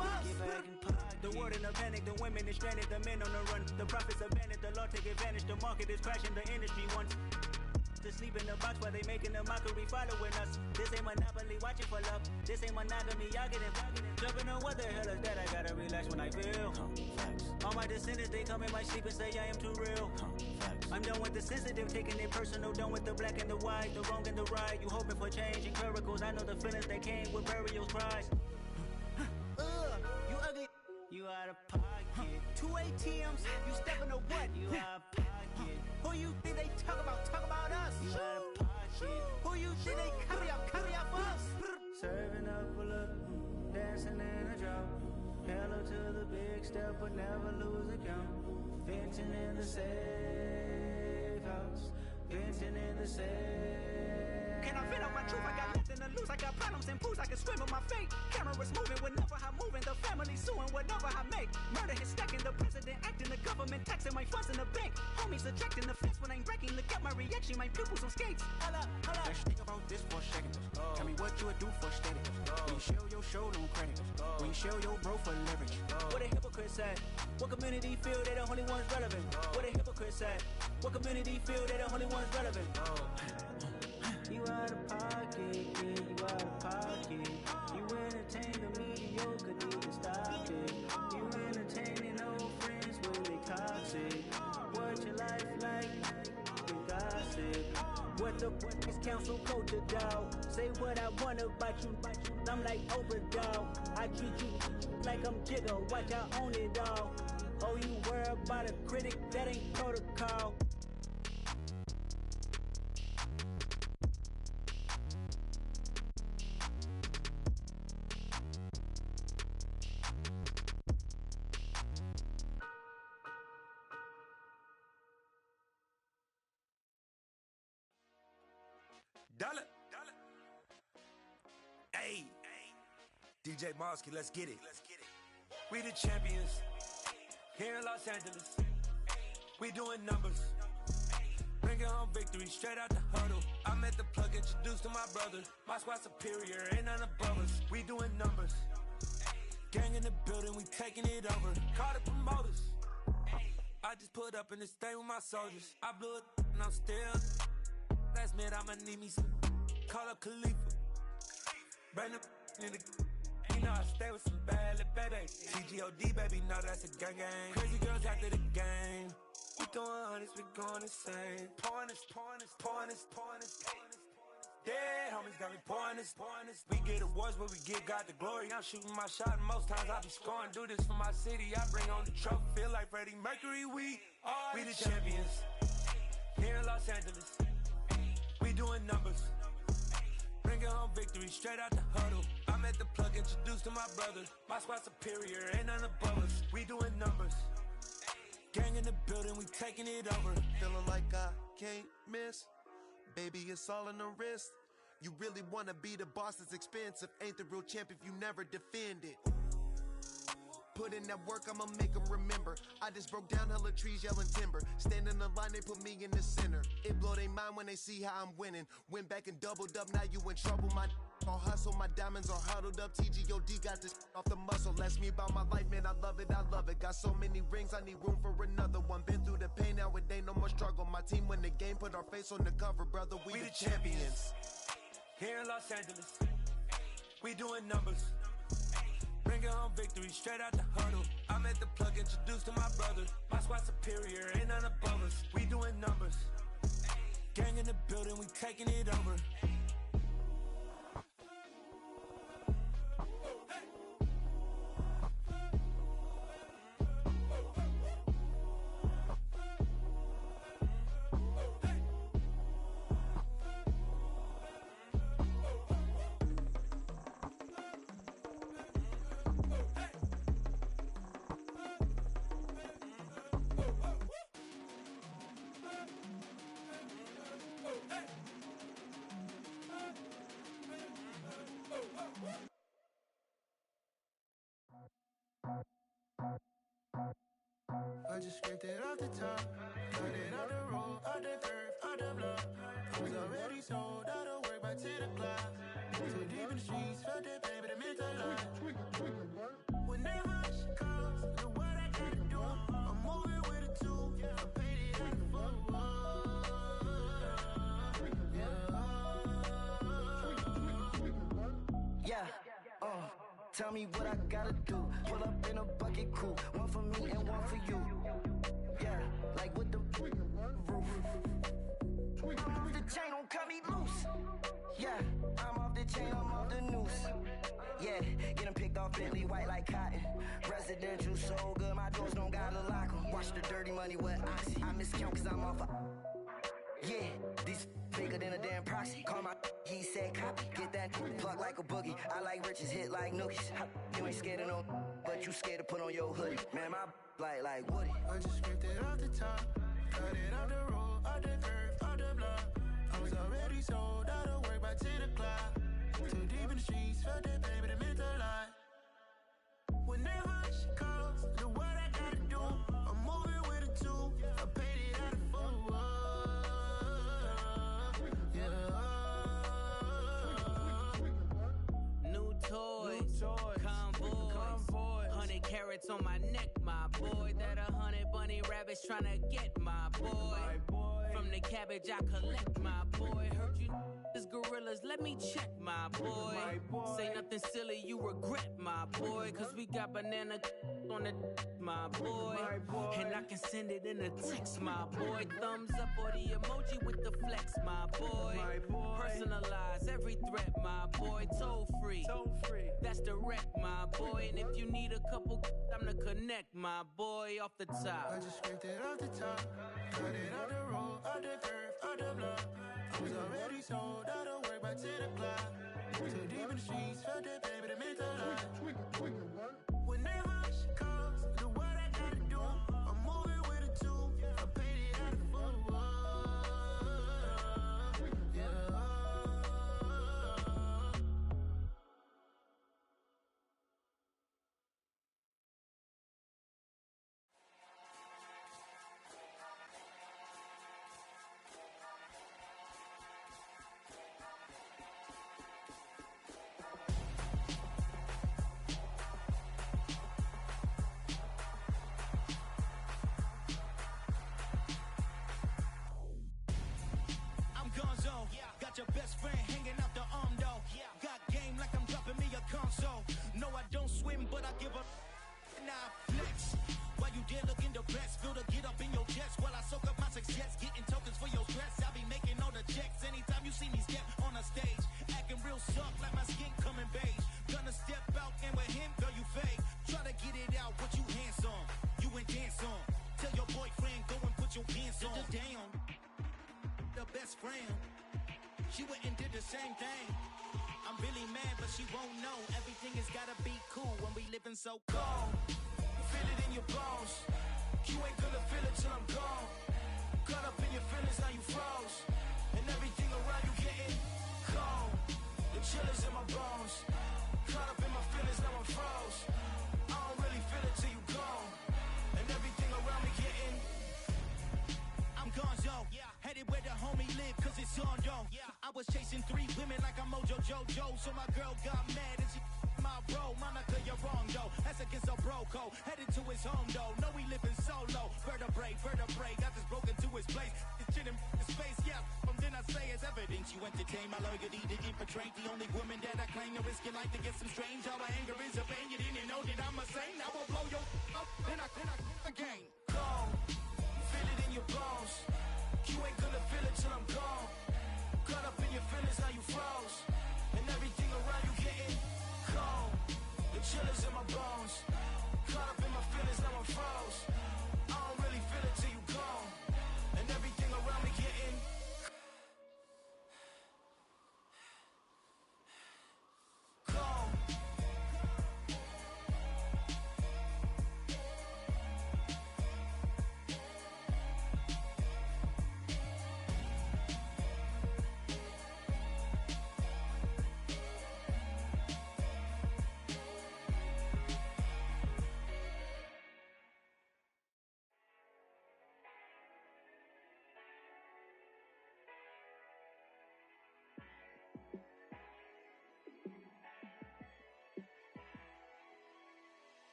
us. Get back in pocket. The world in a panic, the women is stranded, the men on the run. The profits abandoned, the law take advantage. The market is crashing, the industry wants to sleep in the box while they making a mockery following us. This ain't Monopoly, watching for love. This ain't monogamy, y'all getting jumping on what the hell is that? I gotta relax when I feel. All my descendants, they come in my sleep and say I am too real. I'm done with the sensitive, taking it personal. Done with the black and the white, the wrong and the right. You hoping for change and miracles. I know the feelings that came with burial cries. You ugly. You out of pocket. 2 ATMs, you stepping to what? You out of pocket. Who you think they talk about? Talk about us. You out of pocket. Who you think they carry up us? Serving up a look, dancing in a drought. Hello to the big step, but never lose a count. Venting in the safe house. Venting in the safe. Can I vent out my truth? I got nothing to lose. I got problems and pools. I can swim with my fate. Cameras moving whenever I'm moving. The family suing whatever I make. Murder is stacking. The president acting. The government taxing my funds in the bank. Homies ejecting the fence when I'm wrecking. Look at my reaction. My pupils on skates. Holla, holla. Let's think about this for a second. Tell me what you would do for steady. When you show your show, no credit. When you show your bro for leverage. What a hypocrite said. What community feel they the only ones relevant? What a hypocrite said. What community feel they the only ones relevant? You out of pocket, yeah, you out of pocket. You entertain the mediocre, need to stop it. You entertaining old friends when they toxic. What your life like? You gossip. What the is council code to dog? Say what I want about you. I'm like Oprah, dog. I treat you like I'm Jigga. Watch I own it all. Oh, you worry about a critic? That ain't protocol. Dollar. Hey, DJ Mosky, let's get it. We the champions here in Los Angeles. We doing numbers. Bringing home victory straight out the huddle. I'm at the plug, introduced to my brother. My squad superior, ain't none above us. We doing numbers. Gang in the building, we taking it over. Call the promoters. I just put up in this thing with my soldiers. I blew it and I'm still. Last minute I'ma need me some. Call up Khalifa. Brand new in the. You know I stay with some bad little baby. TGOD baby, know that's a gang gang. Crazy girls after the game. We doing hundreds, we going insane. Pouring this. Dead homies got me pouring this. We get awards where we give God the glory. I'm shooting my shot and most times I be scoring. Do this for my city, I bring on the trophy. Feel like Freddie Mercury, we the champions here in Los Angeles. We doing numbers. Bringing home victory straight out the huddle. I'm at the plug, introduced to my brother. My squad superior, ain't none above us. We doing numbers. Gang in the building, we taking it over. Feeling like I can't miss. Baby, it's all in the wrist. You really wanna be the boss, it's expensive. Ain't the real champ if you never defend it. Put in that work, I'ma make them remember. I just broke down hella trees, yelling timber. Stand in the line, they put me in the center. It blow their mind when they see how I'm winning. Went back and doubled up, now you in trouble. My all hustle, my diamonds are huddled up. TGOD got this off the muscle. Ask me about my life, man, I love it. Got so many rings, I need room for another one. Been through the pain, now it ain't no more struggle. My team win the game, put our face on the cover, brother. We the champions. Here in Los Angeles, we doing numbers. Bringing home victory straight out the huddle. I'm at the plug, introduced to my brother. My squad superior, ain't none above us. We doing numbers. Gang in the building, we taking it over. I just scraped it off the top, cut it out the road, out the curve, out the block. I was already sold, out of work by 10 o'clock. So deep in the streets, felt that pain, but it meant a lot. When Whenever she calls, know what I gotta do. I'm moving with a two. I paid it out of full. Yeah, tell me what I gotta do. Pull up in a bucket crew, one for me and one for you. Yeah, like with the roof. I'm off the chain, don't cut me loose. Yeah, I'm off the chain, I'm off the noose. Yeah, get them picked off Bentley, white like cotton. Residential, so good, my doors don't gotta lock them. Watch the dirty money with Oxy. I miscount cause I'm off a... Yeah, these bigger than a damn proxy. Call my he said copy. Get that plug like a boogie. I like riches, hit like nookies. You ain't scared of no, but you scared to put on your hoodie. Man, my like Woody. I just scraped it off the top. Cut it off the road, off the curve, off the block. I was already sold out of work by 10 o'clock. Too deep in the streets, felt that baby, that meant a lot. Whenever she calls, know what I gotta do. I'm moving with a two. I paid it out of full. New toys, convoy, 100 carats on my neck, my boy. That 100 bunny rabbits tryna get my boy. From the cabbage I collect, my boy. Heard you is gorillas, let me check, my boy. Say nothing silly, you regret, my boy. Cause we got banana on the my boy. And I can send it in a text, my boy. Thumbs up or the emoji with the flex, my boy. Personalize every threat, my boy. Toll free, that's direct, my boy. And if you need a couple, I'm to connect, my boy, off the top. I just scraped it off the top. Cut it off the road, off the curve, off the block. I was already sold out of work by 10 o'clock. Too deep in the streets, felt that baby, that meant a lot. Whenever she calls, know what I gotta do. I'm moving with a two. I paid it out of full. Got your best friend hanging out the arm though. Got game like I'm dropping me a console. No, I don't swim, but I give a nah flex. While you there looking depressed, feel the get up in your chest while I soak up my success, getting tokens for your stress. I be making all the checks anytime you see me step on a stage, acting real soft like my skin coming beige. Gonna step out and with him, girl, you fake. Try to get it out, but you handsome. You ain't dance on. Tell your boyfriend go and put your pants on. Down. The best friend. She went and did the same thing. I'm really mad, but she won't know. Everything has gotta be cool when we living so cold. Feel it in your bones. You ain't gonna feel it till I'm gone. Caught up in your feelings, now you froze. And everything around you getting cold. The chill is in my bones. Caught up in my feelings, now I'm froze. I don't really feel it till you gone. And everything around me getting I'm gonzo. Headed where the homie live, cause it's on though. I was chasing 3 women like I'm Mojo Jojo. So my girl got mad and she my bro. Monica, you're wrong though. That's against a bro code. Headed to his home though. No, we living solo. Vertebrae. Got this broken to his place. It's shit in his face, yeah. From then I say it's evidence. You entertain my loyalty to infiltrate. The only woman that I claim to risk your life to get some strange. All my anger is a pain. You didn't know that I'm a saint. I will blow your up. Then I again. Cold. Feel it in your bones. You ain't gonna feel it till I'm gone. Caught up in your feelings, now you froze. And everything around you getting cold. The chill is in my bones. Caught up in my feelings, now I'm froze. I don't really feel it till you gone. And everything around me getting cold.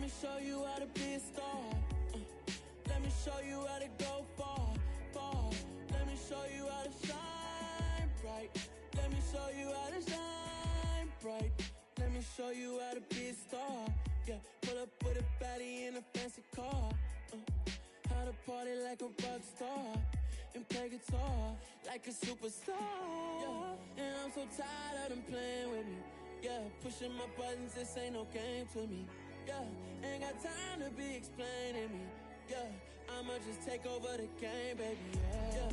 me show you how to be a star. Let me show you how to go far, far. Let me show you how to shine bright. Let me show you how to shine bright. Let me show you how to be a star. Yeah, pull up with a baddie in a fancy car. How to party like a rock star and play guitar like a superstar. Yeah, and I'm so tired of them playing with me. Yeah, pushing my buttons, this ain't no game to me. Yeah, ain't got time to be explaining me. Yeah, I'ma just take over the game, baby. Yeah,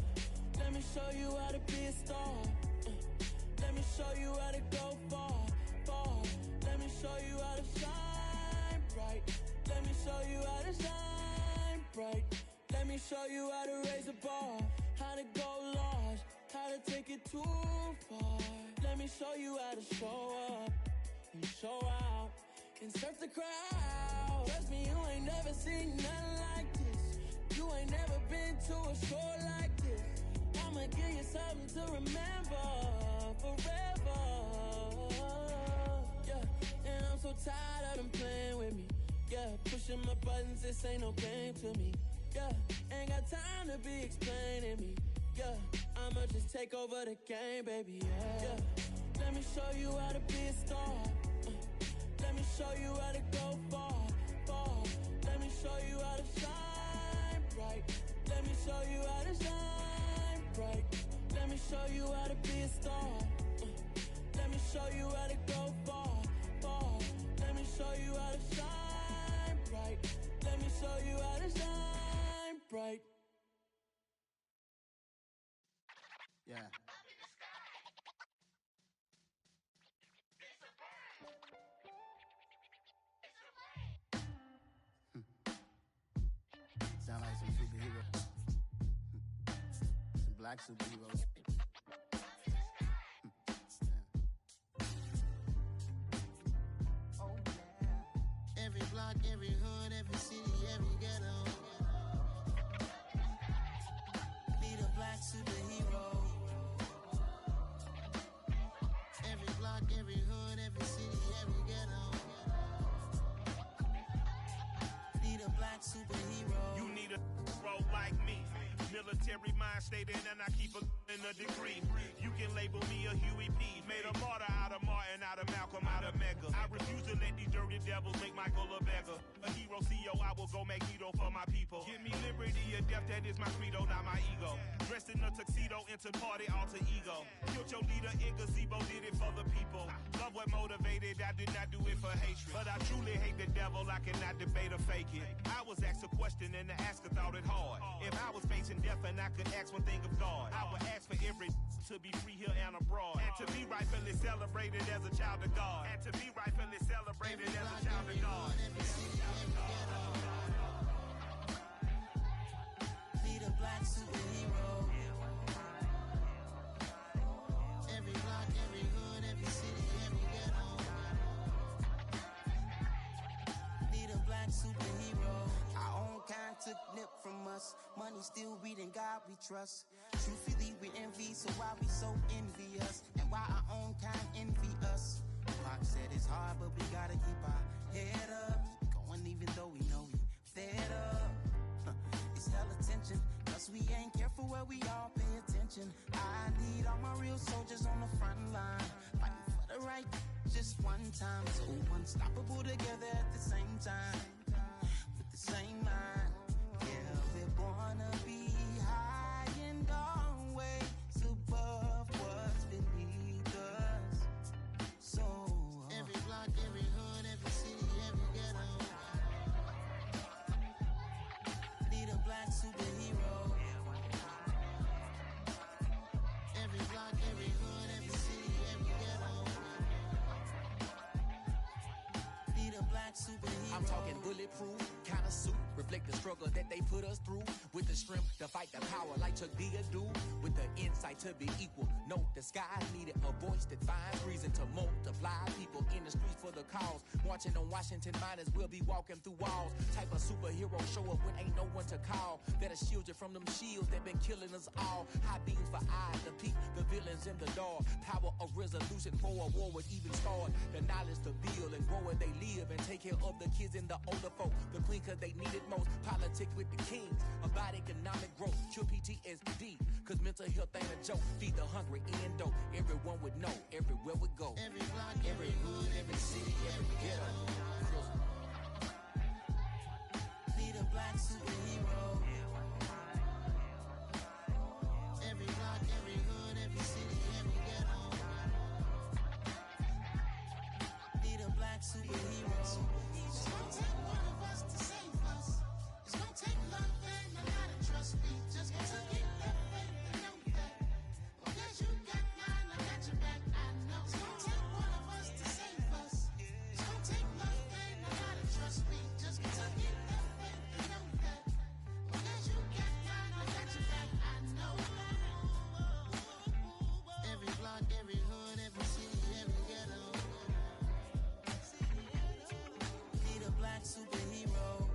let me show you how to be a star. Let me show you how to go far, far. Let me show you how to shine bright. Let me show you how to shine bright. Let me show you how to raise a bar, how to go large, how to take it too far. Let me show you how to show up and show out and surf the crowd. Trust me, you ain't never seen nothing like this. You ain't never been to a show like this. I'ma give you something to remember forever. Yeah, and I'm so tired of them playing with me. Yeah, pushing my buttons, this ain't no game to me. Yeah, ain't got time to be explaining me. Yeah, I'ma just take over the game, baby. Yeah, let me show you how to be a star. Let me show you how to go far, far. Let me show you how to shine bright. Let me show you how to shine bright. Let me show you how to be a star. Let me show you how to go far, far. Let me show you how to shine bright. Let me show you how to shine bright. Yeah. Sound like some superheroes. Some black superheroes. Oh, yeah. Every block, every hood, every city, every ghetto. Need a black superhero. Every block, every hood, every city, every ghetto. Need a black superhero. You need a role like me. Military mind stated, and I keep in a degree. You can label me a Huey P. Made a martyr out of Martin, out of Malcolm, out of Mega. I refuse to let these dirty devils make Michael a beggar. A hero CEO, I will go Magneto for my people. Give me liberty or death, that is my credo, not my ego. Dressed in a tuxedo, into party, alter ego. Killed your leader in gazebo, did it for the people. Love what motivated, I did not do it for hatred. But I truly hate the devil, I cannot debate or fake it. I was asked a question and the asker thought it hard. If I was facing death and I could ask one thing of God, I would ask for every to be free here and abroad, and to be rightfully celebrated as a child of God, and to be rightfully celebrated as a child of God. Need a black superhero. Every block, every hood, every city, every ghetto. Need a black superhero. Our own kind took nip from us. Money still reading, God we trust. Truthfully we envy, so why we so envious? And why our own kind envy us? Pac said it's hard, but we gotta keep our head up. Going even though we know we fed up. It's hell attention, cause we ain't careful where we all pay attention. I need all my real soldiers on the front line, fighting for the right just one time. So unstoppable together at the same time, with the same mind. Yeah, we're gonna be high and always above what's beneath us. So every block, every hood, every city, every ghetto. Need a black superhero. Every block, every hood, every city, every ghetto. Need a black superhero. I'm talking bulletproof kind of suit, reflect the struggle that they put us through. With the strength to fight the power like Chuck D do, with the insight to be equal. Note the skies needed a voice that finds reason to multiply. People in the streets for the cause, marching on Washington miners will be walking through walls. Type of superhero show up when ain't no one to call. That'll shield you from them shields that been killing us all. High beams for eyes to peek the villains in the dark. Power of resolution for a war would even start. The knowledge to build and grow where they live and take care of the kids and the older folk. The clean cause they need it most. Politics with the kings about economic growth. Cure PTSD cause mental health ain't a joke. Feed the hungry and dope. Everyone would know everywhere we go. Every block, every hood, every city, every ghetto. Need a black superhero. Every block, every hood, every city, every ghetto. Need a black superhero. It's gonna take one of us to save us. It's gonna take love and a lot of trust. We just gotta get that faith and know that. Because you got mine, I got your back. I know it's gonna take one of us to save us. It's gonna take love and a lot of trust. We just gotta get that faith and know that. Because you got mine, I got your back. I know. Every block, every hood, every city, every ghetto. Need a black superhero.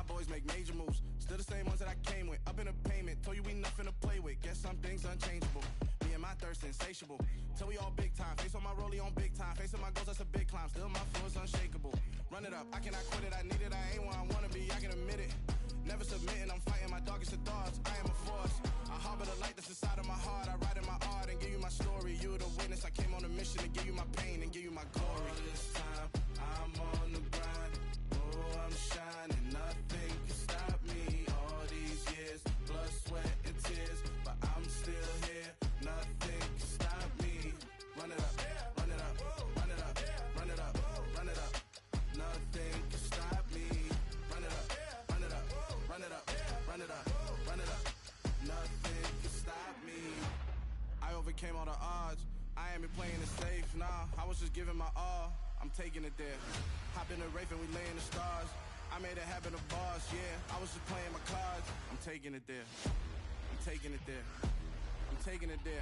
Boys make major moves, still the same ones that I came with. Up in the payment, told you we nothing to play with. Guess some things unchangeable. Me and my thirst insatiable. Till we all big time. Face on my rollie on big time. Facing my goals, that's a big climb. Still my flow is unshakable. Run it up, I cannot quit it. I need it, I ain't where I wanna be. I can admit it. Never submitting, I'm fighting my darkest of thoughts. I am a force. I harbor the light that's inside of my heart. I write in my art and give you my story. You the witness. I came on a mission to give you my pain and give you my glory. All this time, I'm on the grind. Oh, I'm shining. Nothing can stop me. All these years, blood, sweat, and tears. But I'm still here. Nothing can stop me. Run it up, run it up, run it up, run it up, run it up. Nothing can stop me. Run it up, run it up, run it up, run it up, run it up. Nothing can stop me. I overcame all the odds. I ain't been playing it safe, nah. I was just giving my all. I'm taking it there. Hop in the Wraith and we lay in the stars. I made it happen, the boss, yeah. I was just playing my cards. I'm taking it there. I'm taking it there. I'm taking it there.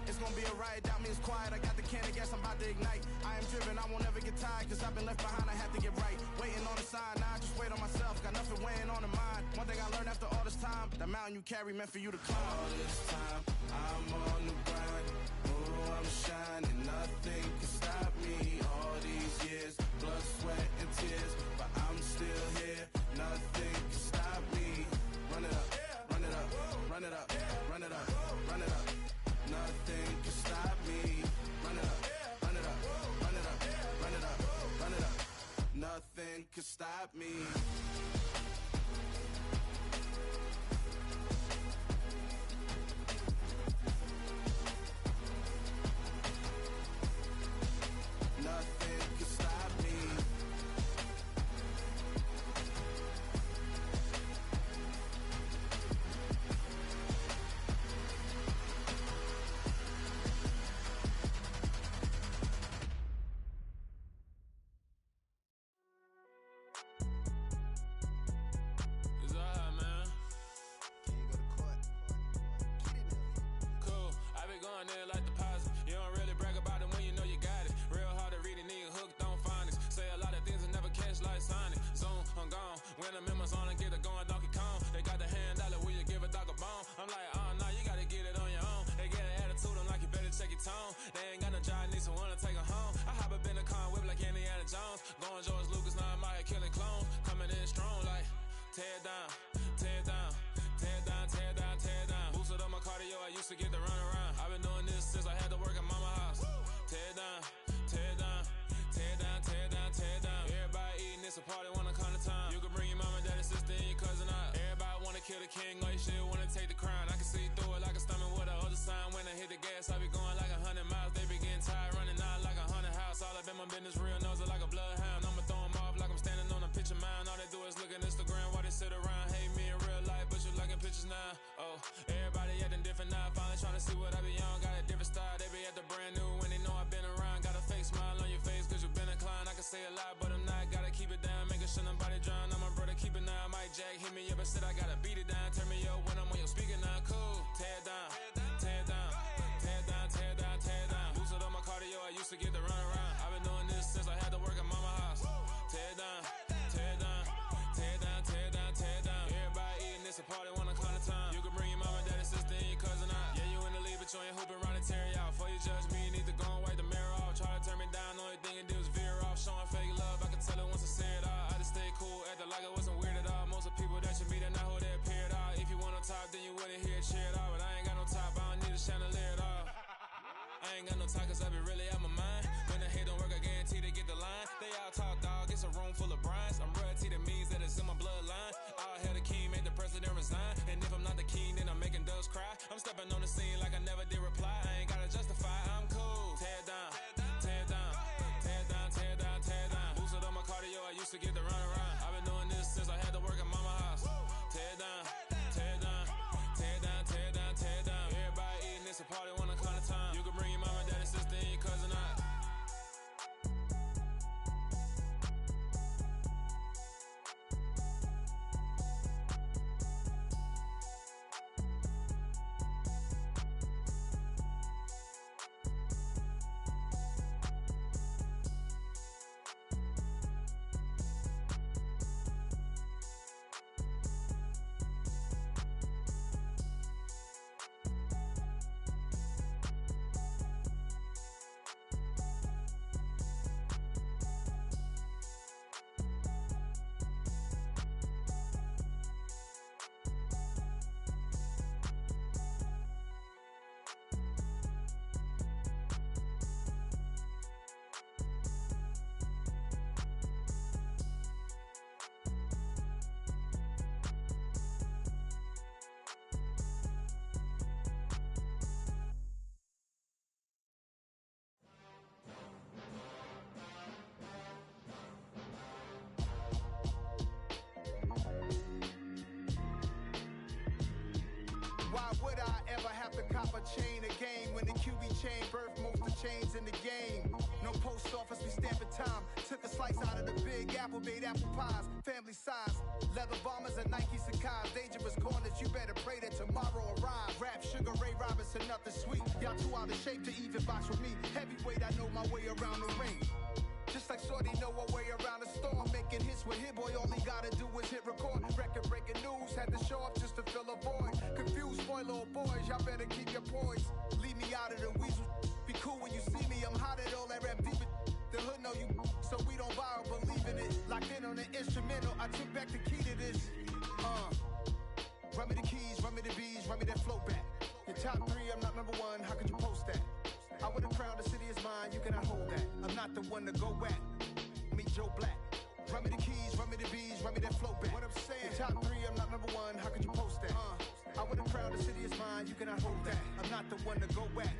It's gonna be a riot, doubt me it's quiet. I got the can of gas, I'm about to ignite. I am driven, I won't ever get tired. Cause I've been left behind, I have to get right. Waiting on the sign, now I just wait on myself. Got nothing weighing on the mind. One thing I learned after all this time, the mountain you carry meant for you to climb. All this time, I'm on the grind. Oh, I'm shining, nothing can stop me. All these years, blood, sweat, and tears. But I'm still here, nothing can stop me. Run it up, run it up, run it up, run it up, run it up. Nothing can stop me. Run it up, run it up, run it up, run it up, run it up. Nothing can stop me. Nothing can stop me. It's alright, man. Cool. I be going there like deposit. You don't really brag about it when you know you got it. Real hard to read a nigga hooked on phonics. Say a lot of things and never catch like Sonic. Zoom, I'm gone. When I'm in my zone, I get it going Donkey Kong. They got the hand dollar, will you give a dog a bone? I'm like, oh, nah, you gotta get it on your own. They get an attitude, I'm like, you better check your tone. They ain't got no job, need someone to take her home. I hop up in the car, whip like Indiana Jones. Going George Lucas, now I'm out here killing clones. Coming in strong like, tear down, tear down, tear down, tear down, tear down. Boosted up my cardio, I used to get to run around. I've been doing this since king, like shit, wanna take the crown. I can see through it like a stomach with a other sign. When I hit the gas, I be going like 100 miles. They be getting tired, running out like 100 house. All up in my business, real nose like a bloodhound. I'ma throw them off like I'm standing on a picture mound. All they do is look at Instagram while they sit around. Hate me in real life, but you liking pictures now. Oh, everybody acting different now. Finally trying to see what I be on. Got a different style, they be at the brand new when they know I've been around. Got a fake smile on your face cause you been inclined. I can say a lot, but I'm not. Gotta keep it down, making sure nobody drown. I'm my brother, keep it now. Mike Jack hit me up and said I gotta beat it down. Turn me up when I'm on your speaker now. Cool, tear it down, tear it down, tear it down, tear it down, tear it down. Boosted on my cardio, I used to get the run around. I've been doing this since I had to work at mama house. Tear it down, tear it down, tear it down, tear it down, tear it down. Everybody eating this a party, wanna climb the time. You can bring your mama, daddy, sister, and your cousin out. Yeah, you in the lead, but you ain't hooping around and tear you out. Before you judge me, you need to go and wipe the mirror off. Try to turn me down, only thing it did was veer off. Showing fake love, I can tell it once I say it all. I just stay cool, acting like I wasn't weird at all. Most of the people that you meet are not who they appear at all. If you want on top, then you wouldn't hear it cheer at all. But I ain't got no top, I don't need a chandelier at all. I ain't got no talk cause I be really out my mind. When the hate don't work, I guarantee they get the line. They all talk dog, it's a room full of brines. I'm royalty, that means that it's in my bloodline. All hail the king, make the president resign. And if I'm not the king, then I'm making doves cry. I'm stepping on the scene like I never did reply. I ain't gotta justify, I'm cool. Tear it down, tear it down, tear it down, tear it down, tear it down. Boosted on my cardio, I used to get the run around. I've been doing this since I had to work at mama house. Tear it down, tear it down, tear it down, tear it down, tear it down. Everybody eating this a party, wanna climb the time. You can bring your mama, daddy, sister, and your cousin out. Why would I ever have to cop a chain again when the QB chain birthed most of the chains in the game? No post office, we stamping time. Took a slice out of the big apple, made apple pies, family size. Leather bombers and Nike Sacai's. Dangerous corners, you better pray that tomorrow arrives. Rap, Sugar Ray Robinson, nothing sweet. Y'all too out of shape to even box with me. Heavyweight, I know my way around the ring. Just like Shorty know her way around the storm. Making hits with Hit Boy, all he gotta do is hit record. Record breaking news, had to show up just to fill a void. Confused boy, little boys, y'all better keep your poise. Leave me out of the weasel. Be cool when you see me, I'm hot at all that rap deep. The hood know you, so we don't borrow, believe in it. Locked in on the instrumental, I took back the key to this. Run me the keys, run me the bees, run me that flow back. Your top 3, I'm not number 1, how could you post that? I would've crowned the city is mine, you cannot hold that. I'm not the one to go back. Meet Joe Black. Run me the keys, run me the bees, run me that flow back. What I'm saying, your top 3, I'm not number 1, how could you post that? I would've crowned the city is mine, you cannot hold that. I'm not the one to go back.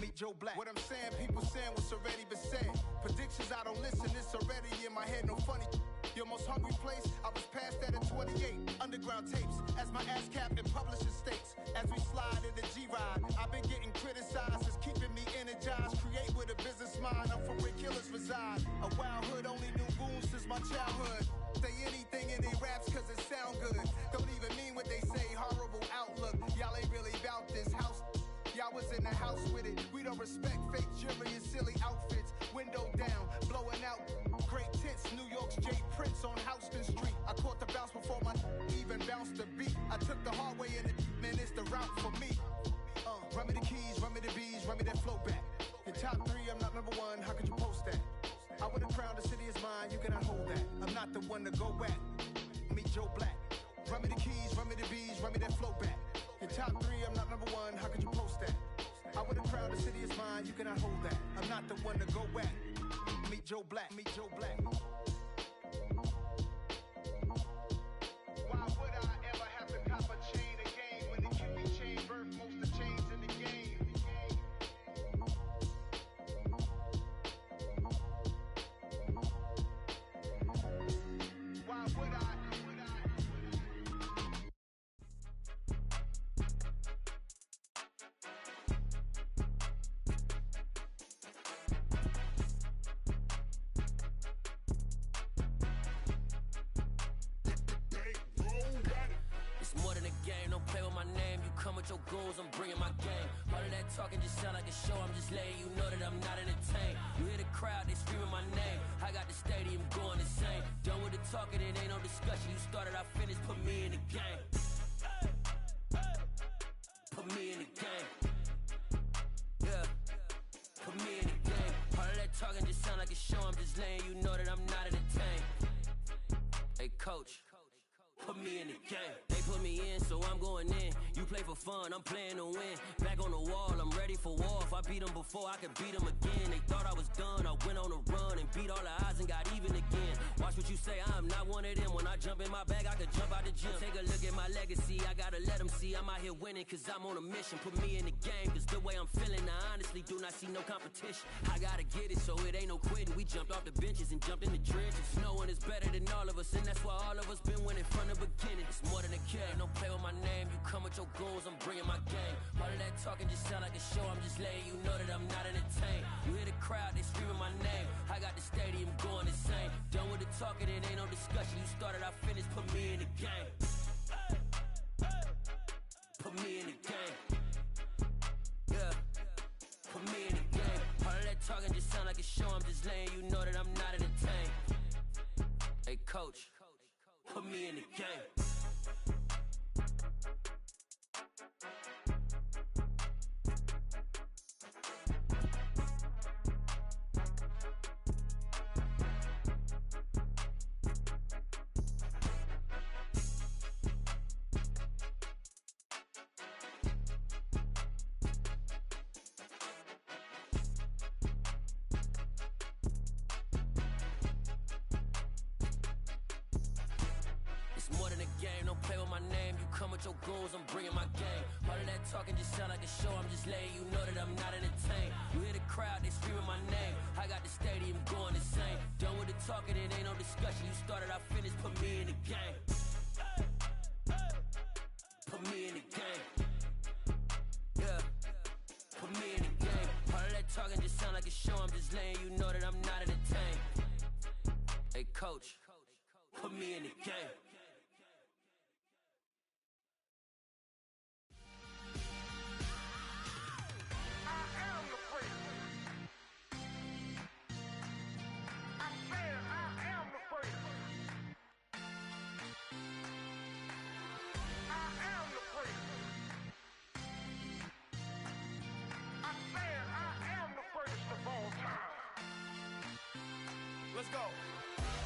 Meet Joe Black. What I'm saying, people saying what's already been said. Predictions, I don't listen, it's already in my head, no funny. Your most hungry place, I was past that at 28. Underground tapes, as my ass cap in publishing states. As we slide in the G-Ride, I've been getting criticized, it's keeping me energized. Create with a business mind, I'm from where killers reside. A wild hood, only knew goons since my childhood. Say anything in they raps cause it sound good. Don't even mean what they say, horrible outlook. Y'all ain't really about this house. Y'all was in the house with it. We don't respect fake jewelry and silly outfits. Window down, blowing out great tits. New York's J. Prince on Houston Street. I caught the bounce before my even bounced the beat. I took the hard way in it, man, it's the route for me. Run me the keys, run me the bees, run me that flow back. Your top 3, I'm not number 1, how could you post that? I would've crowned the city is mine, you cannot hold that. I'm not the one to go back. Meet Joe Black. Run me the keys, run me the bees, run me that flow back. Your top 3, I'm not number 1, how could you post that? I would've crowned the city is mine, you cannot hold that. I'm not the one to go back. Meet Joe Black, meet Joe Black. Why would I ever have to cop a play with my name. You come with your goons, I'm bringing my game. All of that talking just sound like a show. I'm just letting you know that I'm not entertained. You hear the crowd, they screaming my name. I got the stadium going insane. Done with the talking, it ain't no discussion. You started, I finished, put me in the game. Put me in the game. Yeah. Put me in the game. All of that talking just sound like a show. I'm just letting you know that I'm not entertained. Hey, coach. Put me in the game. They put me in, so I'm going in. You play for fun, I'm playing to win. Back on the wall, I'm ready for war. If I beat them before, I could beat them again. They thought I was done, I went on a run and beat all the odds and got even again. Watch what you say, I'm not one of them. When I jump in my bag, I could jump out the gym. Take a look at my legacy, I gotta let them see I'm out here winning, cause I'm on a mission. Put me in the game, cause the way I'm feeling, I honestly do not see no competition. I gotta get it, so it ain't no quitting. We jumped off the benches and jumped in the trenches. No one is better than all of us, and that's why all of us been winning from the beginning. It's more than a game, don't play with my name. You come with your goons, I'm bringing my game. All of that talking just sound like a show. I'm just letting you know that I'm not entertained. You hear the crowd, they screaming my name. I got the stadium going insane. Done with the talking, it ain't no discussion. You started, I finished, put me in the game. Put me in the game. Yeah. Put me in the game. All of that talking just sound like a show. I'm just letting you know that I'm not entertained. Hey, coach. Put me in the game. Your goals, I'm bringing my game. All of that talking just sound like a show. I'm just letting you know that I'm not entertained. You hear the crowd, they screaming my name. I got the stadium going insane. Done with the talking, it ain't no discussion. You started, I finished, put me in the game. Put me in the game. Yeah. Put me in the game. All of that talking just sound like a show. I'm just letting you know that I'm not entertained. Hey, coach. Put me in the game. Let's go.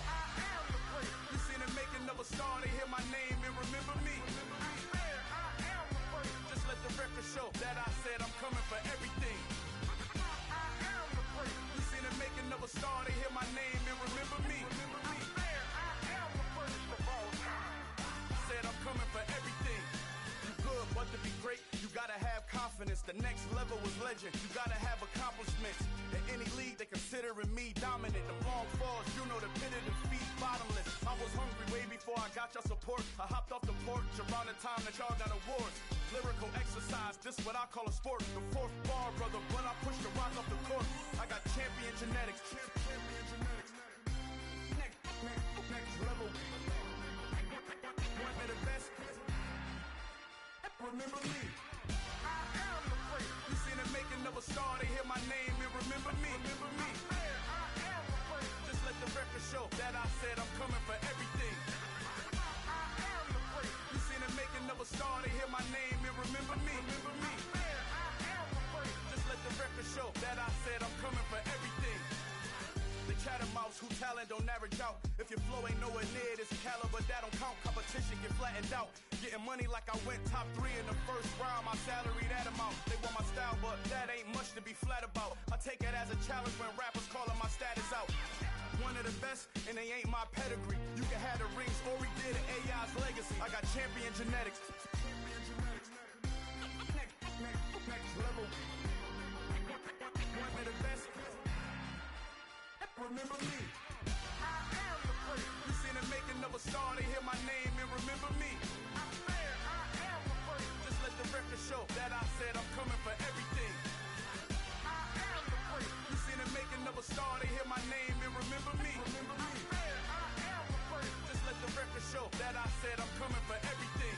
I am the great. You seen the making of a star, they hear my name and remember me. I am the great. Just let the record show that I said I'm coming for everything. I am the great. You seen the making of a star, they hear my name and remember me. I am the greatest of all time. Said I'm coming for everything. You good, but to be great, you gotta have confidence. The next level was legend. You gotta have accomplishments. In any league, they considering me dominant. The long falls, you know the pit of defeat, bottomless. I was hungry way before I got your support. I hopped off the porch around the time that y'all got awards. Lyrical exercise, this what I call a sport. The fourth bar, brother, when I push the rock off the court. I got champion genetics. Next level. One of the best. Remember me. I am the great. You seen the making of a star, they hear my name and remember me. Remember me. I am the great. Just let the record show that I said I'm coming for everything. I am the great. You seen the making of a star, they hear my name and remember me. Remember me. I am the great. Just let the record show that I said I'm coming for everything. The chattermouths who talent don't average out. If your flow ain't nowhere near this caliber, that don't count. Competition get flattened out. Getting money like I went top 3 in the first round. My salary that amount. They want my style, but that ain't much to be flat about. I take it as a challenge when rappers calling my status out. One of the best, and they ain't my pedigree. You can have the rings, or we did it, AI's legacy. I got champion genetics. Next level. One of the best. Remember me. I am the great. You seen the making of a star, they hear my name and remember me. I am the great. Just let the record show that I said I'm coming for everything. I am the great. You seen the making of a star, they hear my name and remember me. Remember me. I am the great. Just let the record show that I said I'm coming for everything.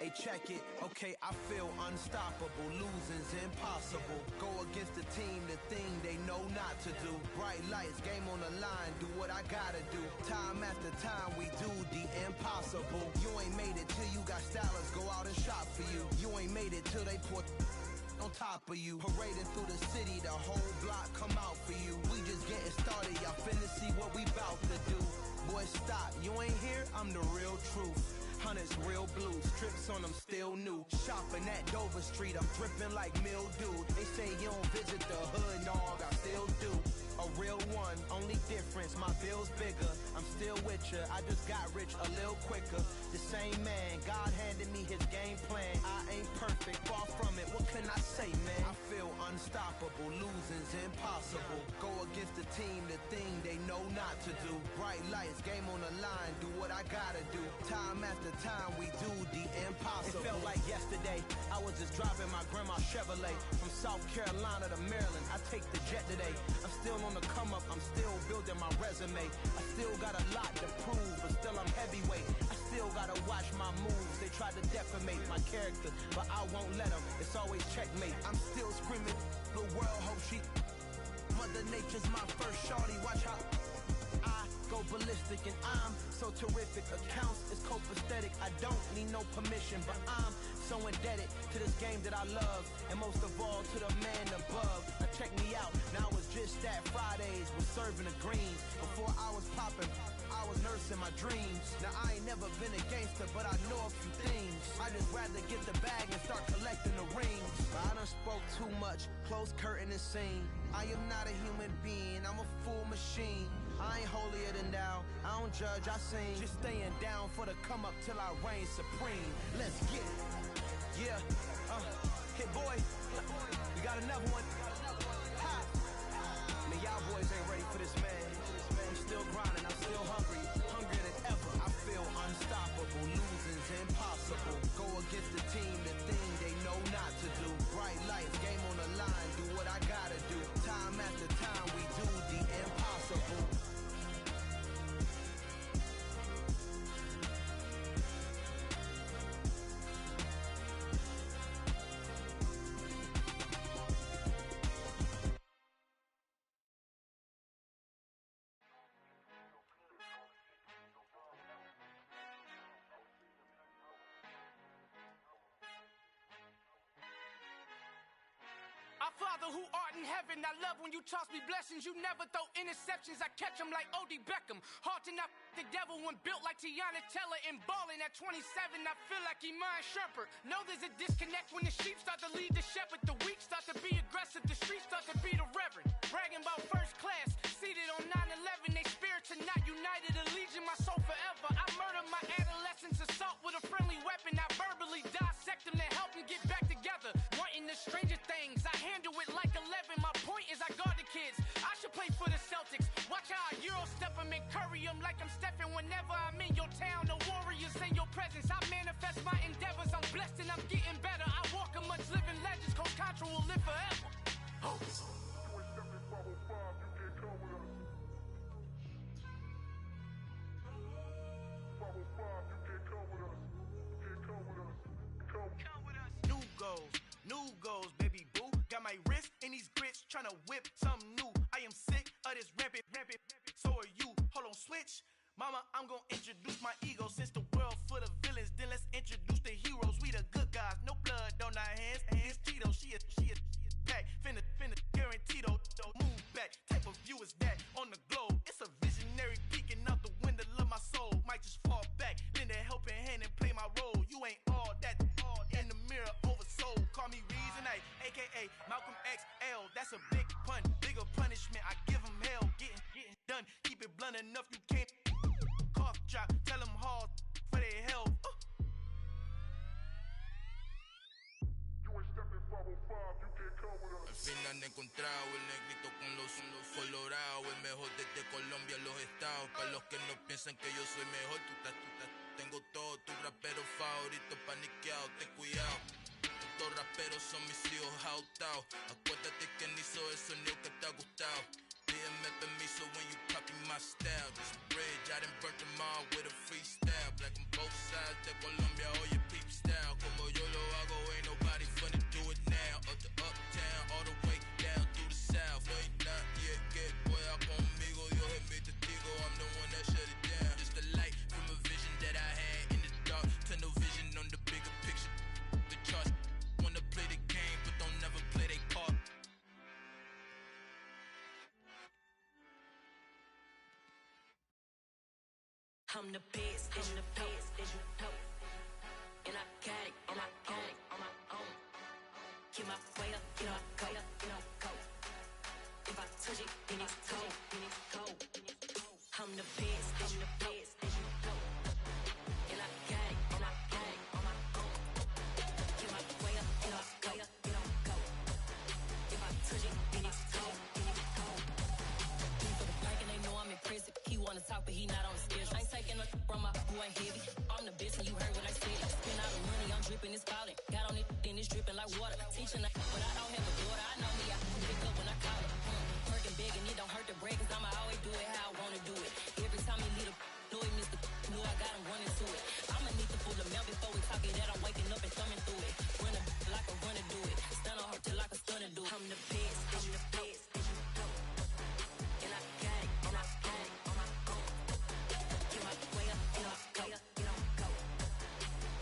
Hey, check it, okay, I feel unstoppable, losing's impossible. Go against the team, the thing they know not to do. Bright lights, game on the line, do what I gotta do. Time after time, we do the impossible. You ain't made it till you got stylists go out and shop for you. You ain't made it till they put on top of you. Parading through the city, the whole block come out for you. We just getting started, y'all finna see what we bout to do. Boy, stop, you ain't here, I'm the real truth. Hunters, real blue, strips on them still new. Shopping at Dover Street, I'm dripping like mildew. They say you don't visit the hood, dog, I still do. A real one, only difference, my bill's bigger. I'm still with ya, I just got rich a little quicker. The same man, God handed me his game plan. I ain't perfect, far from it, what can I say, man? I feel unstoppable, losing's impossible. Go against the team, the thing they know not to do. Bright lights, game on the line, do what I gotta do. Time after time, we do the impossible. It felt like yesterday, I was just driving my grandma's Chevrolet from South Carolina to Maryland. I take the jet today. I'm still on the come up, I'm still building my resume. I still got a lot to prove, but still I'm heavyweight. I still gotta watch my moves. They try to defamate my character, but I won't let them. It's always checkmate. I'm still screaming, the world hope she. Mother Nature's my first shorty, watch how I go ballistic and I'm so terrific. Accounts is copacetic, I don't need no permission, but I'm so indebted to this game that I love, and most of all to the man above. Now check me out, now it's just that Fridays was serving the greens. Before I was popping, I was nursing my dreams. Now I ain't never been a gangster, but I know a few things. I just rather get the bag and start collecting the rings. But I done spoke too much, close curtain and scene. I am not a human being, I'm a full machine. I ain't holier than thou, I don't judge, I sing. Just staying down for the come up till I reign supreme. Let's get it. Yeah, hit boy, we got another one. Ha! Man, y'all boys ain't ready for this, man. I'm still grinding, I'm still hungry, hungrier than ever. I feel unstoppable, losing's impossible. Go against the team, the thing they know not to do. Bright lights, game on the line, do what I gotta do. Time after time, we do the impossible. Our Father who art in heaven, I love when you toss me blessings. You never throw interceptions, I catch them like O.D. Beckham. Hard to not the devil when built like Tiana Teller. And balling at 27, I feel like Iman Shumpert. Know there's a disconnect when the sheep start to lead the shepherd. The weak start to be aggressive, the streets start to be the reverend. Bragging about first class, seated on 9/11. They spirits are not united, a legion, my soul forever. I murder my adolescence, assault with a friendly weapon. I verbally dissect them to help them get back together. Wanting the stranger things, I handle it like 11. My point is I guard the kids. I should play for the Celtics. Watch how I Euro step them and curry them like I'm Stephen. Whenever I'm in your town, the Warriors in your presence. I manifest my endeavors. I'm blessed and I'm getting better. I walk amongst living legends. Coach Contra will live forever. Oh. New goals, baby boo. Got my wrist in these grits, tryna whip something new. I am sick of this rampant. So are you. Hold on, switch. Mama, I'm gonna introduce my ego. Since the world full of villains, then let's introduce the heroes. We the good guys, no blood on our hands. Hands Tito, she is back. Finna, guaranteed. Move back. Type of view is that on the globe? It's a visionary peeking out the window of my soul. Might just fall back, lend a helping hand and play my role. You ain't all that. In the mirror, oversold. Call me Reason A, aka Malcolm XL. That's a big pun, bigger punishment. I give him hell, getting done. Keep it blunt enough, you can't. Cough drop, tell them hard for their health. Al fin han encontrado el negrito con los colorados, el mejor desde Colombia a los estados. Para los que no piensan que yo soy mejor, tengo todo, tu rapero favorito paniqueado, ten cuidado. Estos raperos son mis hijos adoptados. Acuérdate que ni hizo el sonido que te ha gustado. BMFing me, so when you copy my style, this bridge, I done burnt them all with a freestyle. Black on both sides, de Colombia, all your peep style. Como yo lo hago, ain't nobody finna do it now. Up to uptown, all the way down through the south. No, ain't not yet, get boya conmigo. Yo es mi testigo, I'm the one that shut it down. Just the light from a vision that I had in the dark. Tunnel vision on the bigger picture. The charts wanna play the game, but don't never play their part. I'm the best, I'm the best, as you know. And I got it, and I got it on my own. Get my way up, get my go, get my go. If I touch it, then it's cold, then it's cold. I'm the best, I'm the best, as you know. And I got it, and I got it on my own. Get my way up, get my go, get my go. If I touch it, then it's cold, then it's cold. He for the bank and they know I'm impressive. He wanna talk, but he not on the schedule. I ain't taking no from my boy heavy. I'm the best and you heard what I said. Spend all the money, I'm dripping, it's falling. Got on it, then it's dripping like water. Teaching like, but I don't have a daughter. I know me, I can pick up when I call it. Working big and it don't hurt the break, cause I'ma always do it how I wanna do it. Every time he lead a know he missed the know I got him running to it. I'ma need to pull the mail before we talk it that I'm waking up and thumbing through it. Run a like a runner do it. Stun on her till like a stunner do it. I'm the best, I'm the best. And I got it, and I got it on my own. Get my way up, get my go, get my go.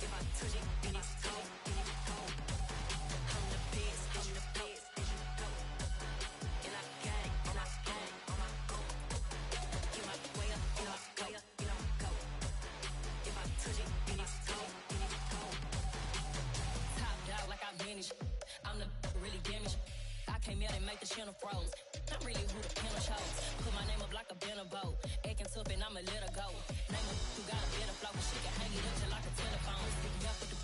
If I touch it, then it's cold, then it's cold. I'm the best, I'm the best. And I got it, and I got it on my own. Get my way up, get my go, get my go. If I touch it, then it's cold, then it's cold. Top dog like I vanished. I'm the really damaged. I came out and make the channel froze. I'm really who the panel shows. Put my name up like a banner boat. Acting tough and I'ma let her go. Name her who got a better flow. She can hang it up just like a telephone. Stick me up with the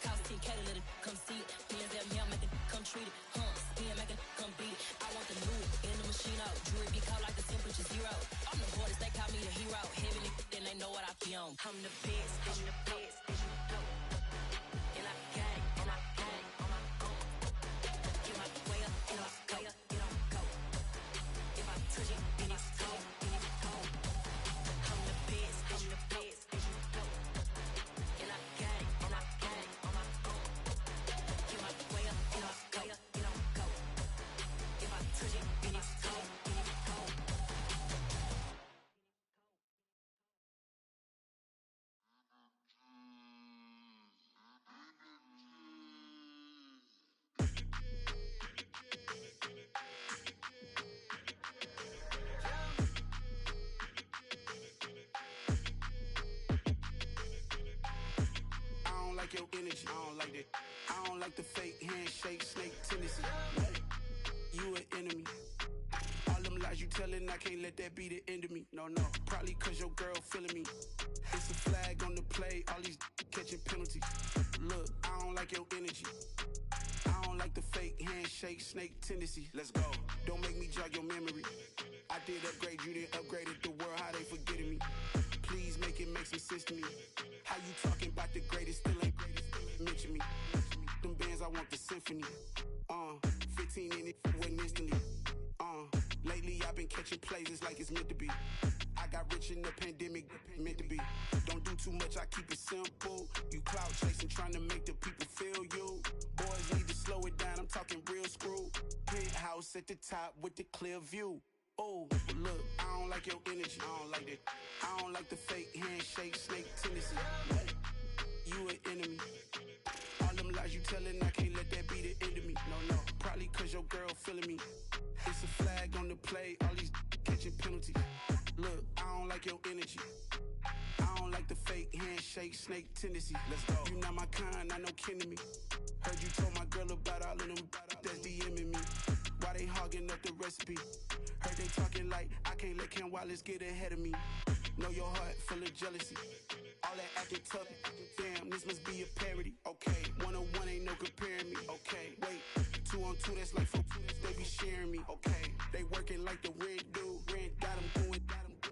cost 10K to let it come see it. Hands at me, I make it come treat it. Spin, make it come beat it. I want the Louis in the machine out. Jewelry be cold like the temperature zero. I'm the borders, they call me the hero. Heaven and then they know what I be on. I'm the best, I'm the best. And I got it, and I got it on my own. Get my way up, get my go, get my go. If I touch it, then it's cold, then it's cold. I'm the best, I'm the best. And I got it, and I got it on my own. Get my way up, get my go, get my go. If I touch it, then it's cold, then it's cold. I don't like your energy, I don't like that. I don't like the fake handshake, snake tendency. You an enemy. All them lies you telling, I can't let that be the end of me. No, probably cause your girl feeling me. It's a flag on the play, all these catching penalties. Look, I don't like your energy. I don't like the fake handshake, snake tendency. Let's go. Don't make me jog your memory. I did upgrade, you didn't upgrade it. The world, how they forgetting me. Please make it make some sense to me. How you talking about the greatest, still ain't greatest, mention me. Them bands, I want the symphony. 15 in it, wasn't instantly. Lately I've been catching plays, it's like it's meant to be. I got rich in the pandemic, meant to be. Don't do too much, I keep it simple. You clout chasing, trying to make the people feel you. Boys need to slow it down, I'm talking real screw. Penthouse at the top with the clear view. Oh, look, I don't like your energy, I don't like that. I don't like the fake handshake, snake tendency. You an enemy. All them lies you telling, I can't let that be the end of me. No, probably cause your girl feeling me. It's a flag on the play, all these catching penalties. Look, I don't like your energy. I don't like the fake handshake, snake tendency. Let's go. You not my kind, I know kin to me. Heard you told my girl about all of them that's DMing me. Why they hogging up the recipe? Heard they talking like I can't let Ken Wallace get ahead of me. Know your heart full of jealousy. All that acting tough, damn, this must be a parody. Okay, 101 ain't no comparing me. Okay, wait, 2 on 2, that's like 4 they be sharing me. Okay, they working like the rent do. Rent got them doing,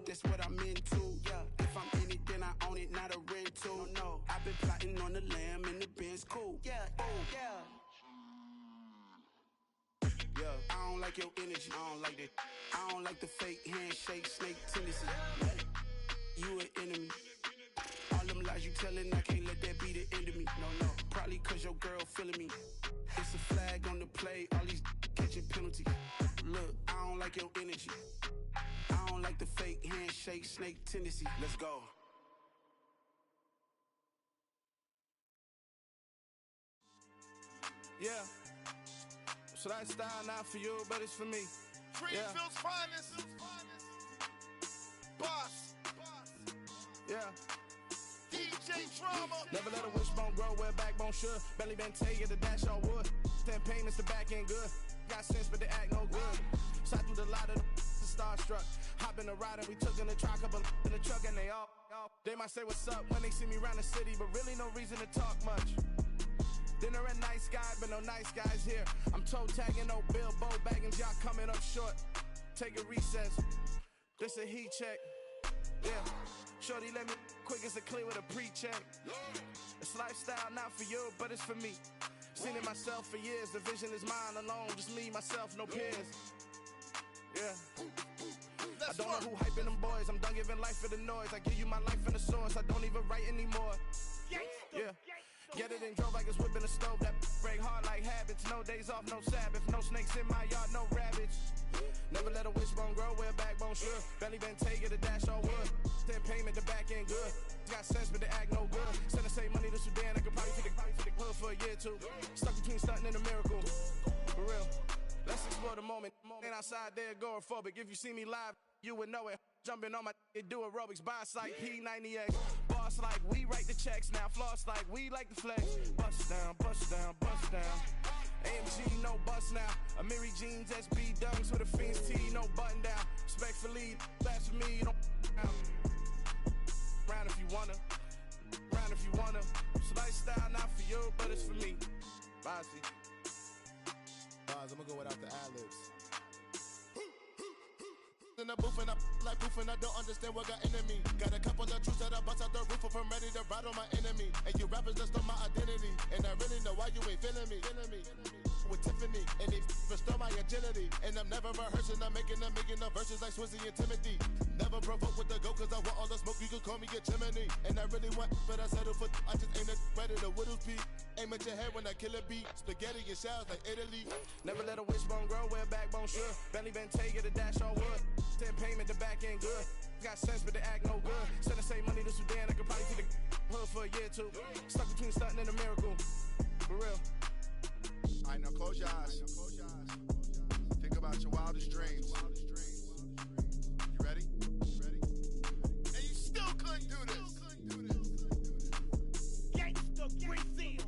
that's what I'm into. Yeah, if I'm in it, then I own it, not a rental. No, I've been plotting on the lamb and the Benz cool. Yeah, oh, yeah. I don't like your energy. I don't like that. I don't like the fake handshake, snake tendency. You an enemy. All them lies you telling, I can't let that be the end of me. No, probably cause your girl feeling me. It's a flag on the play, all these catching penalties. Look, I don't like your energy. I don't like the fake handshake, snake tendency. Let's go. Yeah. So that style not for you, but it's for me. Greenfield's finest. Boss. Yeah. DJ Drama. Never let a wishbone grow where backbone should. Belly been taking the dash on wood. 10 payments, the back end good. Got sense, but the act no good. Shot through the lot of the starstruck. Hop in the ride and we took in the truck, couple in the truck and they all. They might say what's up when they see me around the city, but really no reason to talk much. Dinner at Nice Guy, but no nice guys here. I'm toe tagging, no Bilbo baggins, y'all coming up short. Take a recess. This a heat check. Yeah. Shorty let me quick as a clear with a pre-check. It's lifestyle not for you, but it's for me. Seen it myself for years. The vision is mine alone. Just me, myself, no peers. Yeah. I don't know who hyping them boys. I'm done giving life for the noise. I give you my life in the source. I don't even write anymore. Yeah. Get it and drove like it's whipping a stove. That break hard like habits. No days off, no Sabbath. No snakes in my yard, no rabbits. Never let a wishbone grow where backbone should. Belly been taking the dash on wood. 10 payment, the back end good. Got sense, but the act no good. Send the same money to Sudan. I could probably take the hood for a year or two. Stuck between stunting and a miracle. For real. Let's explore the moment. Ain't outside there agoraphobic. If you see me live, you would know it. Jumping on my do aerobics, boss like P90X. Boss like we write the checks now. Floss like we like the flex. Bust down, bust down, bust down. AMG, no bust now. Amiri jeans, SB dunks with a Fiends tee, no button down. Respectfully, that's for me, don't down. Round if you wanna, round if you wanna. It's lifestyle not for you, but it's for me. Bossy. I'm gonna go without the ad-libs. In the booth and I like proof and I don't understand what got into me. Got a couple of truths that I bust out the roof if I'm ready to ride on my enemy. And you rappers just stole my identity, and I really know why you ain't feeling me. With Tiffany, and they restore my agility. And I'm never rehearsing, I'm making no verses like Swizzy and Timothy. Never provoke with the go, cause I want all the smoke, you can call me a chimney. And I really want, but I settle for, I just ain't ready to whittles pee. Aim at your head when I kill a beat. Spaghetti and shells like Italy. Never let a wishbone grow where backbone should. Belly been taking the dash on wood. 10 payment, the back end good. Got sense, but the act no good. Send the same money to Sudan, I could probably take the hood for a year or two. Stuck between stunting and a miracle. For real. Alright, now close your eyes. Think about your wildest dreams. You ready? And you still couldn't do this. Gangsta Brazil.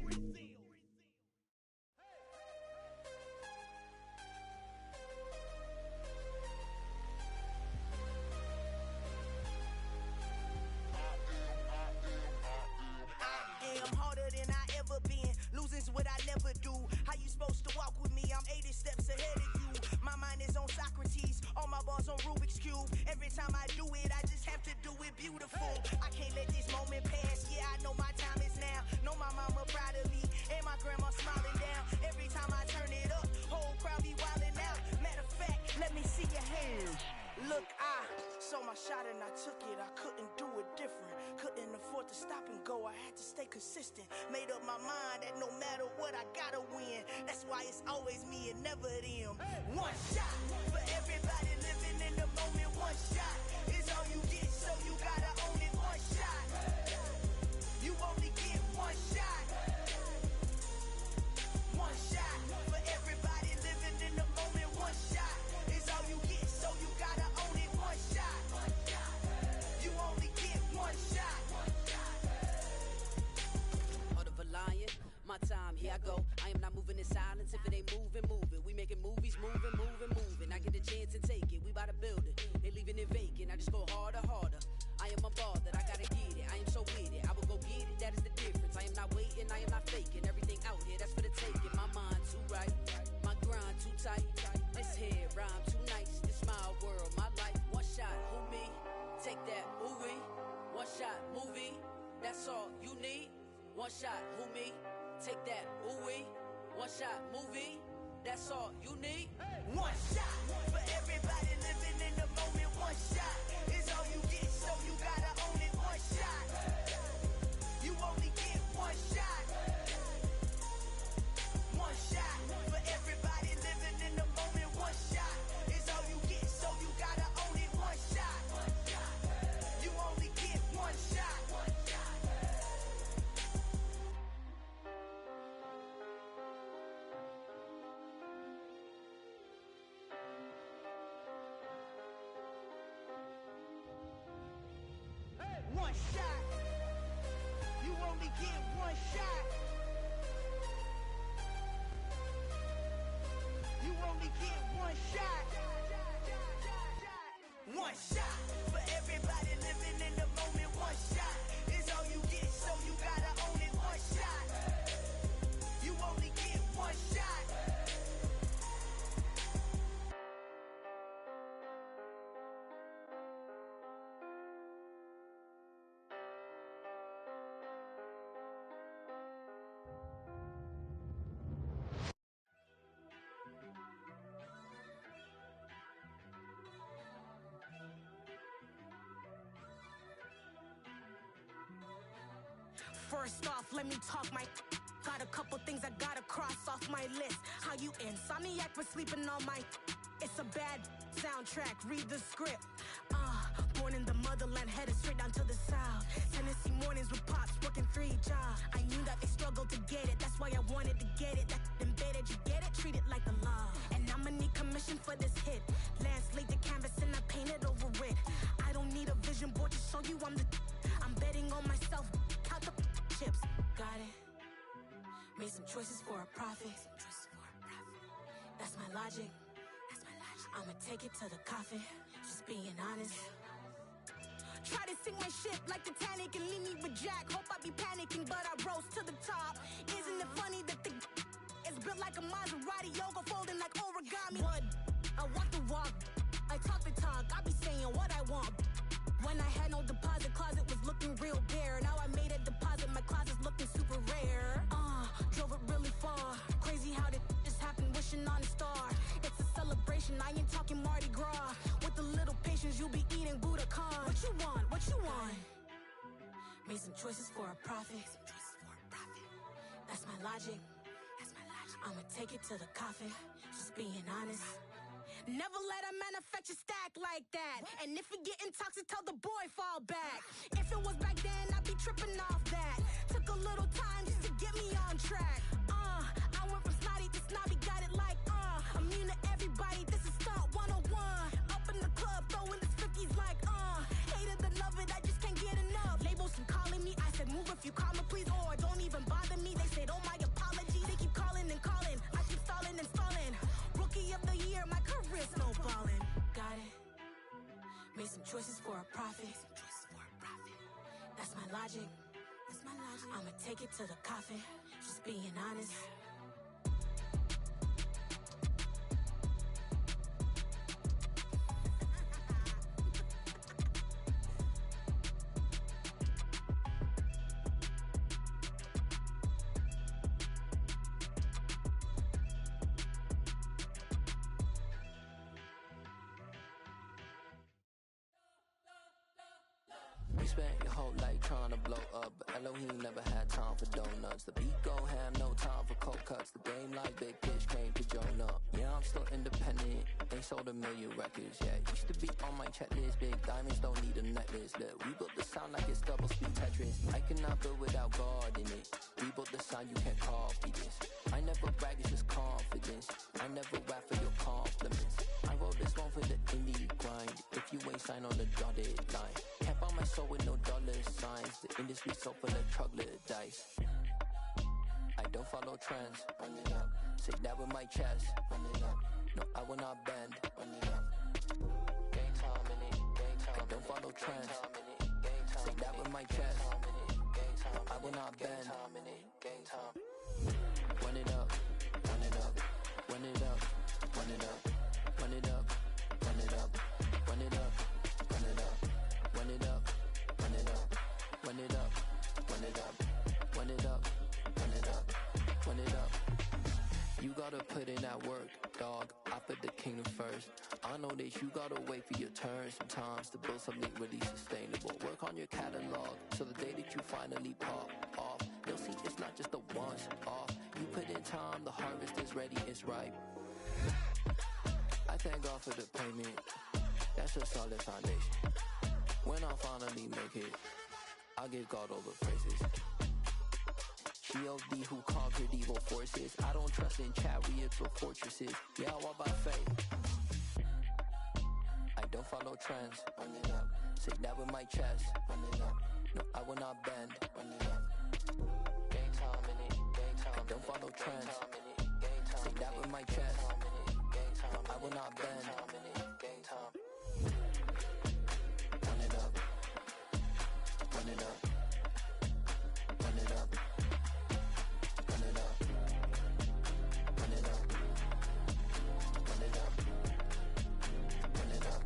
I'm harder than I ever been. Losing's what I never do. How you supposed to walk with me? I'm 80 steps ahead of you. My mind is on Socrates, all my bars on Rubik's Cube. Every time I do it, I just have to do it beautiful. I can't let this moment pass. Yeah, I know my time is now. Know my mama proud of me, and my grandma smiling down. Every time I turn it up, whole crowd be wildin' out. Matter of fact, let me see your hands. Look, I saw my shot and I took it. I couldn't do it different. Couldn't afford to stop and go. I had to stay consistent. Made up my mind that no matter what, I gotta win. That's why it's always me and never them. One shot for everybody living in the moment. One shot is all you get, so you gotta own it. One shot. You only get one shot. One shot for everybody living in the moment. One shot is all you get, so you gotta own it. One shot. You only get one shot. Heart of a lion, my time, here I go. I am not moving in silence. If it ain't moving, moving. We making movies, moving, moving, moving. I get a chance to take it. We bout to build it. They leaving it vacant. I just go harder, harder. I am a ball that I gotta get it. I am so with it. I will go get it. That is the difference. I am not waiting. I am not faking. Everything out here, that's for the taking. My mind too right. My grind too tight. This head rhyme too nice. This my world, my life. One shot, who me? Take that, ooh-wee. One shot, movie. That's all you need. One shot, who me? Take that, ooh-wee. One shot, movie. That's all you need. One shot for everybody living in the moment. One shot is all you get, so you gotta own it. One shot. You only get one shot. One shot for everybody living in the moment. One shot is all you get, so you gotta own it. One shot. You only get one shot. One shot. You only get one shot. You only get one shot. One shot for everybody living in the moment. One shot is all you get, so you gotta own it. One shot. You only get one shot. First off, let me talk my. Got a couple things I gotta cross off my list. How you insomniac for sleeping on my. It's a bad soundtrack, read the script. Born in the motherland, headed straight down to the south. Tennessee mornings with pops, working 3 jobs. I knew that they struggled to get it, that's why I wanted to get it. That embedded, you get it, treat it like the law. And I'ma need commission for this hit. Lance laid the canvas and I painted over it. I don't need a vision board to show you I'm the. I'm betting on myself, count the chips. Got it. Made some choices for a profit. That's my logic. I'ma take it to the coffin. Just being honest. Try to sink my ship like Titanic and leave me with Jack. Hope I be panicking, but I rose to the top. Isn't it funny that the it's built like a Maserati, yoga folding like origami? What? I walk the walk, I talk the talk. I be saying what I want. When I had no deposit, closet was looking real bare. Now I made a deposit, my closet's looking super rare. Drove it really far. Crazy how did this happen, wishing on a star. It's a celebration, I ain't talking Mardi Gras. With a little patience, you'll be eating Budokan. What you want? What you want? Made some choices for a profit. That's my logic. I'ma take it to the coffin. Just being honest. Never let a manufacture stack like that. And if it getting toxic, tell the boy fall back. If it was back then, I'd be tripping off that. Took a little time just to get me on track. I went from snotty to snobby, got it like immune to everybody, this is stunt 101. Up in the club, throwing this 50s like hate it, love it, I just can't get enough. Labels keep calling me, I said move if you call me please, or don't even bother me. They said oh my apology, they keep calling and calling. I keep stalling and stalling. Rookie of the year, my career snowballing. Got it. Made some choices for a profit. That's my logic. I'ma take it to the coffin. Just being honest. You spent your whole life trying to blow up, but Elohim never had time for donuts. The beat go ham, no time for cold cuts. The game like Big Fish came to join up. Yeah, I'm still independent. They sold 1 million records. Yeah, used to be on my checklist. Big diamonds don't need a necklace. Look, we built the sound like it's double speed Tetris. I cannot build without God in it. We built the sound, you can't copy this. I never brag, it's just confidence. I never rap for your compliments. I wrote this one for the indie grind. If you ain't signed on the dotted line, can't buy my soul with no dollar signs. The industry so full of troglodytes. I don't follow trends. Run it up. Say that with my chest. Run it up. No, I will not bend. Run it up. Gang time in it. Gang time. I don't follow trends. Say that with my chest. No, I will not bend. Gang time. Run it up. Run it up. Run it up. Run it up. Run it up. Run it up. Run it up. Run it up. Run it up. Run it up. Run it up. Run it up. Run it up. Run it up. Run it up. You You gotta put in that work, dog. I put the kingdom first. I know that you gotta wait for your turn sometimes to build something really sustainable. Work on your catalog, so the day that you finally pop off, you'll see it's not just a once off. You put in time, the harvest is ready, it's ripe. I thank God for the payment. That's a solid foundation. When I finally make it, I'll give God all the praises. G.O.D. who conquered evil forces. I don't trust in chariots or fortresses. Yeah, I walk by faith. I don't follow trends. Run it up. Say that with my chest. Run it up. No, I will not bend. Run it up. Gang time in it. Gang time. I don't follow trends. Say that with my chest. No, I will not bend. Gang time. Run it up. Run it up. Run it up. Run it up. Run it up. Run it up. Run it up.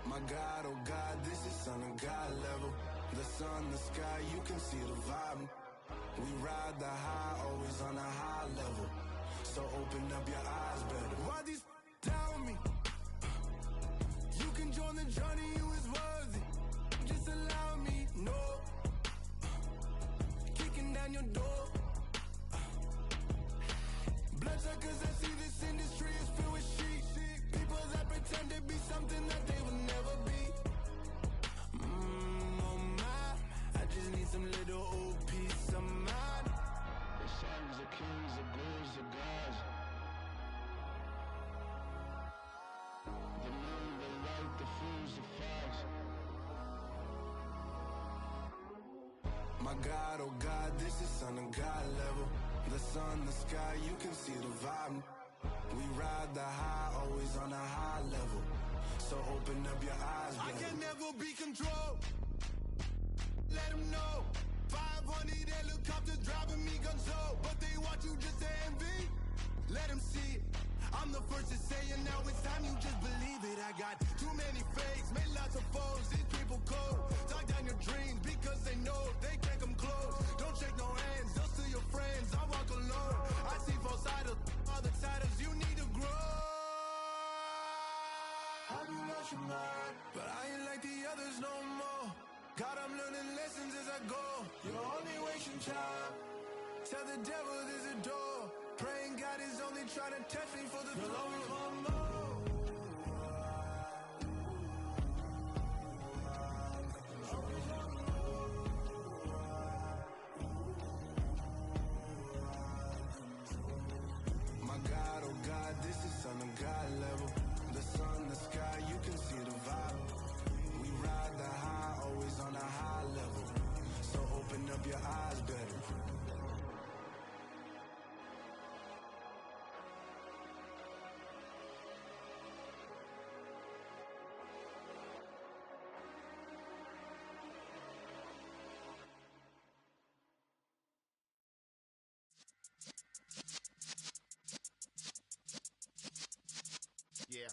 My God, oh God, this is Son of God level. The sun, the sky, you can see the vibe. We ride the high, always on a high level. So open up your eyes better. Why these tell me? You can join the journey, you is worthy. Just allow me, no. Kicking down your door. Bloodsuckers, I see this industry is filled with sheep. People that pretend to be something that they will never be. Oh my, I just need some little old peace of mind. The sons of kings, the gurus, the gods. The moon, the light, the fools, the facts. My God, oh God, this is Son of God level. The sun, the sky, you can see the vibe. We ride the high, always on a high level. So open up your eyes, baby. I can never be controlled. Let them know. 500 helicopters driving me gunso. But they want you just to envy. Let them see it. I'm the first to say it, now it's time you just believe it. I got too many fakes, made lots of foes. These people cold. Talk down your dreams because they know they can't come close. Don't shake no hands, those to your friends. I walk alone. I see both sides, other siders. You need to grow. Have you lost your mind? But I ain't like the others no more. God, I'm learning lessons as I go. You're only wasting time. Tell the devil there's a door. Praying God is only trying to test me for the glory. You'll always want more. My God, oh God, this is Son of God level. The sun, the sky, you can see the vibe. We ride the high, always on a high level. So open up your eyes better. Yeah.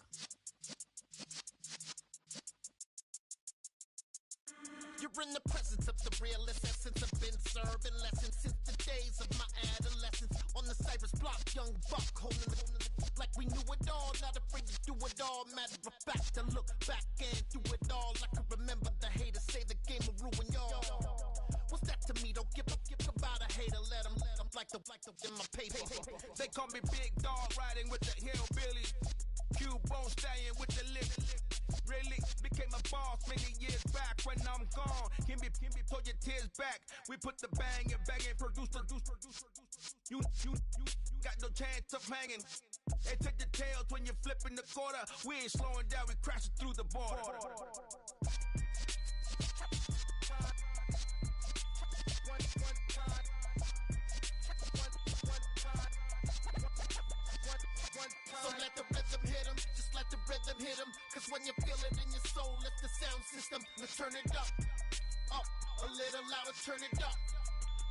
You're in the presence of the realest essence. I've been serving lessons since the days of my adolescence. On the Cypress block, young buck holding the like we knew it all. Not afraid to do it all. Matter of fact, to look back and do it all. I can remember the haters say the game will ruin y'all. What's that to me? Don't give about a hater. Let them like the in my paper. They call me Big Dog, riding with the hillbilly. Cubone staying with the lip. Really became a boss many years back. When I'm gone, can be pull your tears back. We put the bang and produce. You got no chance of hanging. They take the tails when you're flipping the quarter. We ain't slowing down, we crashing through the border. So let the rhythm hit him, just let the rhythm hit him. Cause Cause when you feel it in your soul, lift the sound system, let's turn it up. Up, a little louder, turn it up.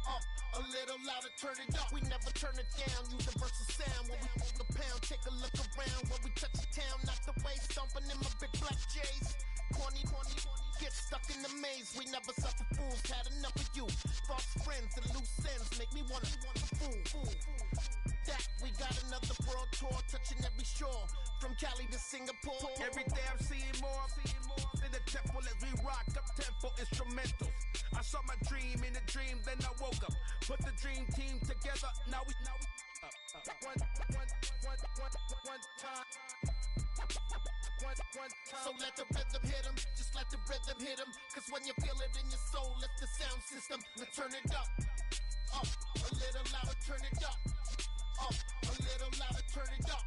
Up, a little louder, turn it up. We never turn it down, universal sound. When we move the pound, take a look around. When we touch the town, knock the way, stomping in my big black J's. Corny, get stuck in the maze. We never suffer fools, had enough of you. False friends and loose ends make me wanna fool. That we got another world tour, touching every shore, from Cali to Singapore. Every day I'm seeing more in the temple as we rock up tempo instrumentals. I saw my dream in a dream, then I woke up. Put the dream team together. Now we one time. So let the rhythm hit him, just let the rhythm hit him. Cause when you feel it in your soul, lift the sound system, let's turn it up. Up, a little louder, turn it up. Up, a little louder, turn it up.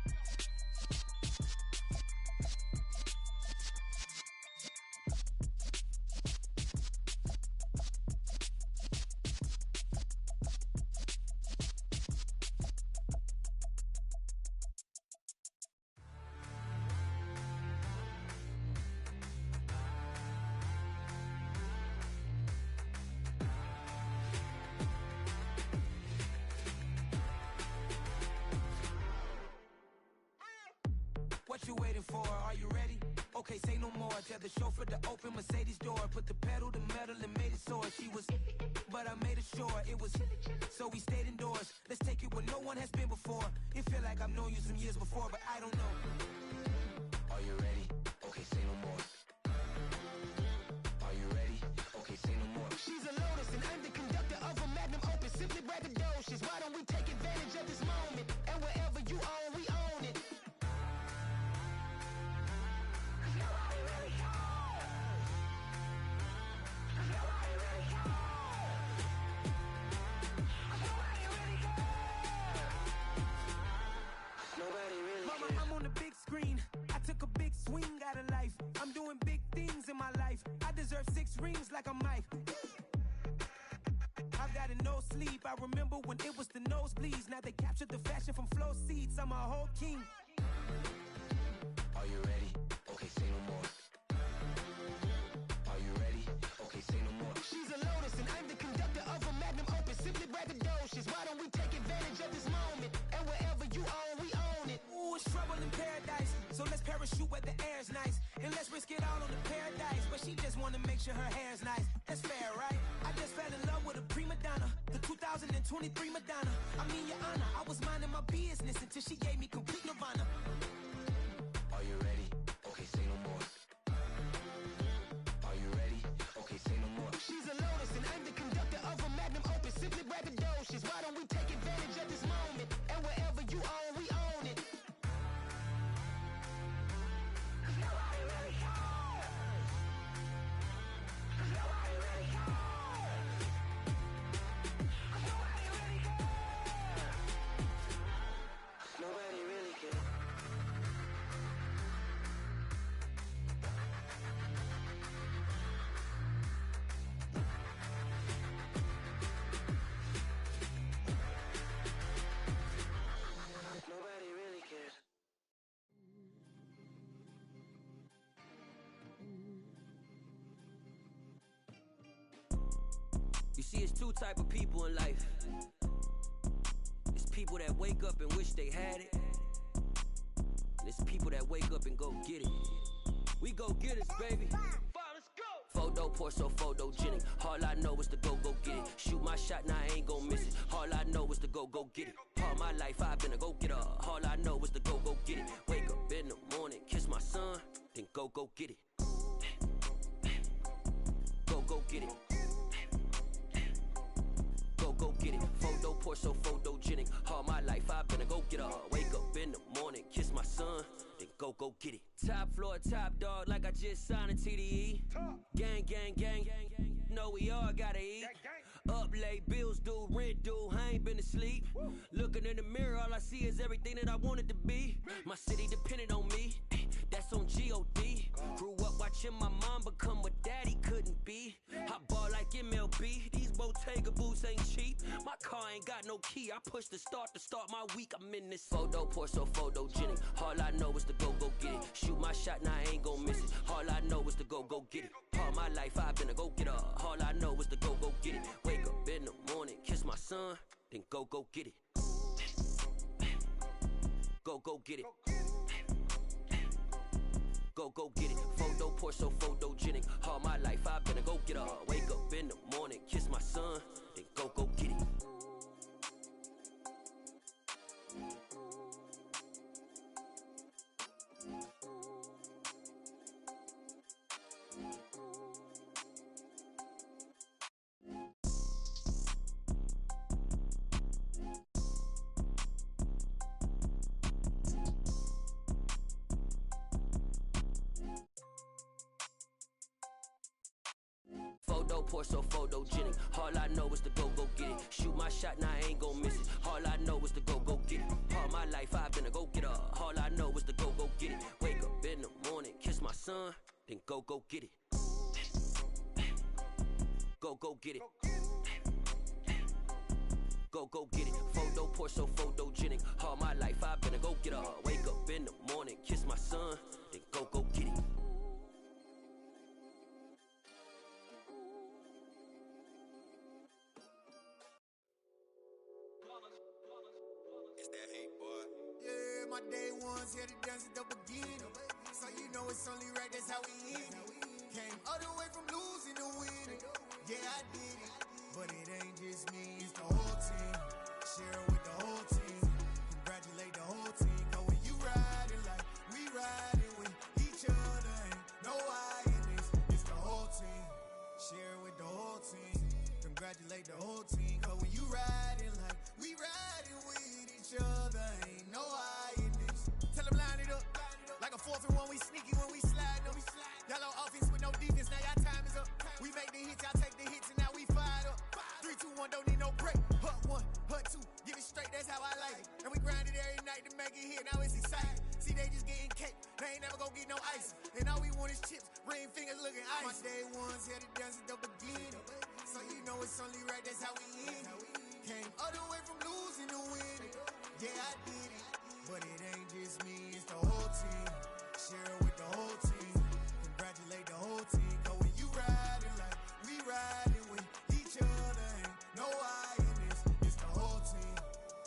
What you waiting for? Are you ready? Okay, say no more. Tell the chauffeur to open Mercedes door. Put the pedal to metal and made it soar. She was, but I made it sure it was. So we stayed indoors. Let's take it where no one has been before. It feel like I've known you some years before, but I don't know. Are you ready? Okay, say no more. Are you ready? Okay, say no more. She's a Lotus and I'm the conductor of a magnum opus. Simply braggadocious. Why don't we take advantage of this moment? And wherever you own, we own it. I'm on the big screen. I took a big swing out of life. I'm doing big things in my life. I deserve 6 rings like a Mike. I've got no sleep. I remember when it was the nosebleeds. Now they captured the fashion from flow seats. I'm a whole king. Are you ready? Okay, say no more. Are you ready? Okay, say no more. She's a Lotus and I'm the conductor of a magnum opus. Simply braggadocious. Why don't we take advantage of this moment? And wherever you own, we own it. Ooh, it's trouble in paradise. So let's parachute where the air's nice. And let's risk it all on the paradise. But she just wanna make sure her hair's nice. That's fair, right? I just fell in love with a prima donna. The 2023 Madonna. I mean, your honor, I was minding my business until she gave me complete nirvana. Are you ready? Okay, say no more. Are you ready? Okay, say no more. She's a Lotus and I'm the conductor of a magnum opus. Simply braggadocious. Why don't we take advantage of this moment? And wherever you own, we own it. Nobody really cares. Nobody really cares. You see, it's 2 type of people in life. It's people that wake up and wish they had it. And it's people that wake up and go get it. We go get it, baby. Photo poor, so photogenic. All I know is to go get it. Shoot my shot, now I ain't gon' miss it. All I know is to go get it. All my life I've been a go-getter. All I know is to go get it. Wake up in the morning, kiss my son, then go get it. Go get it. Go get it. Photo poor, so photogenic. All my life I've been a go-getter. Wake up in the morning, kiss my son, then go get it. Top floor, top dog, like I just signed a TDE. Gang, gang, gang, know we all gotta eat. Up late, bills due, rent due, I ain't been asleep. Looking in the mirror, all I see is everything that I wanted to be. My city depended on me, that's on G.O.D. Grew up watching my mom become what daddy couldn't be. I ball like MLB, these Bottega boots ain't cheap. My car ain't got no key, I push the start to start my week. I'm in this photo poor, so photogenic. All I know is to go get it. Shoot my shot, now I ain't gon' life I've been a go-getter. All I know is to go get it. Wake up in the morning, kiss my son, then go get it. Go get it. Go get it. Photo poor, so photogenic. All my life I've been a go-getter. Wake up in the morning, kiss my son, then go get it. Photo poor, so photogenic. All I know is to go get it. Shoot my shot, now I ain't gon' miss it. All I know is to go get it. All my life I've been a go-getter. All I know is to go get it. Wake up in the morning, kiss my son, then go get it. Go get it. Go get it. Photo poor, so photogenic. All my life I've been a go-getter. Wake up in the morning, kiss my son, then go get it. It's that hate, boy. Yeah, my day ones here to dance at the beginning. So you know it's only right, that's how we end it. Came all the way from losing to winning. Yeah, I did it. But it ain't just me, it's the whole team. Share it with the whole team. Congratulate the whole team. Cause when you riding like we riding with each other, ain't no I in this. It's the whole team. Share it with the whole team. Congratulate the whole team. Cause when you riding like we riding with each other, ain't no I in this. Tell them line it up. Like a 4th and 1, we sneaky when we slide them. Yellow offense with no defense, now y'all time is up. We make the hits, y'all take the hits, and now we fired up. 3, 2, 1, don't need no break. Hut 1, hut 2, give it straight, that's how I like it. And we grind it every night to make it hit, now it's exciting. See, they just getting cake, they ain't never gonna get no ice. And all we want is chips, ring fingers looking ice. My day ones here to dance at the beginning. So you know it's only right, that's how we end it. Came all the way from losing to winning. Yeah, I did it. But it ain't just me, it's the whole team. Share it with the whole team. Congratulate the whole team. Cause when you riding like we riding with each other, ain't no I in this. It's the whole team.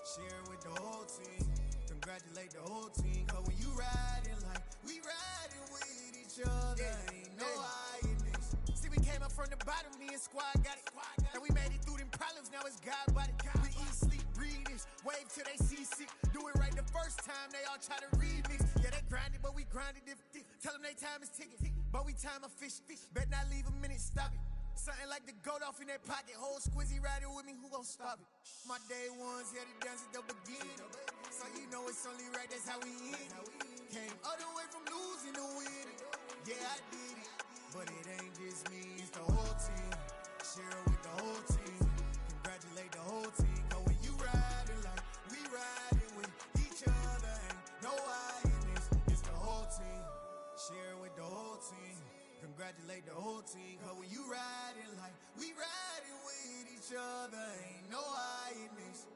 Share it with the whole team. Congratulate the whole team. Cause when you riding like we riding with each other, ain't no I in this. See, we came up from the bottom, me and squad got it. And we made it through them problems, now it's God body. We eat, sleep, breathe this. Wave till they see sick. Do it right the first time, they all try to remix. Yeah, they grinded, but we grinded different. Tell them they time is ticking, but we time a fish. Bet not leave a minute, stop it. Something like the goat off in their pocket. Whole squizzy riding with me, who gon' stop it? My day ones here to dance at the beginning. So you know it's only right, that's how we end it. Came all the way from losing to winning. Yeah, I did it. But it ain't just me, it's the whole team. Share it with the whole team. Congratulate the whole team. Cause when you riding like we riding with each other, ain't no I in this. It's the whole team. Share it with the whole team. Congratulate the whole team. Cause when you riding like we riding with each other, ain't no I in this.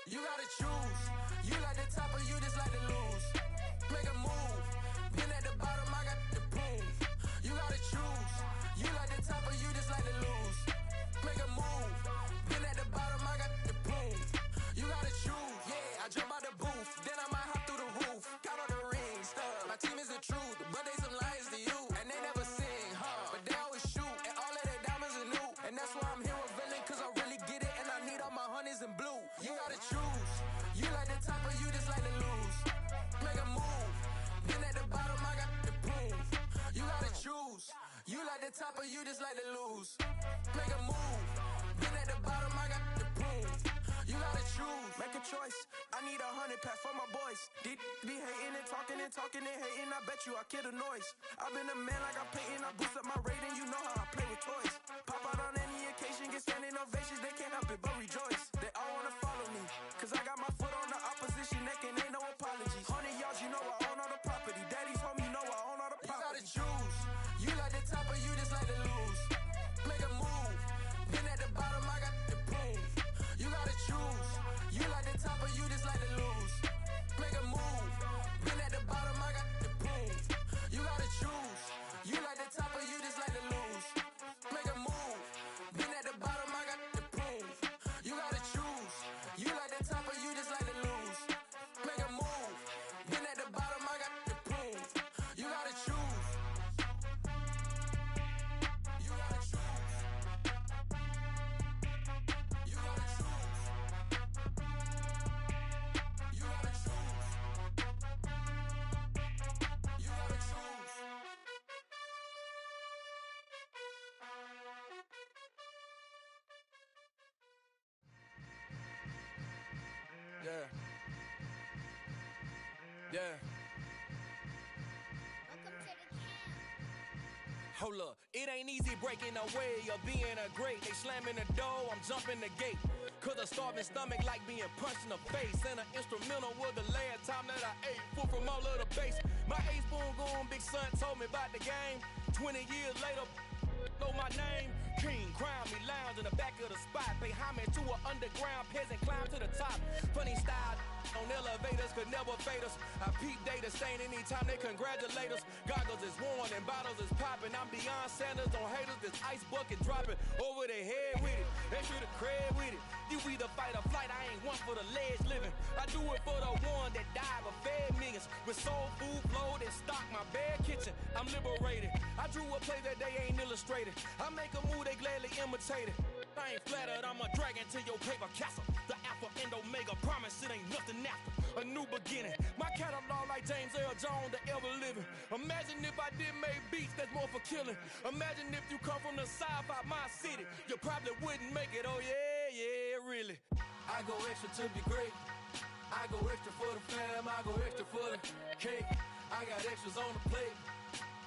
You gotta choose. You like the top or you just like to lose. Make a move. Been at the bottom, I got the proof. You gotta choose. You like the top or you just like to lose. Make a move. Been at the bottom, I got the proof. You gotta choose. Yeah, I jump out the booth, then I might hop through the roof. Count all the rings, stuff. My team is the truth, but they some liars to you. And they never sing, but they always shoot. And all of their diamonds are new. And that's why I'm here with villain, cause I really get it. And I need all my honeys in blue. You gotta choose. You like the top or you just like to lose. Make a move. Been at the bottom, I got the proof. You gotta choose. You like the top or you just like to lose. Make a move. Been at the bottom, I got the proof. You gotta choose. Make a choice. I need 100 pack for my boys. These be hating and talking and hating. I bet you I kill the noise. I've been a man like I'm painting. I boost up my rating. You know how I play with toys. Pop out on any occasion, get standing ovations. They can't help it but rejoice. They all wanna follow me, cause I got my foot on the opposition neck and ain't no apologies. 100 yards, you know I own all the property. Daddy's home, you know I own all the property. You gotta choose. You like the top or you just like to lose. Make a move. Been at the bottom, I got the proof. You gotta choose. You like the top or you just like to lose. Make a move. Been at the bottom, I got the proof. You gotta choose. You like the top or you just like to lose. Make a move. Been at the bottom, I got the proof. You gotta choose. You like the top or you just like to lose. Make a move. Been at the bottom, I got the proof. You gotta choose. You gotta choose. You gotta choose. You gotta choose. You gotta choose. Yeah. Yeah. Hold up, it ain't easy breaking away or being a great. They slamming the door, I'm jumping the gate. Cause a starving stomach like being punched in the face. And an instrumental was the last time that I ate. Food from all of the bass. My ace boom goon, big son told me about the game. 20 years later, know my name. King, crown me, lounge in the back of the spot. Pay homage to an underground peasant, climb to the top. Funny style on elevators could never fade us. I peep data stain anytime they congratulate us. Goggles is worn and bottles is popping. I'm beyond Sanders on haters, this ice bucket dropping over their head with it. They should have cred with it. You either fight or flight, I ain't one for the ledge living. I do it for the one that died but fed millions. With soul food flowed and stocked my bare kitchen. I'm liberated. I drew a play that they ain't illustrated. I make a move, they gladly imitate it. I ain't flattered, I'm a dragon to your paper castle. The Alpha and Omega promise it ain't nothing after. A new beginning. My catalog like James Earl Jones, the ever living. Imagine if I did make beats that's more for killing. Imagine if you come from the south out my city. You probably wouldn't make it, oh yeah, really. I go extra to be great. I go extra for the fam, I go extra for the cake. I got extras on the plate.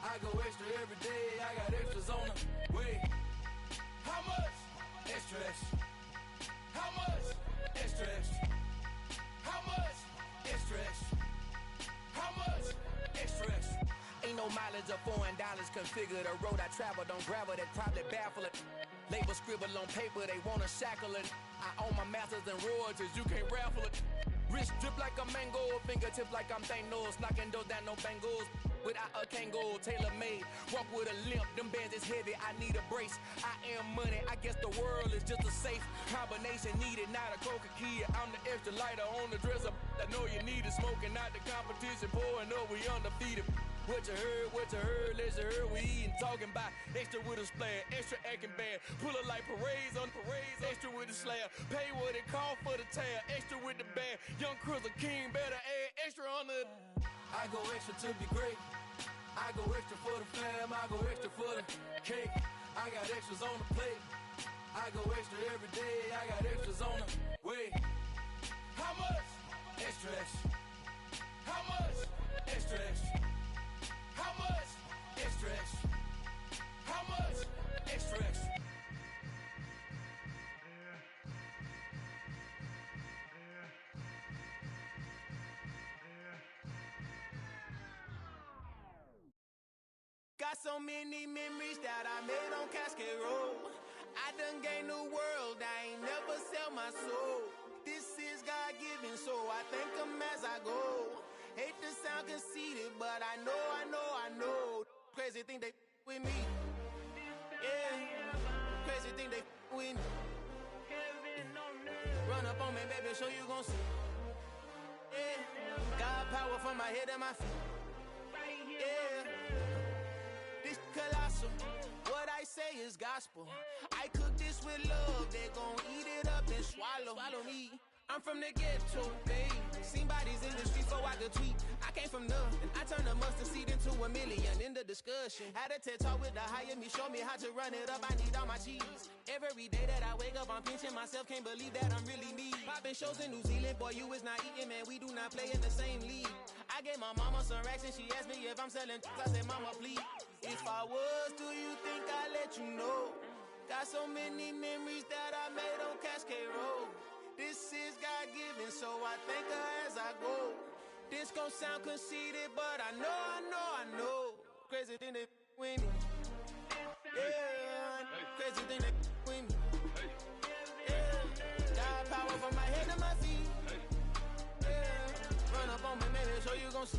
I go extra every day, I got extras on the way. How much? Extra, extra. How much? Extra, extra. How much? Extra, extra. How much? Extra, extra. Ain't no mileage of $4 configure the road I travel. Don't gravel that probably baffle it. Label scribble on paper, they wanna shackle it. I own my masters and royalties, you can't raffle it. Wrist drip like a mango, fingertips like I'm Thanos. Knocking those down, no bangles. Without a Kango, tailor made. Walk with a limp, them bands is heavy, I need a brace. I am money, I guess the world is just a safe combination needed, not a coca key. I'm the extra lighter on the dresser. I know you need it, smoking out the competition, pouring up, we undefeated. What you heard, let's hear we eatin', talking about extra with a splash, extra acting bad. Pull it like parades on parades, extra with the slab. Pay what it cost for the tab, extra with the bag. Young Cruiser King, better add extra on the. I go extra to be great. I go extra for the fam, I go extra for the cake. I got extras on the plate. I go extra every day, I got extras on the way. How much? Extra, extra. How much? Extra, extra. How much? Extra, extra. How much? Extra, extra. Got so many memories that I made on Cascade Road. I done gained the world, I ain't never sell my soul. This is God-given, so I thank him as I go. Hate to sound conceited, but I know. Crazy think they with me. Yeah, crazy think they with me. Run up on me, baby, show you gon' see. Yeah, God power from my head and my feet. Yeah, this colossal. What I say is gospel. I cook this with love, they gon' eat it up and swallow me. I'm from the ghetto, babe. Seen bodies in the streets so I could tweet. I came from nothing, I turned a mustard seed into a million. In the discussion. Had a TED talk with the higher me, show me how to run it up. I need all my cheese. Every day that I wake up, I'm pinching myself. Can't believe that I'm really me. Popping shows in New Zealand, boy, you is not eating, man. We do not play in the same league. I gave my mama some racks and she asked me if I'm selling. I said, mama, please. If I was, do you think I'd let you know? Got so many memories that I made on Cascade Road. This is God-given, so I thank her as I go. This gon' sound conceited, but I know. Crazy thing that with me. Yeah, crazy thing that with me. Yeah, got power from my head to my feet. Yeah, run up on me, maybe so you gon' see.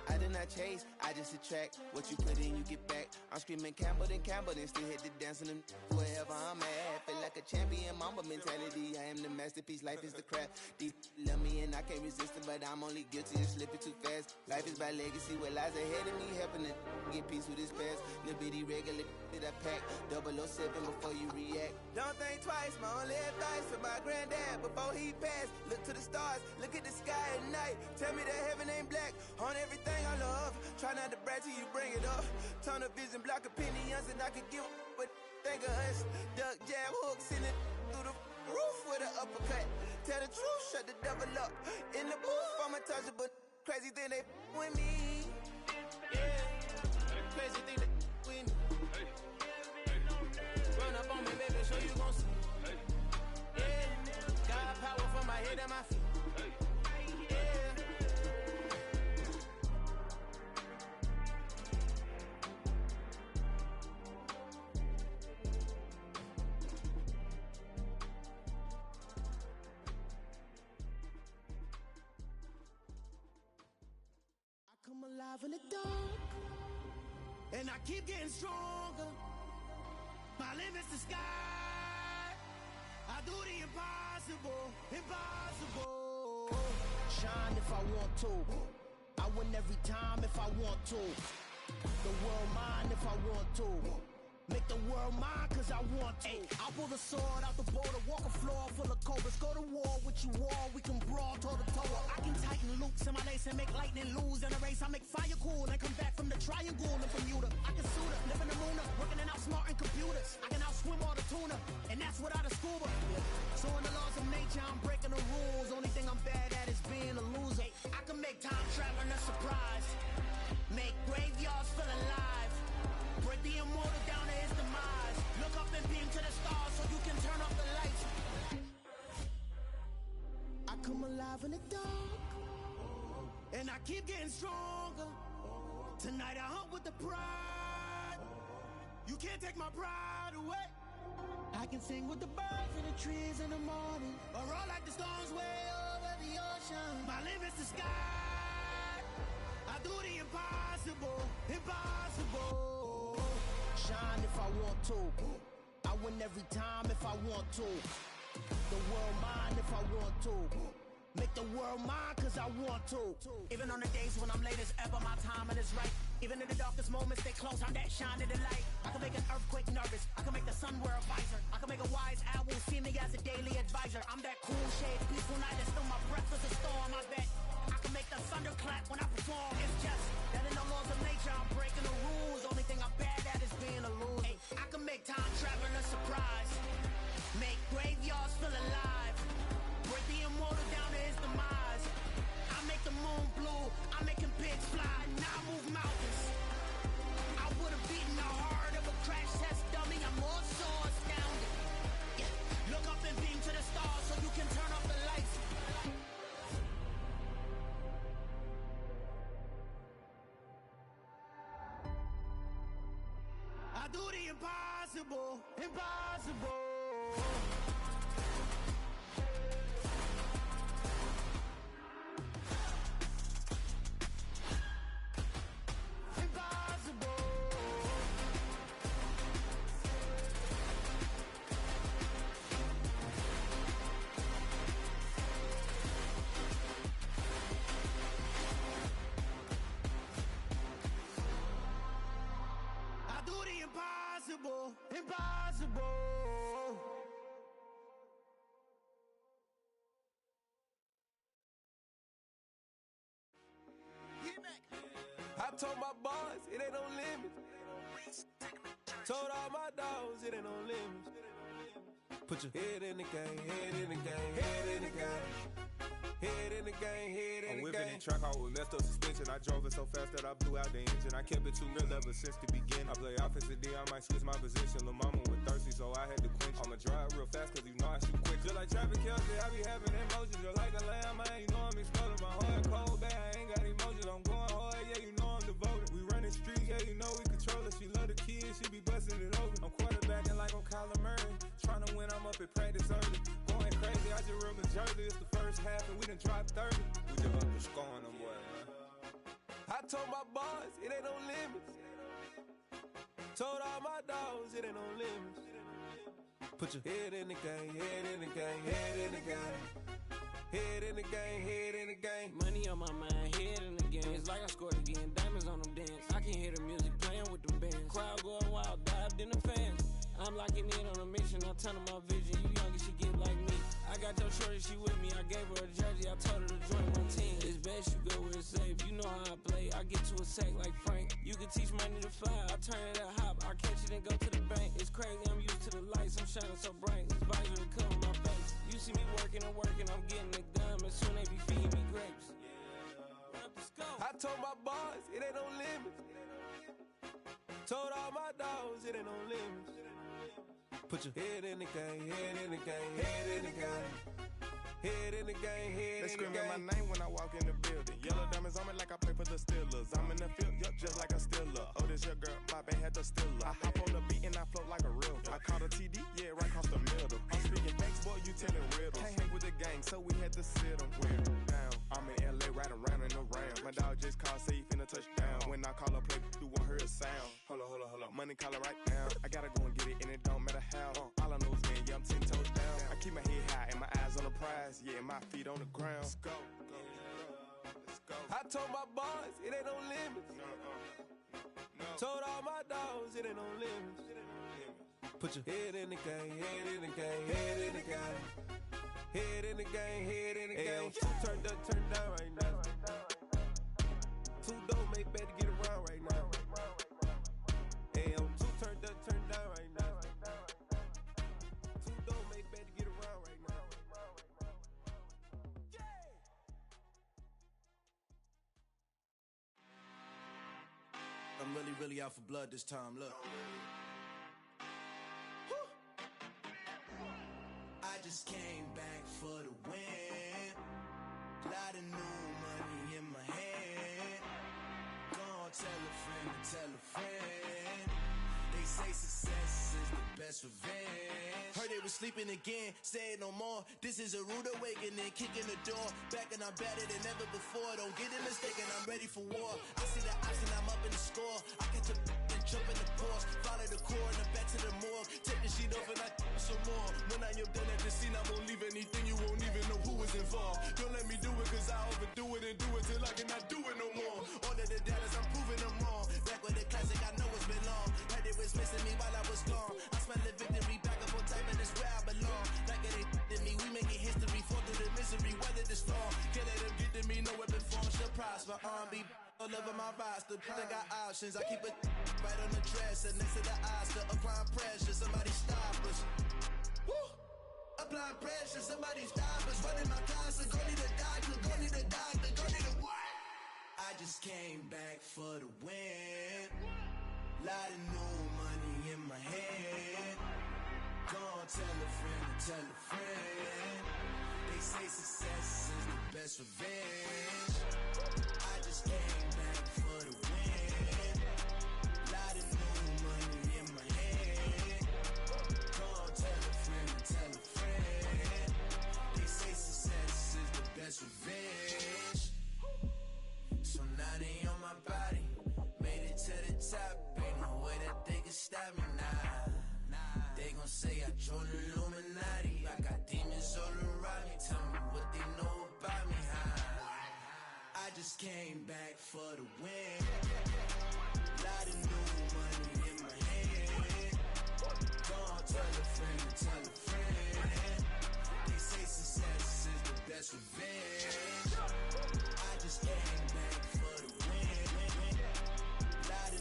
I did not chase, I just attract. What you put in, you get back. I'm screaming Campbell, then still hit the dancing and wherever I'm at. Feel like a champion, mamba mentality. I am the masterpiece, life is the craft. Deep love me and I can't resist it, but I'm only guilty of slipping too fast. Life is by legacy, what lies ahead of me, helping to get peace with this past. Little bitty regular that I pack, 007 before you react. Don't think twice, my only advice for my granddad before he passed. Look to the stars, look at the sky at night. Tell me that heaven ain't black on everything I love. Try not to brag till you bring it up. Tunnel vision, block opinions, and I could give but think of us. Duck, jab, hooks in it through the roof with an uppercut. Tell the truth, shut the devil up. In the booth, I'm untouchable. Crazy thing they with me. Yeah, crazy thing they with me. Run up on me, baby, so you gon' see. Yeah, got power from my head and my feet. Alive in the dark, and I keep getting stronger. My limit's the sky. I do the impossible, impossible. Shine if I want to. I win every time if I want to. The world mine if I want to. Make the world mine cause I want to. I'll pull the sword out the border, walk a floor full of cobras. Go to war with you all, we can brawl toe to toe. I can tighten loops in my lace and make lightning lose in a race. I make fire cool and come back from the triangle in Bermuda. I can suit up, live in the moon up, working and outsmarting computers. I can outswim all the tuna, and that's without a scuba. So in the laws of nature, I'm breaking the rules. Only thing I'm bad at is being a loser. I can make time traveling a surprise. Make graveyards feel alive. Break the immortal down to his demise. Look up and beam to the stars so you can turn off the lights. I come alive in the dark, and I keep getting stronger. Tonight I hunt with the pride. You can't take my pride away. I can sing with the birds and the trees in the morning, or roll like the storms way over the ocean. My limit's the sky. I do the impossible, impossible. Shine if I want to. I win every time if I want to. The world mine if I want to. Make the world mine cause I want to. Even on the days when I'm late as ever, my timing is right. Even in the darkest moments, stay close, I'm that shining the light. I can make an earthquake nervous, I can make the sun wear a visor. I can make a wise owl see me as a daily advisor. I'm that cool shade, peaceful night, and still my breath is a storm, I bet. I can make the thunder clap when I perform. It's just that in the laws of nature, I'm breaking the rules. Only thing I'm bad at is being a loser. I can make time traveling a surprise. Make graveyards feel alive. Break the immortal down to his demise. I make the moon blue. I'm making pigs fly. Now I move mountains. I would have beaten the heart of a crash test dummy. I'm more so astounded. Yeah. Look up and beam to the stars so you can turn off the lights. I do the impossible, impossible. Impossible, impossible. boys, it ain't no limits. Told all my dogs, it ain't no limits. Put your head in the game, head in the game, head in the game. Head in the game, head in the game. I'm whipping in track out with messed up suspension. I drove it so fast that I blew out the engine. I kept it too real ever since the beginning. I play offensive D, I might switch my position. Lil' mama was thirsty, so I had to quench. I'ma drive real fast, cause you know I shoot quick. Just like Travis Kelce, I be having emotions. Just like a lamb, man, you know I'm exploding. My heart cold, bad, I ain't got emotions. I'm going hard, yeah, you know I'm devoted. We running streets, yeah, you know we control it. She love the kids, she be busting it over. I'm quarterbacking like I'm Kyler Murray. Trying to win, I'm up at practice early. Going crazy, I just real the jersey. It's the first half and we done dropped 30. We just up to scoring them, boy, man. I told my boys, it ain't no limits. Told all my dogs, it ain't no limits. Put your head in the game, head in the game, head in the game. Head in the game, head in the game. Money on my mind, head in the game. It's like I scored again, diamonds on them dance. I can hear the music playing with them bands. Crowd going wild, dived in the fans. I'm locking in on a mission, I'm turning my vision. You young, she get like me. I got your shorty, she with me. I gave her a jersey, I told her to join my team. It's best you go where it's safe. You know how I play, I get to a sack like Frank. You can teach money to fly, I turn it a hop. I catch it and go to the bank. It's crazy, I'm used to the lights, I'm shining so bright. This visor will cover my face. You see me working and working, I'm getting it done. But soon they be feeding me grapes. I told my boys, it ain't no limits. Told all my dogs, it ain't no limits. Put your head in the game, head in the game, head in the game. Head in the game, head in the game. They screaming my name when I walk in the building. Yellow diamonds on me like I play for the Steelers. I'm in the field, yup, just like a Steeler. Oh, this your girl, my band had the Steeler. I hop on the beat and I float like a real. I caught a TD, yeah, right across the middle. I'm speaking thanks, boy, you telling riddles. Can't hang with the gang, so we had to sit them down. I'm in LA, riding around in the round. My dog just called, say he finna touch down. When I call a play, you won't hear a sound. Hold on. Money call it right now. I gotta go and get it, and it don't matter how. All I know is, man, yeah, I'm 10 toes down. I keep my head high and my eyes on the prize. Yeah, my feet on the ground. Let's go. I told my boys, it ain't no limits. Told all my dogs, it ain't no limits. Put your head in the game, head in the game, head in the game. Head in the game, head in the game. Two turned up, turned down right now. Two dope make better get around right now. Hey, I'm two turned up, turned down right now. Two dope make better get around right now. I'm really out for blood this time, look. I just came back for the win. Lot of new money in my hand. Gonna tell a friend to tell a friend. They say success is the best revenge. Heard they was sleeping again, say it no more. This is a rude awakening, kicking the door. Back and I'm better than ever before. Don't get it mistaken, I'm ready for war. I see the option, I'm up in the score. I catch a and jump in the Porsche. Follow the core and the back to the morgue. Take the sheet off and I some more. When I am done at the scene, I won't leave anything. You won't even know who was involved. Don't let me do it, cause I overdo it and do it till I cannot do it no more. All of the doubters, I'm proving them wrong. Back with the classic, I know it's been long. Heard they was missing me while I was gone. I smell the victory, back up on time, and it's where I belong. Like it ain't to me, we making history. Fall through the misery, weather the storm. Can't let them get to me, no weapon form should prosper. R&B all over my roster. I got options, I keep it right on the dresser. Next to the Oscar, applying pressure, somebody stop us. Woo! Applying pressure, somebody stop us. Running my closet, go need a doctor, go need a doctor, go need a what? I just came back for the win. Lot of new money in my hand. Gonna tell a friend to tell a friend. They say success is the best revenge. I just came back for the win. Lot of new money in my hand. Gonna tell a friend to tell a friend. They say success is the best revenge. So now they on my body. Made it to the top. Ain't no way that they can stop me now. They gon' say I joined the Illuminati. I got demons all around me. Tell me what they know about me, huh? I just came back for the win. Lot of new money in my hand. Gonna tell a friend to tell a friend. They say success is the best revenge. I just came back for the win. Lot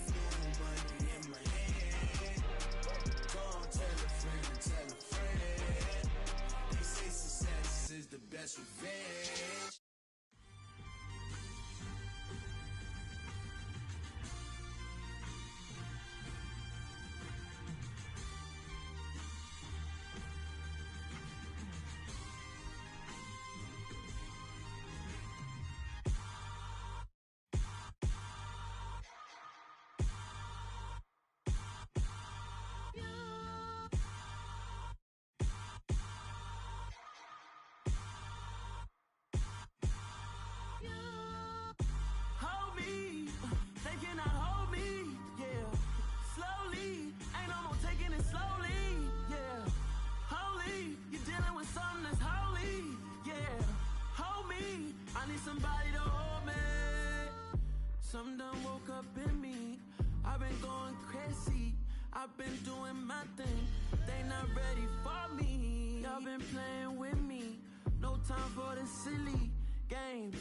Some done woke up in me. I've been going crazy. I've been doing my thing. They not ready for me. Y'all been playing with me. No time for the silly games.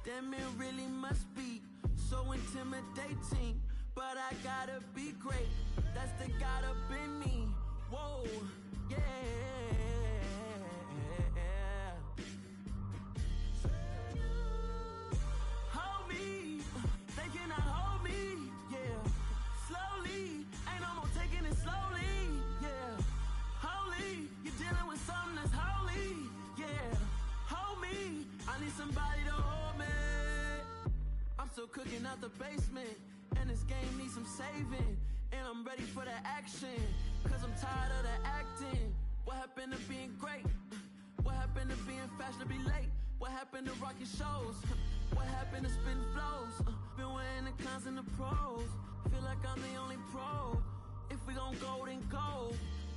Damn, it really must be so intimidating. But I gotta be great. That's the God up in me. Whoa, yeah. Hold me, they cannot hold me, yeah. Slowly, ain't no more taking it slowly, yeah. Holy, you're dealing with something that's holy, yeah. Hold me, I need somebody to hold me. I'm still cooking out the basement, and this game needs some saving. And I'm ready for the action, cause I'm tired of the acting. What happened to being great? What happened to being fashionably late? What happened to rocking shows? What happened to spitting flows? Been weighing the cons and the pros. Feel like I'm the only pro. If we gon' go, then go.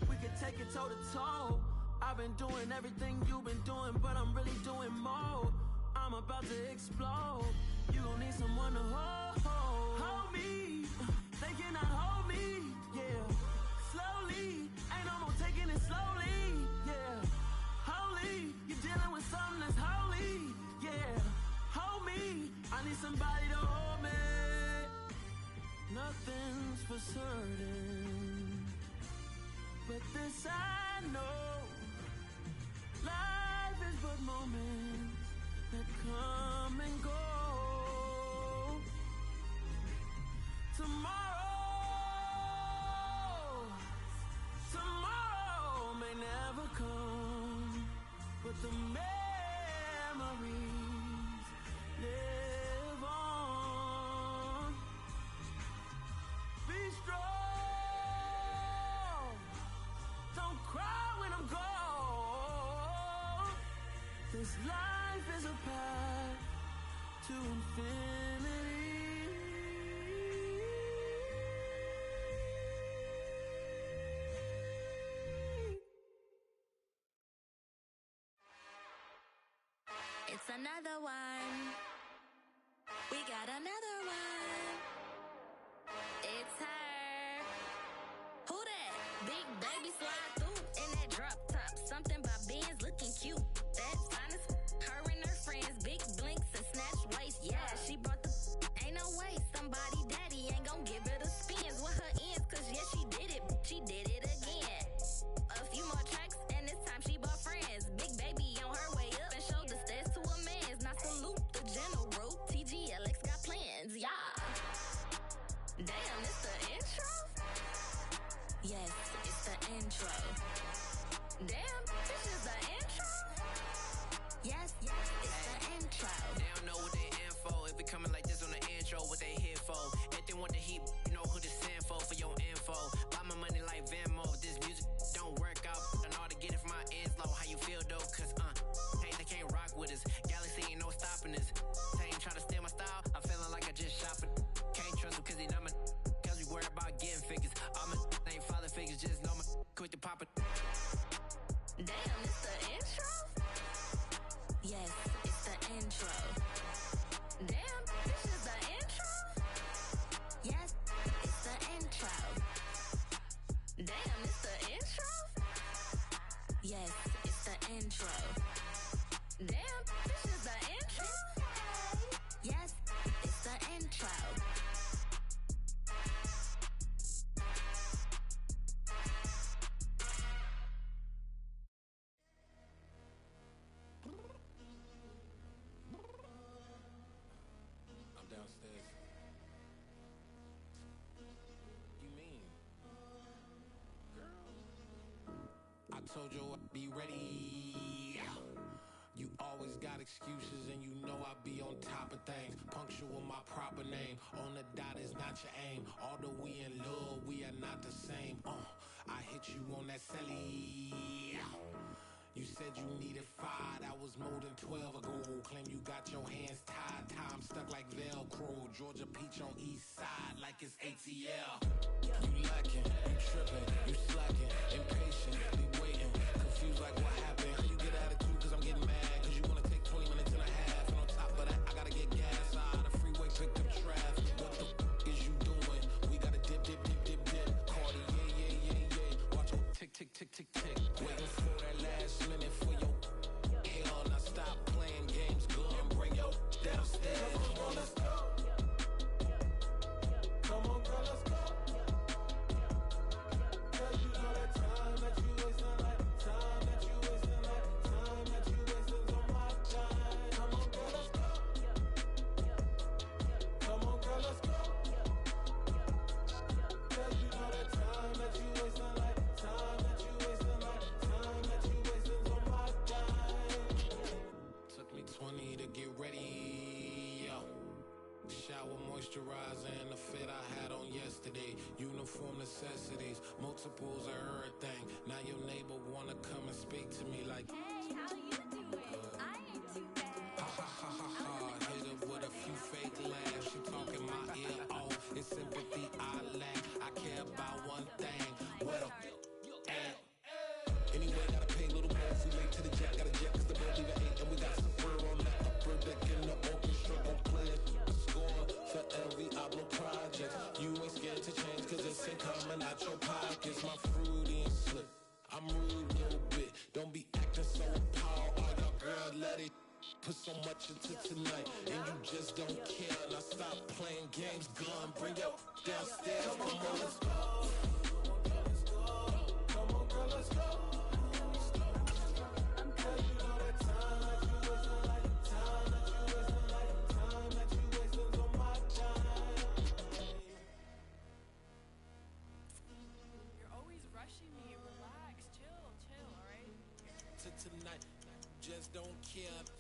We can take it toe to toe. I've been doing everything you've been doing, but I'm really doing more. I'm about to explode. You gon' need someone to hold. Hold me. They cannot hold me, yeah. Slowly, ain't no more taking it slowly, yeah. Holy, you're dealing with something that's holy, yeah. Hold me, I need somebody to hold me. Nothing's for certain, but this I know. Life is but moments that come and go. Tomorrow may never come, but the memories live on. Be strong, don't cry when I'm gone. This life is a path to infinity. It's another one. We got another one. It's her. Who that? Big baby slide through in that drop top. Something by Benz looking cute. That's honest. Her and her friends, big blinks and snatch waist. Yeah, she brought the. Ain't no way somebody daddy ain't gon' give her the spins with her ends. Cause yeah, she did it. She did it again. A few more tracks and this time she bought friends. Big baby on her way up and showed the stairs to a man's. Now salute the general. TGLX got plans, yeah. Damn, it's the intro? Yes, it's the intro. Damn, this is the intro? Yes, it's the intro. They don't know what they in for. If it coming like this on the intro, what they here for? If they want the heat, you know who to send for your info. Buy my money like Venmo. If this music don't work out, I know how to get it from my ends low. How you feel though? Cause hey, they can't rock with us. Galaxy ain't no stopping this. They ain't try to steal my style. I'm feeling like I just shot for. Can't trust them cause they not my. Cause we worried about getting figures. All my ain't father figures, just know my quick to pop it. Damn, it's the intro? Yes, it's the intro. Damn, this is the intro? Yes, it's the intro. Damn, it's the intro? Yes, it's the intro. Damn, this is the intro? Yes, it's the intro. I'm downstairs. You mean? Girl. I told you I'd be ready. You always got excuses and you know I be on top of things. Punctual my proper name. On the dot is not your aim. Although we in love, we are not the same. I hit you on that celly. You said you needed 5, that was more than 12 ago. Claim you got your hands tied, time stuck like Velcro. Georgia Peach on east side like it's ATL. You lacking, you tripping, you slacking, impatient, be waiting, confused like what happened. You get attitude cause I'm getting mad, cause you wanna take 20 minutes and a half. And on top shower moisturizer and the fit I had on yesterday. Uniform necessities, multiples of everything. Now your neighbor wanna come and speak to me like, hey, how you doing? I ain't too bad. Ha ha ha ha ha. Hit her with a few fake laughs. She talking my ear off. It's sympathy I lack. I care about one thing. What a at. Anyway, gotta pay a little more if we late to the jack. Got a jet cause the bird leave at 8. And we got some fur on that upper deck in the orchestra. Gon' play it. Score for every Ablo project. You ain't scared to change cause it's ain't coming out your pockets. My fruity and slip. I'm rude a little bit. Don't be acting so appalled. Oh, your girl, let it put so much into tonight. And you just don't care. Now stop playing games. Gun, bring your downstairs. Come on, let's go. Come on, girl, let's go. Tonight, just don't care.